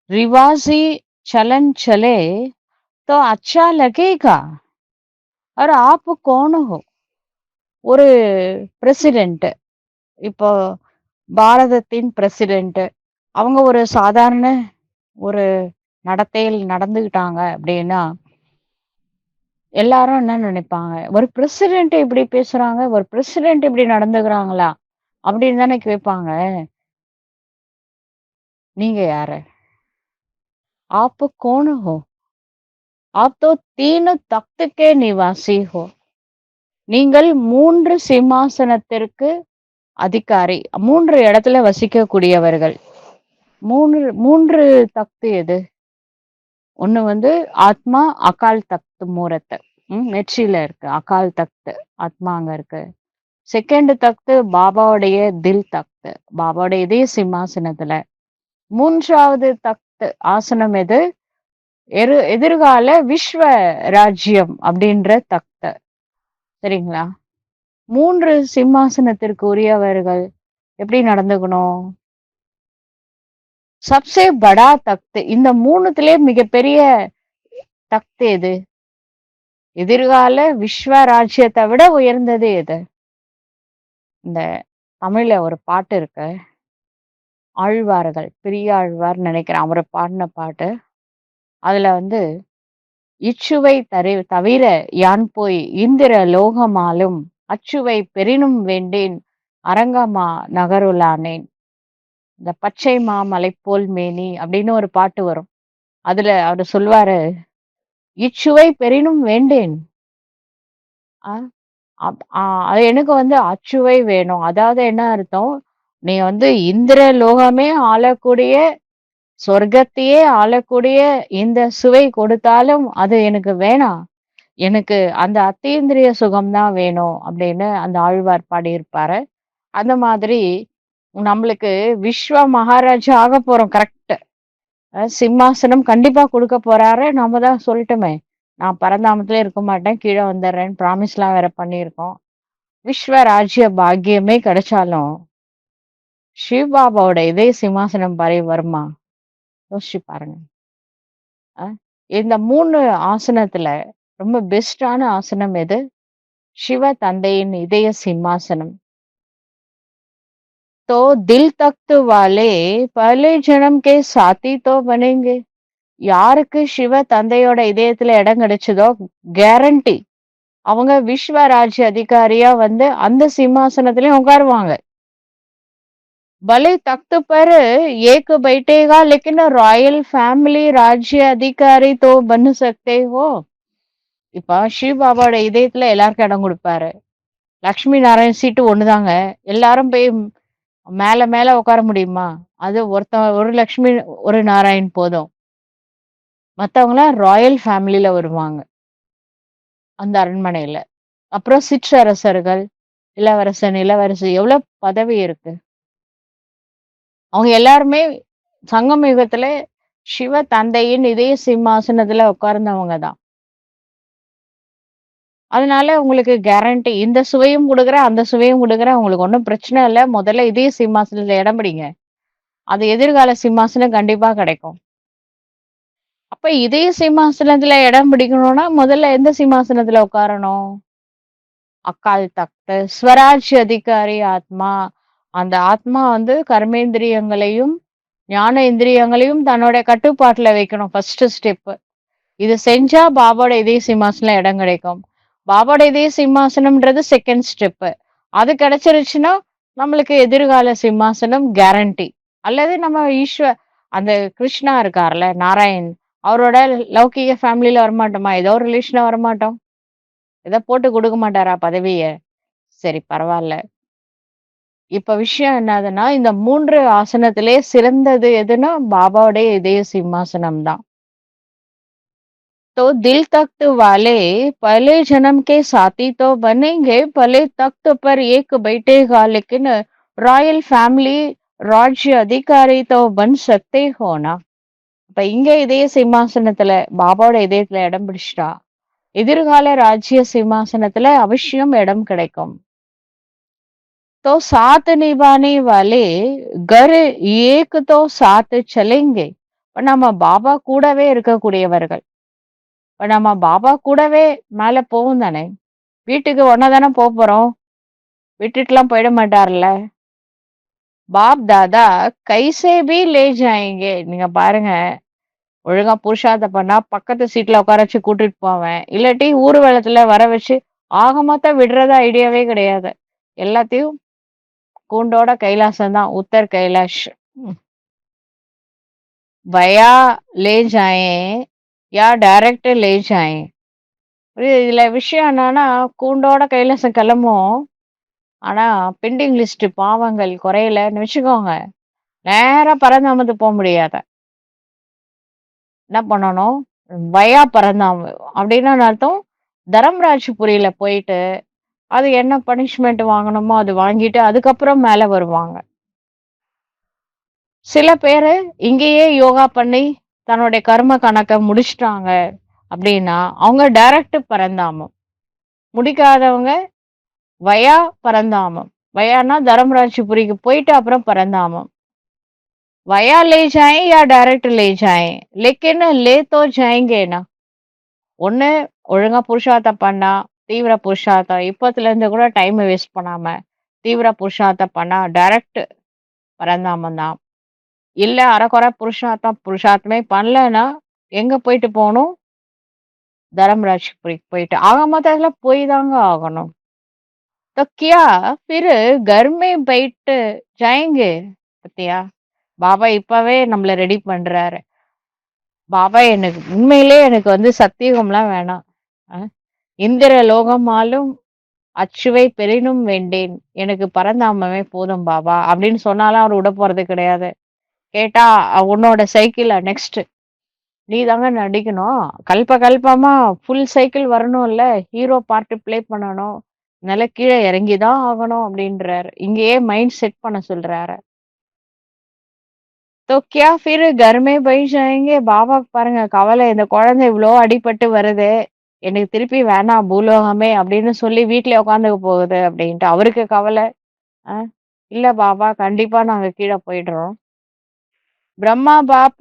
रिवाजी चलन चले तो अच्छा लगेगा. और आप कौन हो? ஒரு பிரசிடென்ட், இப்போ பாரதத்தின் பிரசிடென்ட், அவங்க ஒரு சாதாரண ஒரு நடத்தையில் நடந்துக்கிட்டாங்க அப்படின்னா எல்லாரும் என்ன நினைப்பாங்க, ஒரு பிரசிடென்ட் இப்படி பேசுறாங்க, ஒரு பிரசிடென்ட் இப்படி நடந்துக்கிறாங்களா அப்படின்னு தானே கேட்பாங்க. நீங்க யாரு? आप कौन हो? आप तो 3 तख्त के निवासी हो. நீங்கள் 3 சிம்மாசனத்திற்கு அதிகாரி, 3 இடத்துல வசிக்கக்கூடியவர்கள். 3 தக்து எது? ஒண்ணு வந்து ஆத்மா அகால் தக்த் மூரத், நெற்றியில இருக்கு அகால் தக்த், ஆத்மா அங்க இருக்கு. செகண்ட் தக்து பாபாவுடைய தில் தக்த், பாபாவுடைய இதய சிம்மாசனத்துல. 3வது தக்த் ஆசனம் எது? எதிர்கால விஸ்வ ராஜ்யம் அப்படின்ற தக்த். சரிங்களா? 3 சிம்மாசனத்திற்கு உரியவர்கள் எப்படி நடந்துக்கணும்? சப்சே படா தக்த், இந்த 3த்திலே மிகப்பெரிய தக்த் எது? எதிர்கால விஸ்வ ராஜ்யத்தை விட உயர்ந்தது எது? இந்த தமிழ்ல ஒரு பாட்டு இருக்கு, ஆழ்வார்கள், பெரியாழ்வார் நினைக்கிறேன், அவரை பாடின பாட்டு. அதுல வந்து இச்சுவை தவிர யான் போய் இந்திர லோகமாலும் அச்சுவை பெரினும் வேண்டேன் அரங்கமா நகருளானேன். இந்த பச்சை மாமலை போல் மேனி அப்படின்னு ஒரு பாட்டு வரும். அதுல அவரு சொல்வாரு, இச்சுவை பெரினும் வேண்டேன், அது எனக்கு வந்து அச்சுவை வேணும். அதாவது என்ன அர்த்தம், நீ வந்து இந்திர லோகமே ஆளக்கூடிய, சொர்க்கத்தையே ஆளக்கூடிய இந்த சுவை கொடுத்தாலும் அது எனக்கு வேணாம், எனக்கு அந்த அத்தீந்திரிய சுகம்தான் வேணும் அப்படின்னு அந்த ஆழ்வார் பாடியிருப்பாரு. அந்த மாதிரி நம்மளுக்கு விஸ்வ மகாராஜா ஆக போறோம். கரெக்ட், சிம்மாசனம் கண்டிப்பா கொடுக்க போறாரு. நம்ம தான் சொல்லிட்டோமே, நான் பரந்தாமத்திலே இருக்க மாட்டேன், கீழே வந்துடுறேன்னு ப்ராமிஸ்லாம் வேற பண்ணியிருக்கோம். விஸ்வ ராஜ்ய பாக்கியமே கிடைச்சாலும் சிவ் பாபாவோட இதே சிம்மாசனம் பறை வருமா? யோசிச்சு பாருங்க. இந்த 3 ஆசனத்துல ரொம்ப பெஸ்டான ஆசனம் எது? சிவ தந்தையின் இதய சிம்மாசனம். तो दिल तख्त वाले पहले जन्म के साथी तो बनेंगे. யாருக்கு சிவ தந்தையோட இதயத்துல இடம் கிடைச்சதோ கேரண்டி அவங்க விஸ்வ ராஜ்ய அதிகாரியா வந்து அந்த சிம்மாசனத்திலயும் உட்காருவாங்க. भले तख्त पर एक बैठेगा लेकिन रॉयल फैमिली राज्य अधिकारी तो बन सकते हो. இப்ப சிவ் பாபாவோட இதயத்துல எல்லாருக்கும் இடம் கொடுப்பாரு. லக்ஷ்மி நாராயண் சீட்டு ஒண்ணுதாங்க, எல்லாரும் போய் மேல மேல உட்கார முடியுமா? அது ஒரு லக்ஷ்மி ஒரு நாராயண் போதும். மத்தவங்களாம் ராயல் ஃபேமிலில வருவாங்க அந்த அரண்மனையில. அப்புறம் சிற்றரசர்கள், இளவரசன், இளவரசி, எவ்வளவு பதவி இருக்கு. அவங்க எல்லாருமே சங்கம் யுகத்துல சிவ தந்தையின் இதய சிம்மாசனத்துல உட்கார்ந்தவங்க தான். அதனால உங்களுக்கு கேரண்டி இந்த சுவையும் கொடுக்குறேன், அந்த சுவையும் கொடுக்குறேன், உங்களுக்கு ஒன்றும் பிரச்சனை இல்லை. முதல்ல இதய சிம்மாசனத்துல இடம் பிடிங்க, அது எதிர்கால சிம்மாசனம் கண்டிப்பா கிடைக்கும். அப்ப இதய சிம்மாசனத்துல இடம் பிடிக்கணும்னா முதல்ல எந்த சிம்மாசனத்துல உட்காரணும்? அக்கால் தக்த், ஸ்வராஜ்ய அதிகாரி ஆத்மா. அந்த ஆத்மா வந்து கர்மேந்திரியங்களையும் ஞான இந்திரியங்களையும் தன்னோட கட்டுப்பாட்டுல வைக்கணும். ஃபர்ஸ்ட் ஸ்டெப் இது செஞ்சா பாபாவோட இதய சிம்மாசனம் இடம் கிடைக்கும். பாபாவோட இதய சிம்மாசனம்ன்றது செகண்ட் ஸ்டெப்பு. அது கிடைச்சிருச்சுன்னா, நம்மளுக்கு எதிர்கால சிம்மாசனம் கேரண்டி. அல்லது நம்ம அந்த கிருஷ்ணா இருக்கார்ல, நாராயண். அவரோட லௌகீக ஃபேமிலில வரமாட்டோமா? ஏதோ ஒரு ரிலேஷன்ல வரமாட்டோம். ஏதோ போட்டு குடுக்க மாட்டாரா பதவிய? சரி பரவால்ல. இப்ப விஷயம் என்னதுன்னா, இந்த 3 ஆசனத்திலே சிறந்தது எதுன்னா, பாபாவுடைய இதய சிம்மாசனம் தான். तो दिल तख्त वाले पहले जन्म के साथी तो बनेंगे, भले तख्त पर एक बैठेगा, लेकिन रॉयल फैमिली राज्य अधिकारी तो बन सकते हो ना. இப்ப இங்க இதய சிம்மாசனத்துல பாபாவோட இதயத்துல இடம் பிடிச்சிட்டா எதிர்கால ராஜ்ய சிம்மாசனத்துல அவசியம் இடம் கிடைக்கும். तो साथ निभाने वाले घर एक तो साथ चलेंगे. இப்ப நம்ம பாபா கூடவே இருக்கக்கூடியவர்கள். இப்ப நம்ம பாபா கூடவே மேல போவோம் தானே! வீட்டுக்கு ஒண்ணா தானே போறோம். விட்டுட்டுலாம் போயிட மாட்டார்ல. பாப் தாதா கைசே பி லே ஜாயேங்கே. நீங்க பாருங்க, ஒழுங்கா புருஷார்த்தம் பண்ணா பக்கத்து சீட்ல உட்கார வச்சு கூட்டிட்டு போவேன். இல்லாட்டி ஊர்வலத்துல வர வச்சு ஆக மொத்தம் விடுறதா ஐடியாவே கிடையாது. எல்லாத்தையும் கூண்டோட கைலாசம் தான். உத்தர் கைலாஷ். வயா லே ஜாயே யா டைரக்ட் லே ஜாயே. இதுல விஷயம் என்னன்னா, கூண்டோட கைலாசம் கிளம்பும். ஆனா, பெண்டிங் லிஸ்ட் பாவங்கள் குறையலன்னு வச்சுக்கோங்க. நேரா பரந்தாமத்துக்கு முடியாது. என்ன பண்ணணும்? வயா பரந்தாம அப்டின்னா என்ன அர்த்தம்? தரம்ராஜ்புரியில போயிட்டு, அது என்ன பனிஷ்மென்ட் வாங்கணுமோ அது வாங்கிட்டு, அதுக்கப்புறம் மேல வருவாங்க. சில பேரு இங்கேயே யோகா பண்ணி, தன்னுடைய கர்ம கணக்க முடிச்சுட்டாங்க அப்டின்னா, அவங்க டைரக்ட் பரந்தாமம். முடிக்காதவங்க வயா பரந்தாமம். வயான்னா தரம்ராஜ்புரிக்கு போயிட்டு அப்புறம் பரந்தாமம். वया ले जाएं या डायरेक्ट ले जाएं, लेकिन ले तो जाएंगे ना. ஒண்ணு ஒழுங்கா புருஷார்த்தம் பண்ணா தீவிர புருஷார்த்தம் இப்பத்துல இருந்து கூட டைம் வேஸ்ட் பண்ணாம தீவிர புருஷார்த்தம் பண்ணா டைரக்ட் பரந்தாமம் தான். இல்ல அரைக்குறை புருஷார்த்தமே பண்ணலன்னா எங்க போயிட்டு போகணும்? தரம்ராஜ்புரிக்கு போயிட்டு ஆக மொத்தத்துல போய் தாங்க ஆகணும். तो क्या फिर घर में बैठ जाएंगे. பத்தியா பாபா இப்பவே நம்மள ரெடி பண்றாரு. பாபா எனக்கு உண்மையிலே எனக்கு வந்து சத்தியுகம்லாம் வேணாம். அ இந்திர லோகமாலும் அச்சுவை பெரினும் வேண்டேன். எனக்கு பரந்தாமமே போதும் பாபா அப்படின்னு சொன்னாலும் அவர் விட போறது கிடையாது. கேட்டா உன்னோட சைக்கிள நெக்ஸ்ட் நீ தாங்க நடிக்கணும். கல்பமா ஃபுல் சைக்கிள் வரணும்ல. ஹீரோ பார்ட் ப்ளே பண்ணணும். அதனால கீழ இறங்கி தான் ஆகணும் அப்படின்றாரு. இங்கேயே மைண்ட் செட் பண்ண சொல்றாரு. तो क्या फिर घर में बैठ जाएंगे. பாபாக்கு பாருங்க கவலை இந்த குழந்தை இவ்ளோ அடிபட்டு வருது. எனக்கு திருப்பி வேணாம் பூலோகமே அப்படின்னு சொல்லி வீட்லயே உட்காந்துக்க போகுது அப்படின்ட்டு அவருக்கு கவலை. அ இல்ல பாபா கண்டிப்பா நாங்க கீழ போயிடுறோம். ब्रह्मा बाप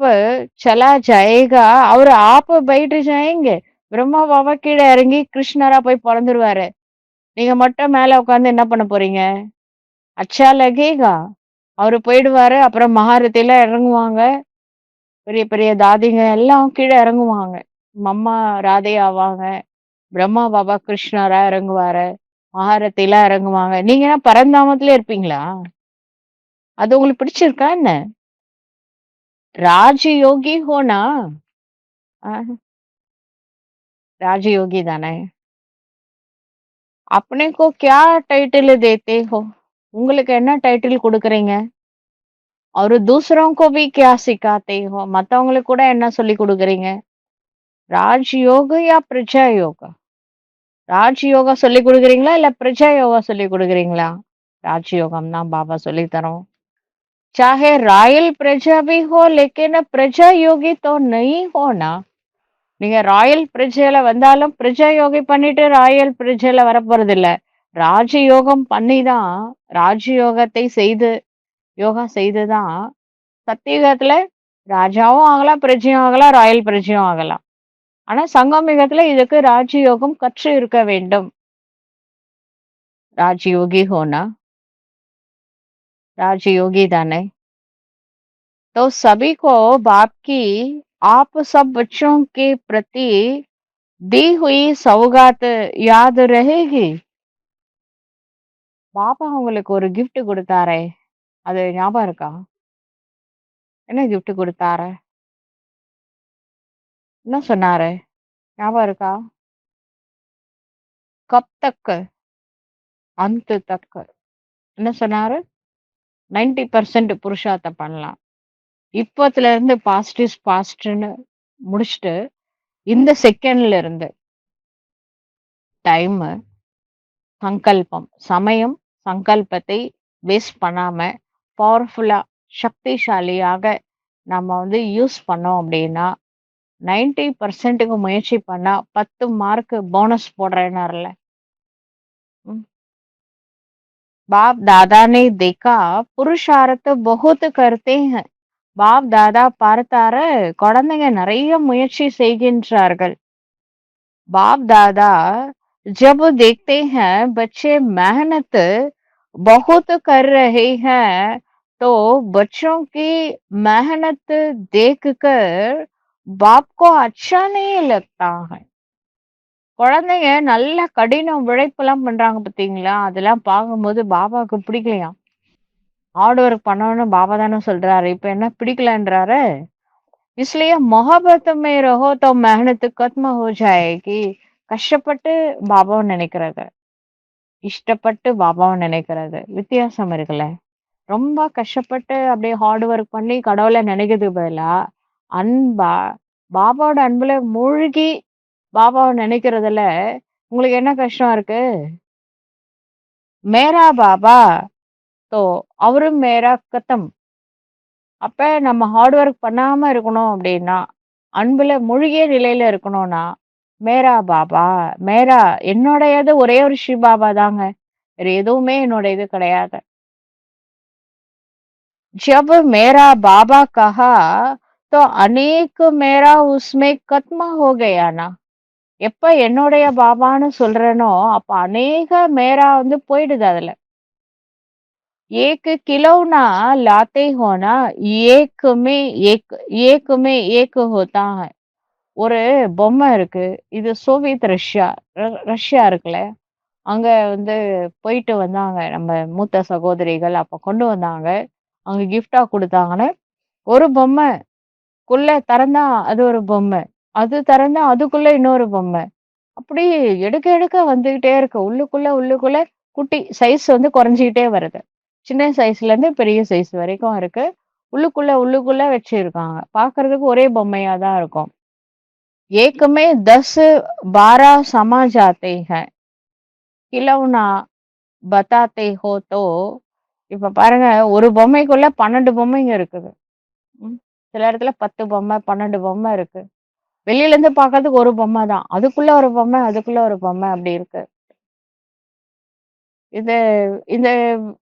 चला जाएगा और आप बैठ जाएंगे. பிரம்மா பாபா கீழ இறங்கி கிருஷ்ணரா போய் பொறந்துருவாரு. நீங்க மட்டும் மேல உட்கார்ந்து என்ன பண்ண போறீங்க? அச்சா லகேகா. அவரு போயிடுவாரு. அப்புறம் மகாரதிலாம் இறங்குவாங்க. பெரிய பெரிய தாதிங்க எல்லாம் கீழ இறங்குவாங்க. மம்மா ராதே ஆவாங்க. பிரம்மா பாபா கிருஷ்ணரா இறங்குவாரு. மகாரதிலாம் இறங்குவாங்க. நீங்க என்ன பரந்தாமத்திலே இருப்பீங்களா? அது உங்களுக்கு பிடிச்சிருக்கா என்ன? ராஜயோகி ஹோனா? அ ராஜயோகி தானே. अपने को क्या टाइटल देते हो. உங்களுக்கு என்ன டைட்டில் குடுக்குறீங்க? और दूसरों को भी क्या सिखाते हो. மத்தவங்களுக்கு கூட என்ன சொல்லிக் குடுக்குறீங்க? ராஜ்யோக या பிரஜா யோகா? ராஜ்யோகா சொல்லிக் குடுக்குறீங்களா? இல்ல பிரஜா யோகா சொல்லிக் குடுக்குறீங்களா? ராஜ்யோகம் தான் பாபா சொல்லித் தரோம். चाहे रॉयल प्रजा भी हो, लेकिन प्रजा योगी तो नहीं हो ना. நீங்க ராயல் பிரஜையில வந்தாலும் பிரஜா யோகி பண்ணிட்டு ராயல் பிரஜையில வரப்போறதில்ல. ராஜயோகம் பண்ணி தான் ராஜயோகத்தை செய்து யோகா செய்து தான் சத்தியுகத்துல ராஜாவும் ஆகலாம், பிரஜையும் ஆகலாம், ராயல் பிரஜையும் ஆகலாம். ஆனா சங்கமிகத்துல இதுக்கு ராஜயோகம் கற்று இருக்க வேண்டும். राजयोगी होना राजयोगी दाने. तो सभी को बाप की आप सब बच्चों के प्रति दी हुई सौगात याद रहेगी. பாப்பா உங்களுக்கு ஒரு gift கொடுத்தாரே, அது ஞாபகம் இருக்கா? என்ன gift கொடுத்தாரு? என்ன சொன்னாரு? ஞாபகம் இருக்கா? கப் தக், அந்த தக். என்ன சொன்னாரு? 90% புருஷார்த்தம் பண்ணலாம். இப்பத்துல இருந்து பாஸ்ட் இஸ் பாஸ்ட்ன்னு முடிச்சுட்டு, இந்த செகண்ட்ல இருந்து டைம், சங்கல்பம், சமயம், சங்கல்பத்தை வேஸ்ட் பண்ணாம பவர்ஃபுல்லா, சக்திசாலியாக நம்ம வந்து யூஸ் பண்ணோம் அப்படின்னா 90%க்கு முயற்சி பண்ணா 10 மார்க் போனஸ் போடுறேன்னாருல. ம். बाप दादा ने देखा पुरुषार्थ बहुत करते हैं. பாப் தாதா பார்த்தாரு, குழந்தைங்க நிறைய முயற்சி செய்கின்றார்கள். बाप दादा जब देखते हैं बच्चे मेहनत बहुत कर रहे हैं, तो बच्चों की मेहनत देखकर बाप को अच्छा नहीं लगता है. குழந்தைங்க நல்ல கடின உழைப்பெல்லாம் பண்றாங்க பாத்தீங்களா? அதெல்லாம் பார்க்கும்போது பாபாவுக்கு பிடிக்கலையாம். ஹார்ட் ஒர்க் பண்ணணும்னு பாபா தானே சொல்றாரு. இப்ப என்ன பிடிக்கலன்றாரு? इसलिए मोहब्बत में रहो तो मेहनत खत्म हो जाएगी. கஷ்டப்பட்டு பாபாவை நினைக்கிறது, இஷ்டப்பட்டு பாபாவை நினைக்கிறது வித்தியாசம் இருக்குல்ல. ரொம்ப கஷ்டப்பட்டு அப்படியே ஹார்ட் ஒர்க் பண்ணி கடவுளை நினைக்கிறதுக்கு பதிலா அன்பா பாபாவோட அன்புல மூழ்கி பாபாவை நினைக்கிறதுல உங்களுக்கு என்ன கஷ்டம் இருக்கு? மேரா பாபா தோ அவரும் மேரா கத்தம். அப்ப நம்ம ஹார்ட் ஒர்க் பண்ணாம இருக்கணும் அப்படின்னா, அன்புல மூழ்கிய நிலையில இருக்கணும்னா, மேரா பாபா, மேரா என்னுடையது ஒரே ஒரு ஸ்ரீ பாபா தாங்க. வேற எதுவுமே என்னோட இது கிடையாது. जब मेरा बाबा कहा तो अनेक मेरा उसमें खत्म हो गया ना. எப்ப என்னுடைய பாபான்னு சொல்றேனோ அப்ப அநேக மேரா வந்து போயிடுது அதுல. एक खिलौना लाते हो ना, एक में एक में एक होता है. ஒரு பொம்மை இருக்கு. இது சோவியத் ரஷ்யா, ரஷ்யா இருக்குல்ல. அங்க வந்து போயிட்டு வந்தாங்க நம்ம மூத்த சகோதரிகள். அப்ப கொண்டு வந்தாங்க. அங்க கிஃப்ட்டா குடுத்தாங்கன்னு, ஒரு பொம்மைக்குள்ள திறந்தா அது ஒரு பொம்மை. அது திறந்தா அதுக்குள்ள இன்னொரு பொம்மை. அப்படி எடுக்க எடுக்க வந்துகிட்டே இருக்கு. உள்ளுக்குள்ள குட்டி சைஸ் வந்து குறைஞ்சுகிட்டே வருது. சின்ன சைஸ்ல இருந்து பெரிய சைஸ் வரைக்கும் இருக்கு. உள்ளுக்குள்ள வச்சிருக்காங்க. பார்க்கறதுக்கு ஒரே பொம்மையா தான் இருக்கும். एक में 10-12 समा जाते हैं. खिलौना बताते हो तो இப்ப பாருங்க, ஒரு பொம்மைக்குள்ள 12 பொம்மைங்க இருக்குது. ம். சில இடத்துல 10 பொம்மை, 12 பொம்மை இருக்கு. வெளியில இருந்து பார்க்கறதுக்கு ஒரு பொம்மை தான். அதுக்குள்ள ஒரு பொம்மை, அதுக்குள்ள ஒரு பொம்மை அப்படி இருக்கு. இது இந்த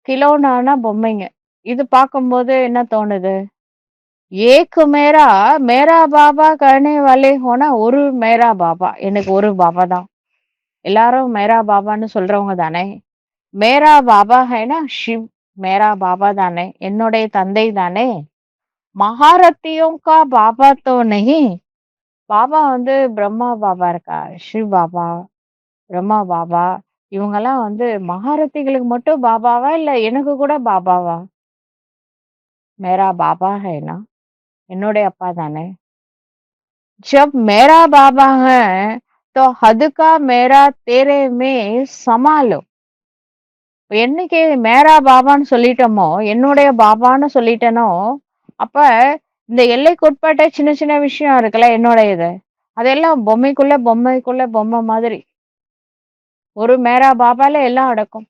கிலோனானா பொம்மைங்க. இது பார்க்கும்போது என்ன தோணுது? ஏக் மேரா, மேரா பாபா கர்னே வாலே ஹோனா, ஒரு மேரா பாபா. எனக்கு ஒரு பாபா தான். எல்லாரும் மேரா பாபான்னு சொல்றவங்க தானே. மேரா பாபா ஹைனா ஷிவ், மேரா பாபா தானே. என்னுடைய தந்தை தானே. மகாரத்தியோं का பாபா तो नहीं. பாபா வந்து பிரம்மா பாபா இருக்கா, சிவ் பாபா, பிரம்மா பாபா, இவங்கெல்லாம் வந்து மகாரத்திகளுக்கு மட்டும் பாபாவா? இல்ல எனக்கு கூட பாபாவா? மேரா பாபா है ना, என்னுடைய அப்பா தானே. जब मेरा बाबा है तो हद का मेरा तेरे में समा लो. என்னைக்கு மேரா பாபான்னு சொல்லிட்டோமோ, என்னுடைய பாபான்னு சொல்லிட்டேனோ, அப்ப இந்த எல்லைக்குட்பட்ட சின்ன சின்ன விஷயம் இருக்குல்ல என்னுடையது, அதெல்லாம் பொம்மைக்குள்ள பொம்மை மாதிரி. ஒரு மேரா பாபால எல்லாம் அடக்கும்.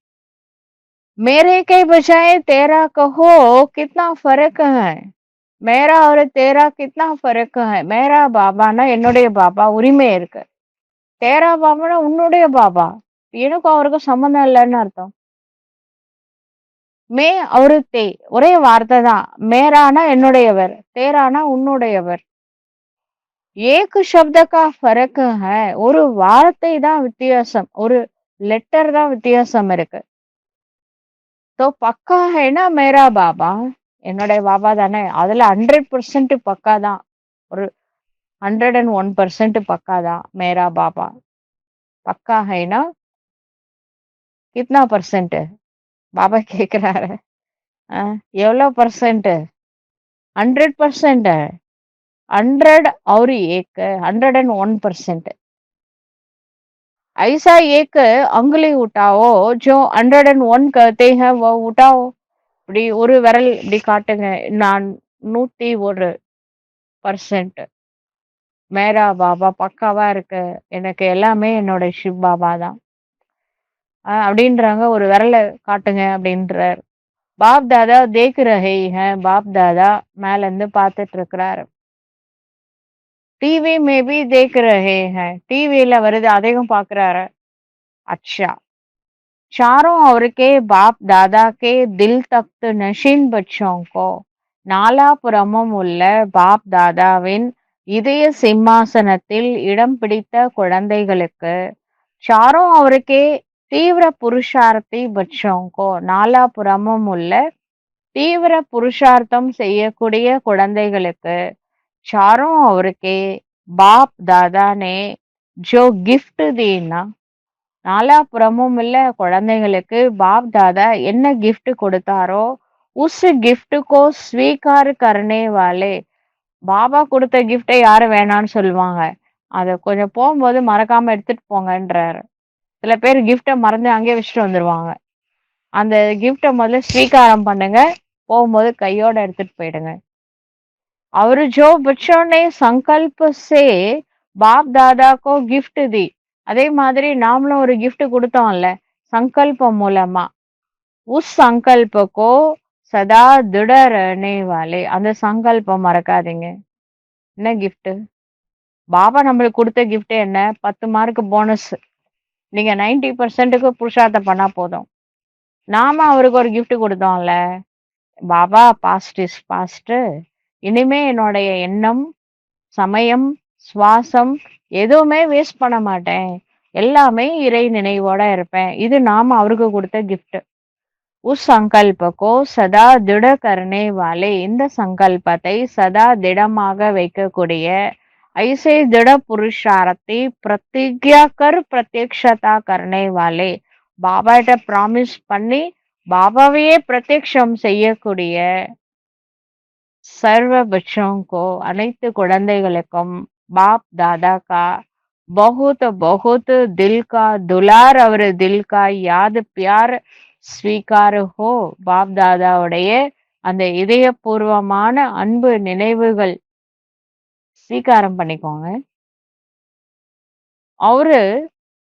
मेरे के बजाय तेरा कहो कितना फर्क है. மேரா और तेरा कितना फर्क है. மேரா பாபான்னா என்னுடைய பாபா உரிமை இருக்கு. தேரா பாபான்னா உன்னுடைய பாபா. எனக்கும் அவருக்கும் சம்மந்தம் இல்லைன்னு அர்த்தம். மே அவரு தே ஒரே வார்த்தை தான். மேரானா என்னுடையவர், தேரானா உன்னுடையவர். ஏக் शब्द का फर्क है. ஒரு வார்த்தை தான் வித்தியாசம், ஒரு லெட்டர் தான் வித்தியாசம் இருக்கு. तो पक्का है ना मेरा बाबा, என்னுடைய பாபா தானே. அதுல 100% பக்கா தான். ஒரு 101% पक्का था मेरा बाबा। पक्का है ना? कितना परसेंट है? बाबा கேக்குறாரு. அ எவ்வளோ परसेंट? 100% है। 100 और 1 101%। ऐसा एक अंगुली उठाओ जो 101 कहते हैं वो उठाओ। இப்படி ஒரு விரல் இப்படி காட்டுங்க. நான் 101% மேரா பாபா பக்காவா இருக்கு. எனக்கு எல்லாமே என்னோட சிவ் பாபா தான். அப்படின்றாங்க. ஒரு விரல காட்டுங்க அப்படின்றார். பாப் தாதா தேக் ரஹே ஹேன். பாப் தாதா மேல இருந்து பார்த்துட்டு இருக்கிறாரு. டிவி மே பி தேக் ரஹே ஹேன். டிவில வருது அதையும் பார்க்கறாரு. अच्छा चारों ओर के बाप दादा के दिल तख्त नशीन बच्चों को நாலாபுறமும் உள்ள பாப் தாதாவின் இதய சிம்மாசனத்தில் இடம் பிடித்த குழந்தைகளுக்கு चारों ओर के தீவிர புருஷார்த்தி बच्चों को நாலாபுறமும் உள்ள தீவிர புருஷார்த்தம் செய்யக்கூடிய குழந்தைகளுக்கு चारों ओर के बाप दादा ने जो गिफ्ट दी ना நாலாபுறமும் உள்ள குழந்தைகளுக்கு பாப் தாதா என்ன gift கொடுத்தாரோ உஸ் gift को स्वीकार करने वाले பாபா கொடுத்த கிஃப்டை யாரும் வேணான்னு சொல்லுவாங்க. அத கொஞ்சம் போகும்போது மறக்காம எடுத்துட்டு போங்கன்றாரு. சில பேர் கிஃப்ட மறந்து அங்கேயே வச்சுட்டு வந்துருவாங்க. அந்த கிஃப்ட முதல்ல ஸ்வீகாரம் பண்ணுங்க. போகும்போது கையோட எடுத்துட்டு போயிடுங்க. और जो बच्चों ने संकल्प से बाप दादा को गिफ्ट दी அதே மாதிரி நாமளும் ஒரு gift கொடுத்தோம்ல சங்கல்பம் மூலமா உஸ் சங்கல்பக்கோ சதா திட रहने वाले அந்த சங்கல்பம் மறக்காதீங்க. என்ன gift? பாபா நம்மளுக்கு கொடுத்த gift என்ன? 10 மார்க் போனஸ். நீங்க 90%க்கு புருஷார்த்தம் பண்ணா போதும். நாம அவருக்கு ஒரு gift கொடுத்தோம்ல பாபா பாஸ்ட் இஸ் பாஸ்ட். இனிமே என்னுடைய எண்ணம் சமயம் சுவாசம் எதுவுமே வேஸ்ட் பண்ண மாட்டேன். எல்லாமே இறை நினைவோட இருப்பேன். இது நாம அவருக்கு கொடுத்த கிஃப்ட். உஸ் சங்கல்பக்கோ சதா திட கர்னே வாலே இந்த சங்கல்பத்தை சதா திடமாக வைக்கக்கூடிய ஐசே திட புருஷாரத்தை பிரதிஜ்யா கர் பிரத்யக்ஷதா கர்னே வாலே பாபாட்ட ப்ராமிஸ் பண்ணி பாபாவையே பிரத்யக்ஷம் செய்யக்கூடிய सर्व बच्चों को அனைத்து குழந்தைகளுக்கும் बाप दादा का बहुत बहुत दिल का दुलार और दिल का याद प्यार स्वीकार हो बाप தாதாவுடைய அந்த இதயபூர்வமான அன்பு நினைவுகள் ஸ்வீகாரம் பண்ணிக்கோங்க. और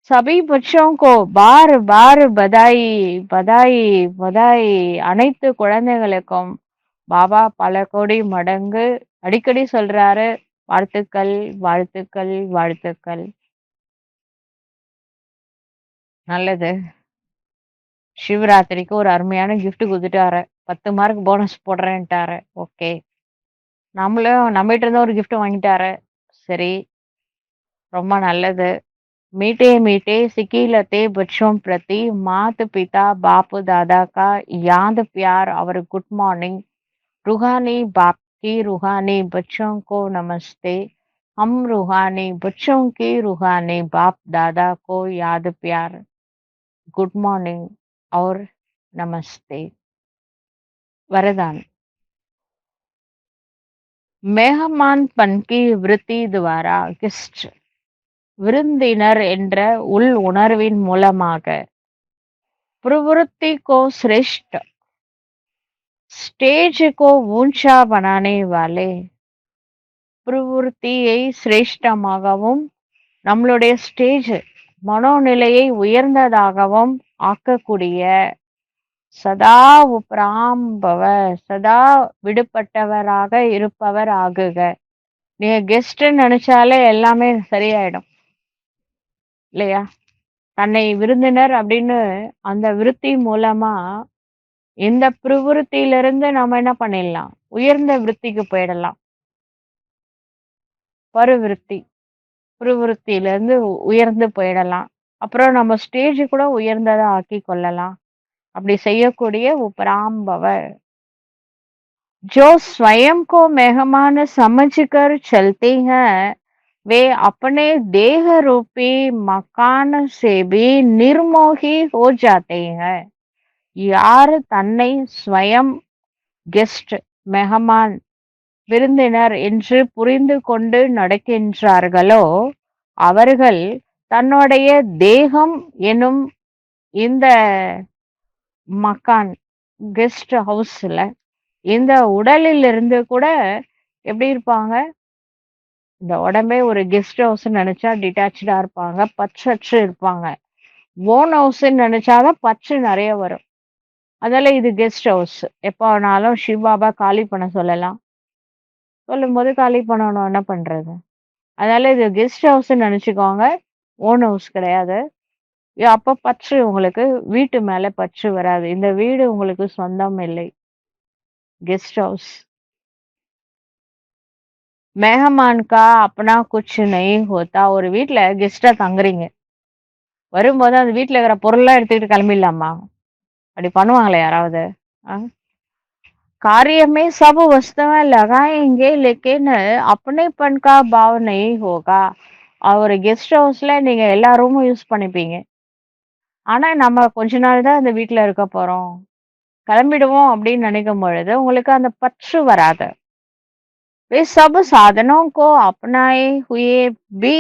सभी बच्चों को बार बार बधाई बधाई बधाई அனைத்து குழந்தைகளுக்கும் பாபா பல கோடி மடங்கு அடிக்கடி சொல்றாரு வாழ்த்துக்கள் வாழ்த்துக்கள் வாழ்த்துக்கள். நல்லது. சிவராத்திரிக்கு ஒரு அருமையான gift கொடுத்துட்டாரு. 10 மார்க் போனஸ் போடுறேன்ட்டாரு. ஓகே. நம்மளும் நம்மகிட்ட இருந்து ஒரு gift வாங்கிட்டாரு. சரி. ரொம்ப நல்லது. मीठे मीठे सिकीलते बच्चों प्रति मात पिता बाप दादा का याद प्यार और गुड मॉर्निंग रूहानी बाप की रूहानी बच्चों को नमस्ते. हम रूहानी बच्चों की रूहानी बाप दादा को याद प्यार गुड मॉर्निंग और नमस्ते. वरदान मेहमानपन की वृत्ति द्वारा गेस्ट விருந்தினர் என்ற உள் உணர்வின் மூலமாக प्रवृत्ति को श्रेष्ठ स्टेज को ऊंचा बनाने वाले प्रवृत्तिயை சிரேஷ்டமாகவும் நம்மளுடைய ஸ்டேஜ் மனோநிலையை உயர்ந்ததாகவும் ஆக்கக்கூடிய சதா உப்ராம்பவ சதா விடுபட்டவராக இருப்பவர் ஆகுக. நீங்க கெஸ்ட் நினைச்சாலே எல்லாமே சரியாயிடும் இல்லையா? தன்னை விருந்தினர் அப்படின்னு அந்த விருத்தி மூலமா இந்த பிரவிருத்தியிலிருந்து நம்ம என்ன பண்ணிடலாம்? உயர்ந்த விருத்திக்கு போயிடலாம். பருவிருத்தி பிரவிருத்தியிலிருந்து உயர்ந்து போயிடலாம். அப்புறம் நம்ம ஸ்டேஜ் கூட உயர்ந்ததா ஆக்கி கொள்ளலாம். அப்படி செய்யக்கூடிய உபராம்பவ जो स्वयं को मेहमान समझकर चलते हैं, वे अपने देह रूपी मकान से भी निर्मोही हो जाते हैं. யார் தன்னை ஸ்வயம் கெஸ்ட் மெஹமான் விருந்தினர் என்று புரிந்து கொண்டு நடக்கின்றார்களோ அவர்கள் தன்னுடைய தேகம் எனும் இந்த மக்கான் கெஸ்ட் ஹவுஸ்ல இந்த உடலிலிருந்து கூட எப்படி இருப்பாங்க? இந்த உடம்பே ஒரு கெஸ்ட் ஹவுஸ்ன்னு நினைச்சா டிட்டாச்சா இருப்பாங்க. பற்றற்று இருப்பாங்க. ஓன் ஹவுஸ்ன்னு நினைச்சாதான் பற்று நிறைய வரும். அதனால இது கெஸ்ட் ஹவுஸ். எப்ப வேணாலும் சிவபாபா காலி பண்ண சொல்லலாம். சொல்லும்போது காலி பண்ணணும். என்ன பண்றது? அதனால இது கெஸ்ட் ஹவுஸ்ன்னு நினைச்சுக்கோங்க. ஓன் ஹவுஸ் கிடையாது. அப்ப பற்று உங்களுக்கு வீட்டு மேல பற்று வராது. இந்த வீடு உங்களுக்கு சொந்தம் இல்லை. Guest house. मेहमान का अपना कुछ नहीं होता. ஒரு வீட்ல கெஸ்டா தங்குறீங்க. வரும்போது அந்த வீட்ல இருக்கிற பொருள்லாம் எடுத்துக்கிட்டு கிளம்பிடலாமா? அப்படி பண்ணுவாங்களா யாராவது? ஆ? कार्य में सब वस्तुएं लगाएंगे लेकिन अपनेपन का भाव नहीं होगा. ஒரு கெஸ்ட் ஹவுஸ்ல நீங்க எல்லா ரூமும் யூஸ் பண்ணிப்பீங்க. ஆனா நம்ம கொஞ்ச நாள் தான் இந்த வீட்ல இருக்க போறோம். கிளம்பிடுவோம் அப்படின்னு நினைக்கும் பொழுது உங்களுக்கு அந்த பற்று வராது. वे सब साधनों को अपनाए हुए भी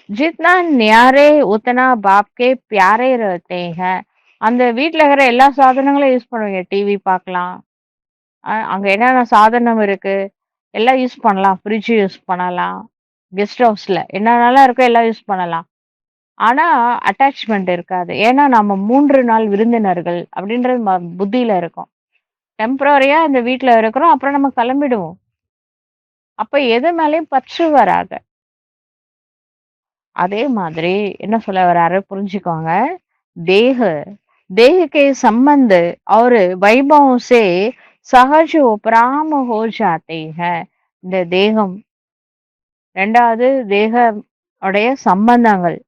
जितना न्यारे उतना बाप के प्यारे रहते हैं. அந்த வீட்ல இருக்கிற எல்லா சாதனங்களையும் யூஸ் பண்ணுவீங்க. டிவி பார்க்கலாம். அங்க என்னென்ன சாதனம் இருக்கு? எல்லாம் யூஸ் பண்ணலாம். ஃப்ரிட்ஜ் யூஸ் பண்ணலாம். கெஸ்ட் ஹவுஸ்ல என்னென்னலாம் இருக்கோ எல்லாம் யூஸ் பண்ணலாம். ஆனா அட்டாச்மெண்ட் இருக்காது. ஏன்னா நம்ம 3 நாள் விருந்தினர்கள் அப்படின்றது புத்தியில இருக்கும். டெம்பரரியா இந்த வீட்ல இருக்கிறோம். அப்புறம் நம்ம கிளம்பிடுவோம். அப்ப எது மேலயும் பற்று வராது. அதே மாதிரி என்ன சொல்ல வராரு புரிஞ்சுக்கோங்க. देह देह के संबंध और वैभव से सहज उपराम हो जाते हैं. இந்த தேகம் 2வது தேக உடைய சம்பந்தங்கள்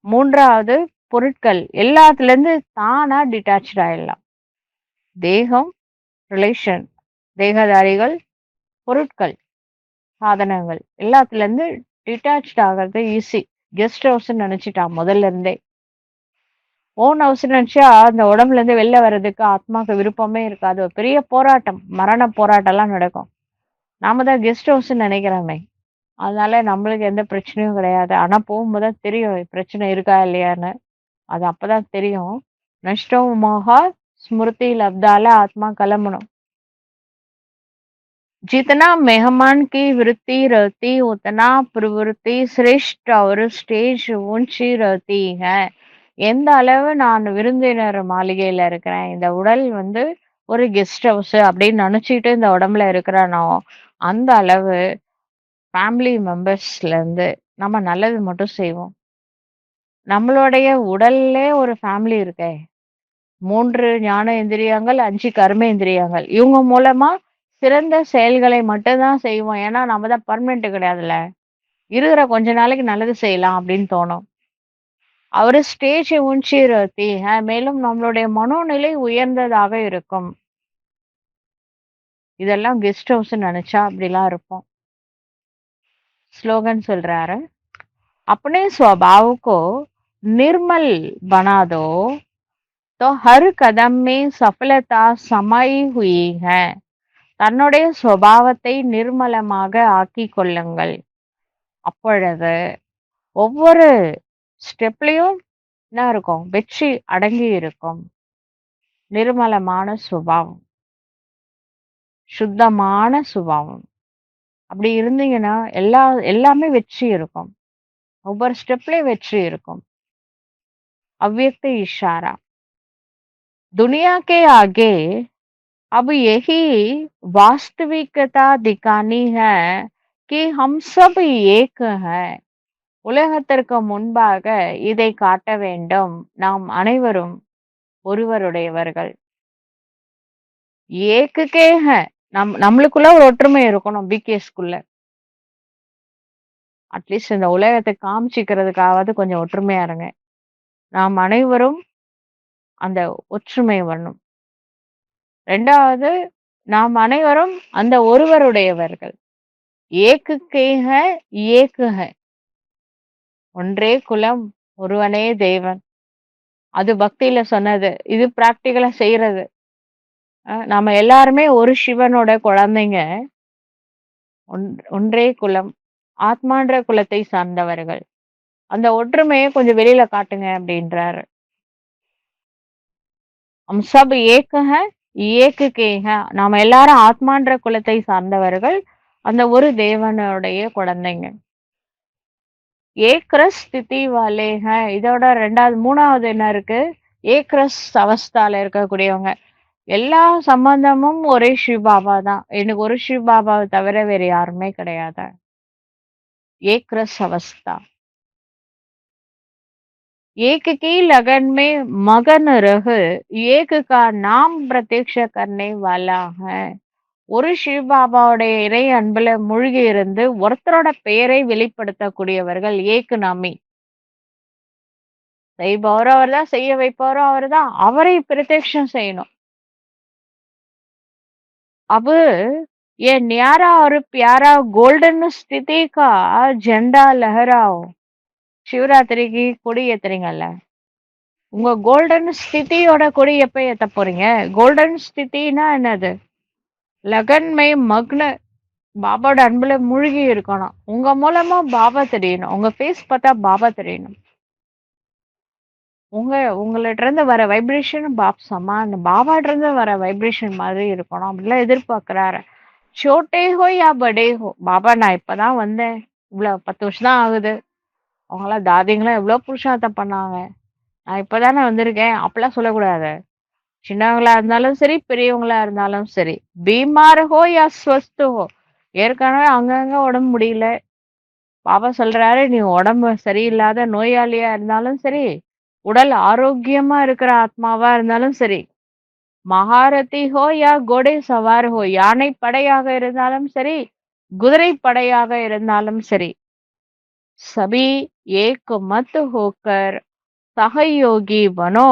3வது பொருட்கள் எல்லாத்துல இருந்து தானா டிட்டாச் ஆயிடலாம். தேகம் ரிலேஷன் தேகதாரிகள் பொருட்கள் சாதனங்கள் எல்லாத்துல இருந்து டிட்டாச் ஆகிறது ஈஸி. கெஸ்ட் ஹவுஸ் நினைச்சிட்டான் முதல்ல இருந்தே. ஓன் ஹவுஸ் நினைச்சா அந்த உடம்புல இருந்து வெளில வர்றதுக்கு ஆத்மாக்கு விருப்பமே இருக்காது. ஒரு பெரிய போராட்டம் மரண போராட்டம் எல்லாம் நடக்கும். நாம தான் கெஸ்ட் ஹவுஸ் நினைக்கிறோமே. அதனால நம்மளுக்கு எந்த பிரச்சனையும் கிடையாது. ஆனா போகும்போதுதான் தெரியும் பிரச்சனை இருக்கா இல்லையான்னு. அது அப்பதான் தெரியும். நஷ்டம் மோகா ஸ்மிருதி லப்தால ஆத்மா கிளம்பணும். जितना मेहमान की वृत्ति रहती उतना प्रवृत्ति श्रेष्ठ और स्टेज ऊंची रहती है. எந்த அளவு நான் விருந்தினர் மாளிகையில இருக்கிறேன், இந்த உடல் வந்து ஒரு கெஸ்ட் ஹவுஸ் அப்படின்னு நினைச்சிட்டு இந்த உடம்புல இருக்கிறானோ அந்த அளவு ஃபேமிலி மெம்பர்ஸ்ல இருந்து நம்ம நல்லது மட்டும் செய்வோம். நம்மளுடைய உடல்ல ஒரு ஃபேமிலி இருக்கே. 3 ஞானேந்திரியங்கள், 5 கர்மேந்திரியங்கள். இவங்க மூலமா சிறந்த செயல்களை மட்டும் தான் செய்வோம். ஏன்னா நம்ம தான் பெர்மனன்ட் கிடையாதுல்ல. இருக்கிற கொஞ்ச நாளைக்கு நல்லது செய்யலாம் அப்படின்னு தோணும். அவரு ஸ்டேஜ் ஊஞ்சி ரத்தி மேலும் நம்மளுடைய மனோநிலை உயர்ந்ததாக இருக்கும். இதெல்லாம் கெஸ்ட் ஹவுஸ் நினைச்சா அப்படிலாம் இருப்போம். ஸ்லோகன் சொல்றாரு. अपने स्वभाव को निर्मल बना दो तो हर कदम में सफलता समाई हुई है. தன்னுடைய சுபாவத்தை நிர்மலமாக ஆக்கிக் கொள்ளுங்கள். அப்பொழுது ஒவ்வொரு ஸ்டெப்லயும் என்ன இருக்கும்? வெற்றி அடங்கி இருக்கும். நிர்மலமான சுபாவம், சுத்தமான சுபாவம். அப்படி இருந்தீங்கன்னா எல்லாமே வெற்றி இருக்கும். ஒவ்வொரு ஸ்டெப்லயும் வெற்றி இருக்கும். अव्यक्त इशारा. दुनिया के आगे अब यही वास्तविकता दिखानी है कि हम सब एक हैं. உலகத்திற்கு முன்பாக இதை காட்ட வேண்டும். நாம் அனைவரும் ஒருவருடையவர்கள். ஏக்குக்கே நம்மளுக்குள்ள ஒரு ஒற்றுமை இருக்கணும். பிகேஸ்குள்ள அட்லீஸ்ட் இந்த உலகத்தை காமிச்சிக்கிறதுக்காவது கொஞ்சம் ஒற்றுமையா இருங்க. நாம் அனைவரும் அந்த ஒற்றுமை வரணும். 2வது நாம் அனைவரும் அந்த ஒருவருடையவர்கள். ஏக்குக்கேக ஏக்குக, ஒன்றே குலம் ஒருவனே தேவன். அது பக்தியில சொன்னது. இது பிராக்டிகலா செய்யறது. நாம எல்லாருமே ஒரு சிவனோட குழந்தைங்க. ஒன்றே குலம், ஆத்மான்ற குலத்தை சார்ந்தவர்கள். அந்த ஒற்றுமையை கொஞ்சம் வெளியில காட்டுங்க அப்படின்றாரு. हम सब एक है, एक के है. நாம எல்லாரும் ஆத்மான்ற குலத்தை சார்ந்தவர்கள். அந்த ஒரு தேவனுடைய குழந்தைங்க. ஏக் ரஸ் ஸ்திதி வாலே ஹை. இதோட மூணாவது என்ன இருக்கு? ஏக் ரஸ் அவஸ்தால இருக்கக்கூடியவங்க. எல்லா சம்பந்தமும் ஒரே சிவ பாபா தான். எனக்கு ஒரு சிவ பாபாவை தவிர வேற யாருமே கிடையாது. ஏக் ரஸ் அவஸ்தா. एक की लगन में मगन रह, एक का नाम प्रत्यक्ष करने वाला है. ஒரு சிவ பாபாவுடைய இறை அன்புல மூழ்கி இருந்து ஒருத்தரோட பெயரை வெளிப்படுத்தக்கூடியவர்கள் ஏக்கு நாமி. செய்பவரும் அவர்தான், செய்ய வைப்பவரும் அவர்தான். அவரை பிரத்யக்ஷம் செய்யணும். अब ये न्यारा और प्यारा गोल्डन स्थिति का झंडा लहराओ. சிவராத்திரிக்கு கொடி ஏத்துறீங்கல்ல, உங்க கோல்டன் ஸ்திதியோட கொடி எப்ப ஏத்த போறீங்க? கோல்டன் ஸ்திதினா என்னது? லகன்மை மக்ன, பாபாவோட அன்புல மூழ்கி இருக்கணும். உங்க மூலமா பாபா தெரியணும். உங்க ஃபேஸ் பார்த்தா பாபா தெரியணும். உங்கள்ட்ட இருந்து வர வைப்ரேஷன் சமான் பாபாட்ட இருந்து வர வைப்ரேஷன் மாதிரி இருக்கணும். அப்படிலாம் எதிர்பார்க்கிறாரு. சோட்டே ஹோ யா படே ஹோ. பாபா நான் இப்பதான் வந்தேன், இவ்வளவு 10 வருஷம் தான் ஆகுது. அவங்களாம் தாதிங்களாம் எவ்வளவு புருஷார்த்தம் பண்ணாங்க, நான் இப்பதானே வந்திருக்கேன், அப்படிலாம் சொல்லக்கூடாது. சின்னவங்களா இருந்தாலும் சரி, பெரியவங்களா இருந்தாலும் சரி. பீமார் ஹோ யா ஸ்வஸ்து ஹோ. ஏற்கனவே அங்கங்க உடம்பு முடியல, பாபா சொல்றாரு, நீ உடம்பு சரியில்லாத நோயாளியா இருந்தாலும் சரி, உடல் ஆரோக்கியமா இருக்கிற ஆத்மாவா இருந்தாலும் சரி, மகாரதி ஹோ யா கோடை சவார் ஹோ. யானை படையாக இருந்தாலும் சரி, குதிரை படையாக இருந்தாலும் சரி, சபி ஏக் மத் ஹோக்கர் सहयोगी बनो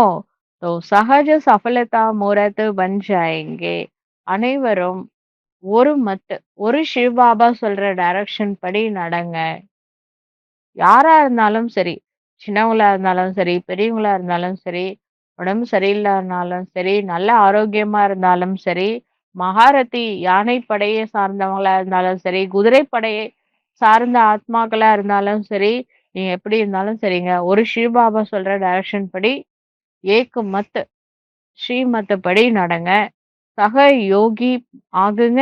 तो सहज सफलता मूरत बन जाएंगे. அனைவரும் ஒரு மத், ஒரு சிவ பாபா சொல்ற டைரக்ஷன் படி நடங்க. யாரா இருந்தாலும் சரி, சின்னவங்களா இருந்தாலும் சரி, பெரியவங்களா இருந்தாலும் சரி, உடம்பு சரியில்லைனாலும் சரி, நல்ல ஆரோக்கியமா இருந்தாலும் சரி, மகாரதி யானை படையை சார்ந்தவங்களா இருந்தாலும் சரி, குதிரை படையை சார்ந்த ஆத்மாக்களா இருந்தாலும் சரி, நீங்க எப்படி இருந்தாலும் சரிங்க, ஒரு சிவ பாபா சொல்ற டைரக்ஷன் படி ஏக்கு மத், ஸ்ரீமத் படி நடங்க. சக யோகி ஆகுங்க.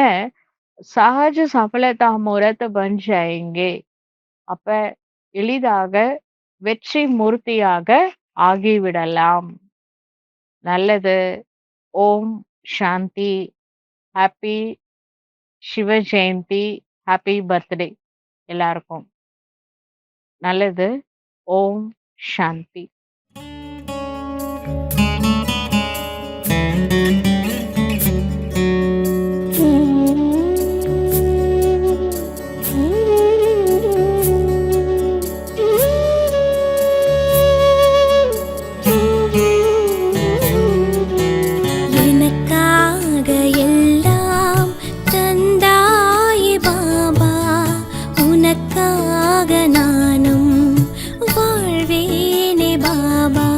சகஜ சஃபலதா மூரத் பன் ஜாயேங்கே. அப்ப எளிதாக வெற்றி மூர்த்தியாக ஆகிவிடலாம். நல்லது. ஓம் சாந்தி. ஹாப்பி சிவ ஜெயந்தி. ஹாப்பி பர்த்டே எல்லாருக்கும். நல்லது. ஓம் சாந்தி. எனக்காக எல்லாம் தந்தாயே பாபா, உனக்காக நானும் வாழ்வேனே பாபா.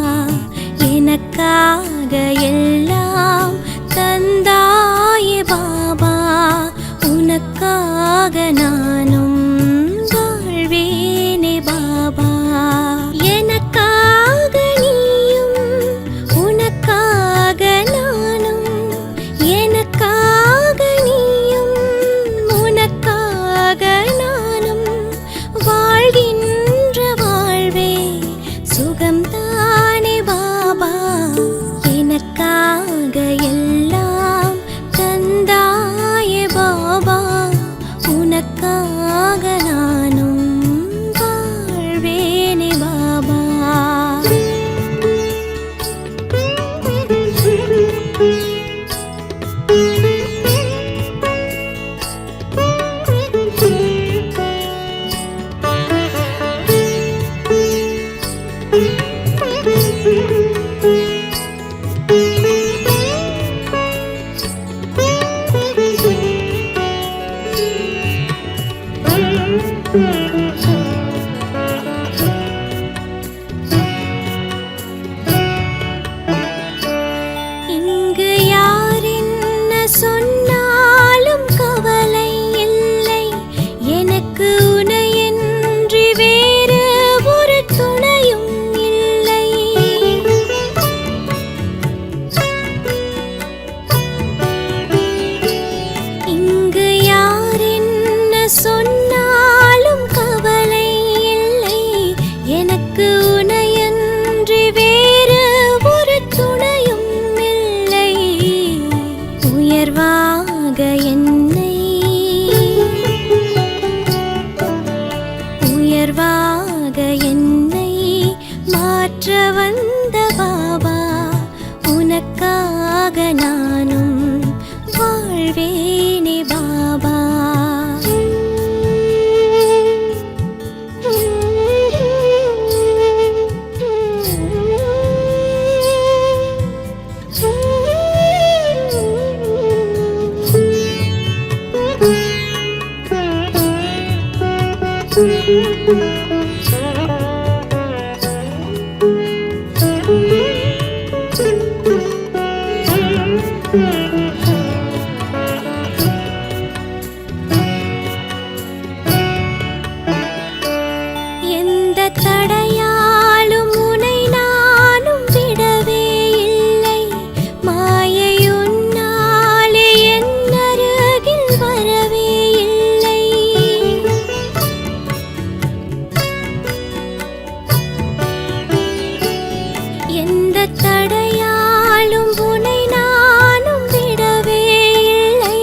எனக்காக எல்லாம் தந்தாயே பாபா, உனக்காக நானும் வாழ்வேனே பாபா. எனக்காக நீயும், உனக்காக நானும், எனக்காக நீயும், உனக்காக நானும் வாழ்கின்ற வாழ்வே சுகம்தானே பாபா. எனக்காக எல்லாம் தந்தாயே பாபா, உனக்காக நானும் வாழ்வேனே பாபா. சொன்னாலும் கவலை இல்லை, எனக்கு உனையன்றி வேறு ஒரு துணையும் இல்லை. உயர்வாக என்னை மாற்ற வந்த பாபா, உனக்காக நானும் வாழ்வேனே பாபா. எந்த தடையாலும் உனை நானும் விடவே இல்லை, மாயை உன்னாலே என் அருகில் வரவே இல்லை. எந்த தடையாலும் உனை நானும் விடவே இல்லை,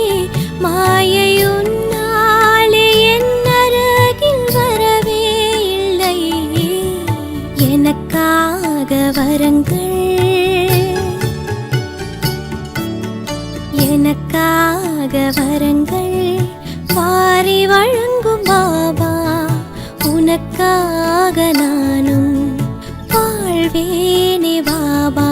மாயை உன்னாலே என் அருகில் வரவே இல்லை. எனக்காக வரங்கள், எனக்காக வரங்கள் வாரி வழங்கும் பாபா, உனக்காக நானும் வாழ்வேனே பாபா.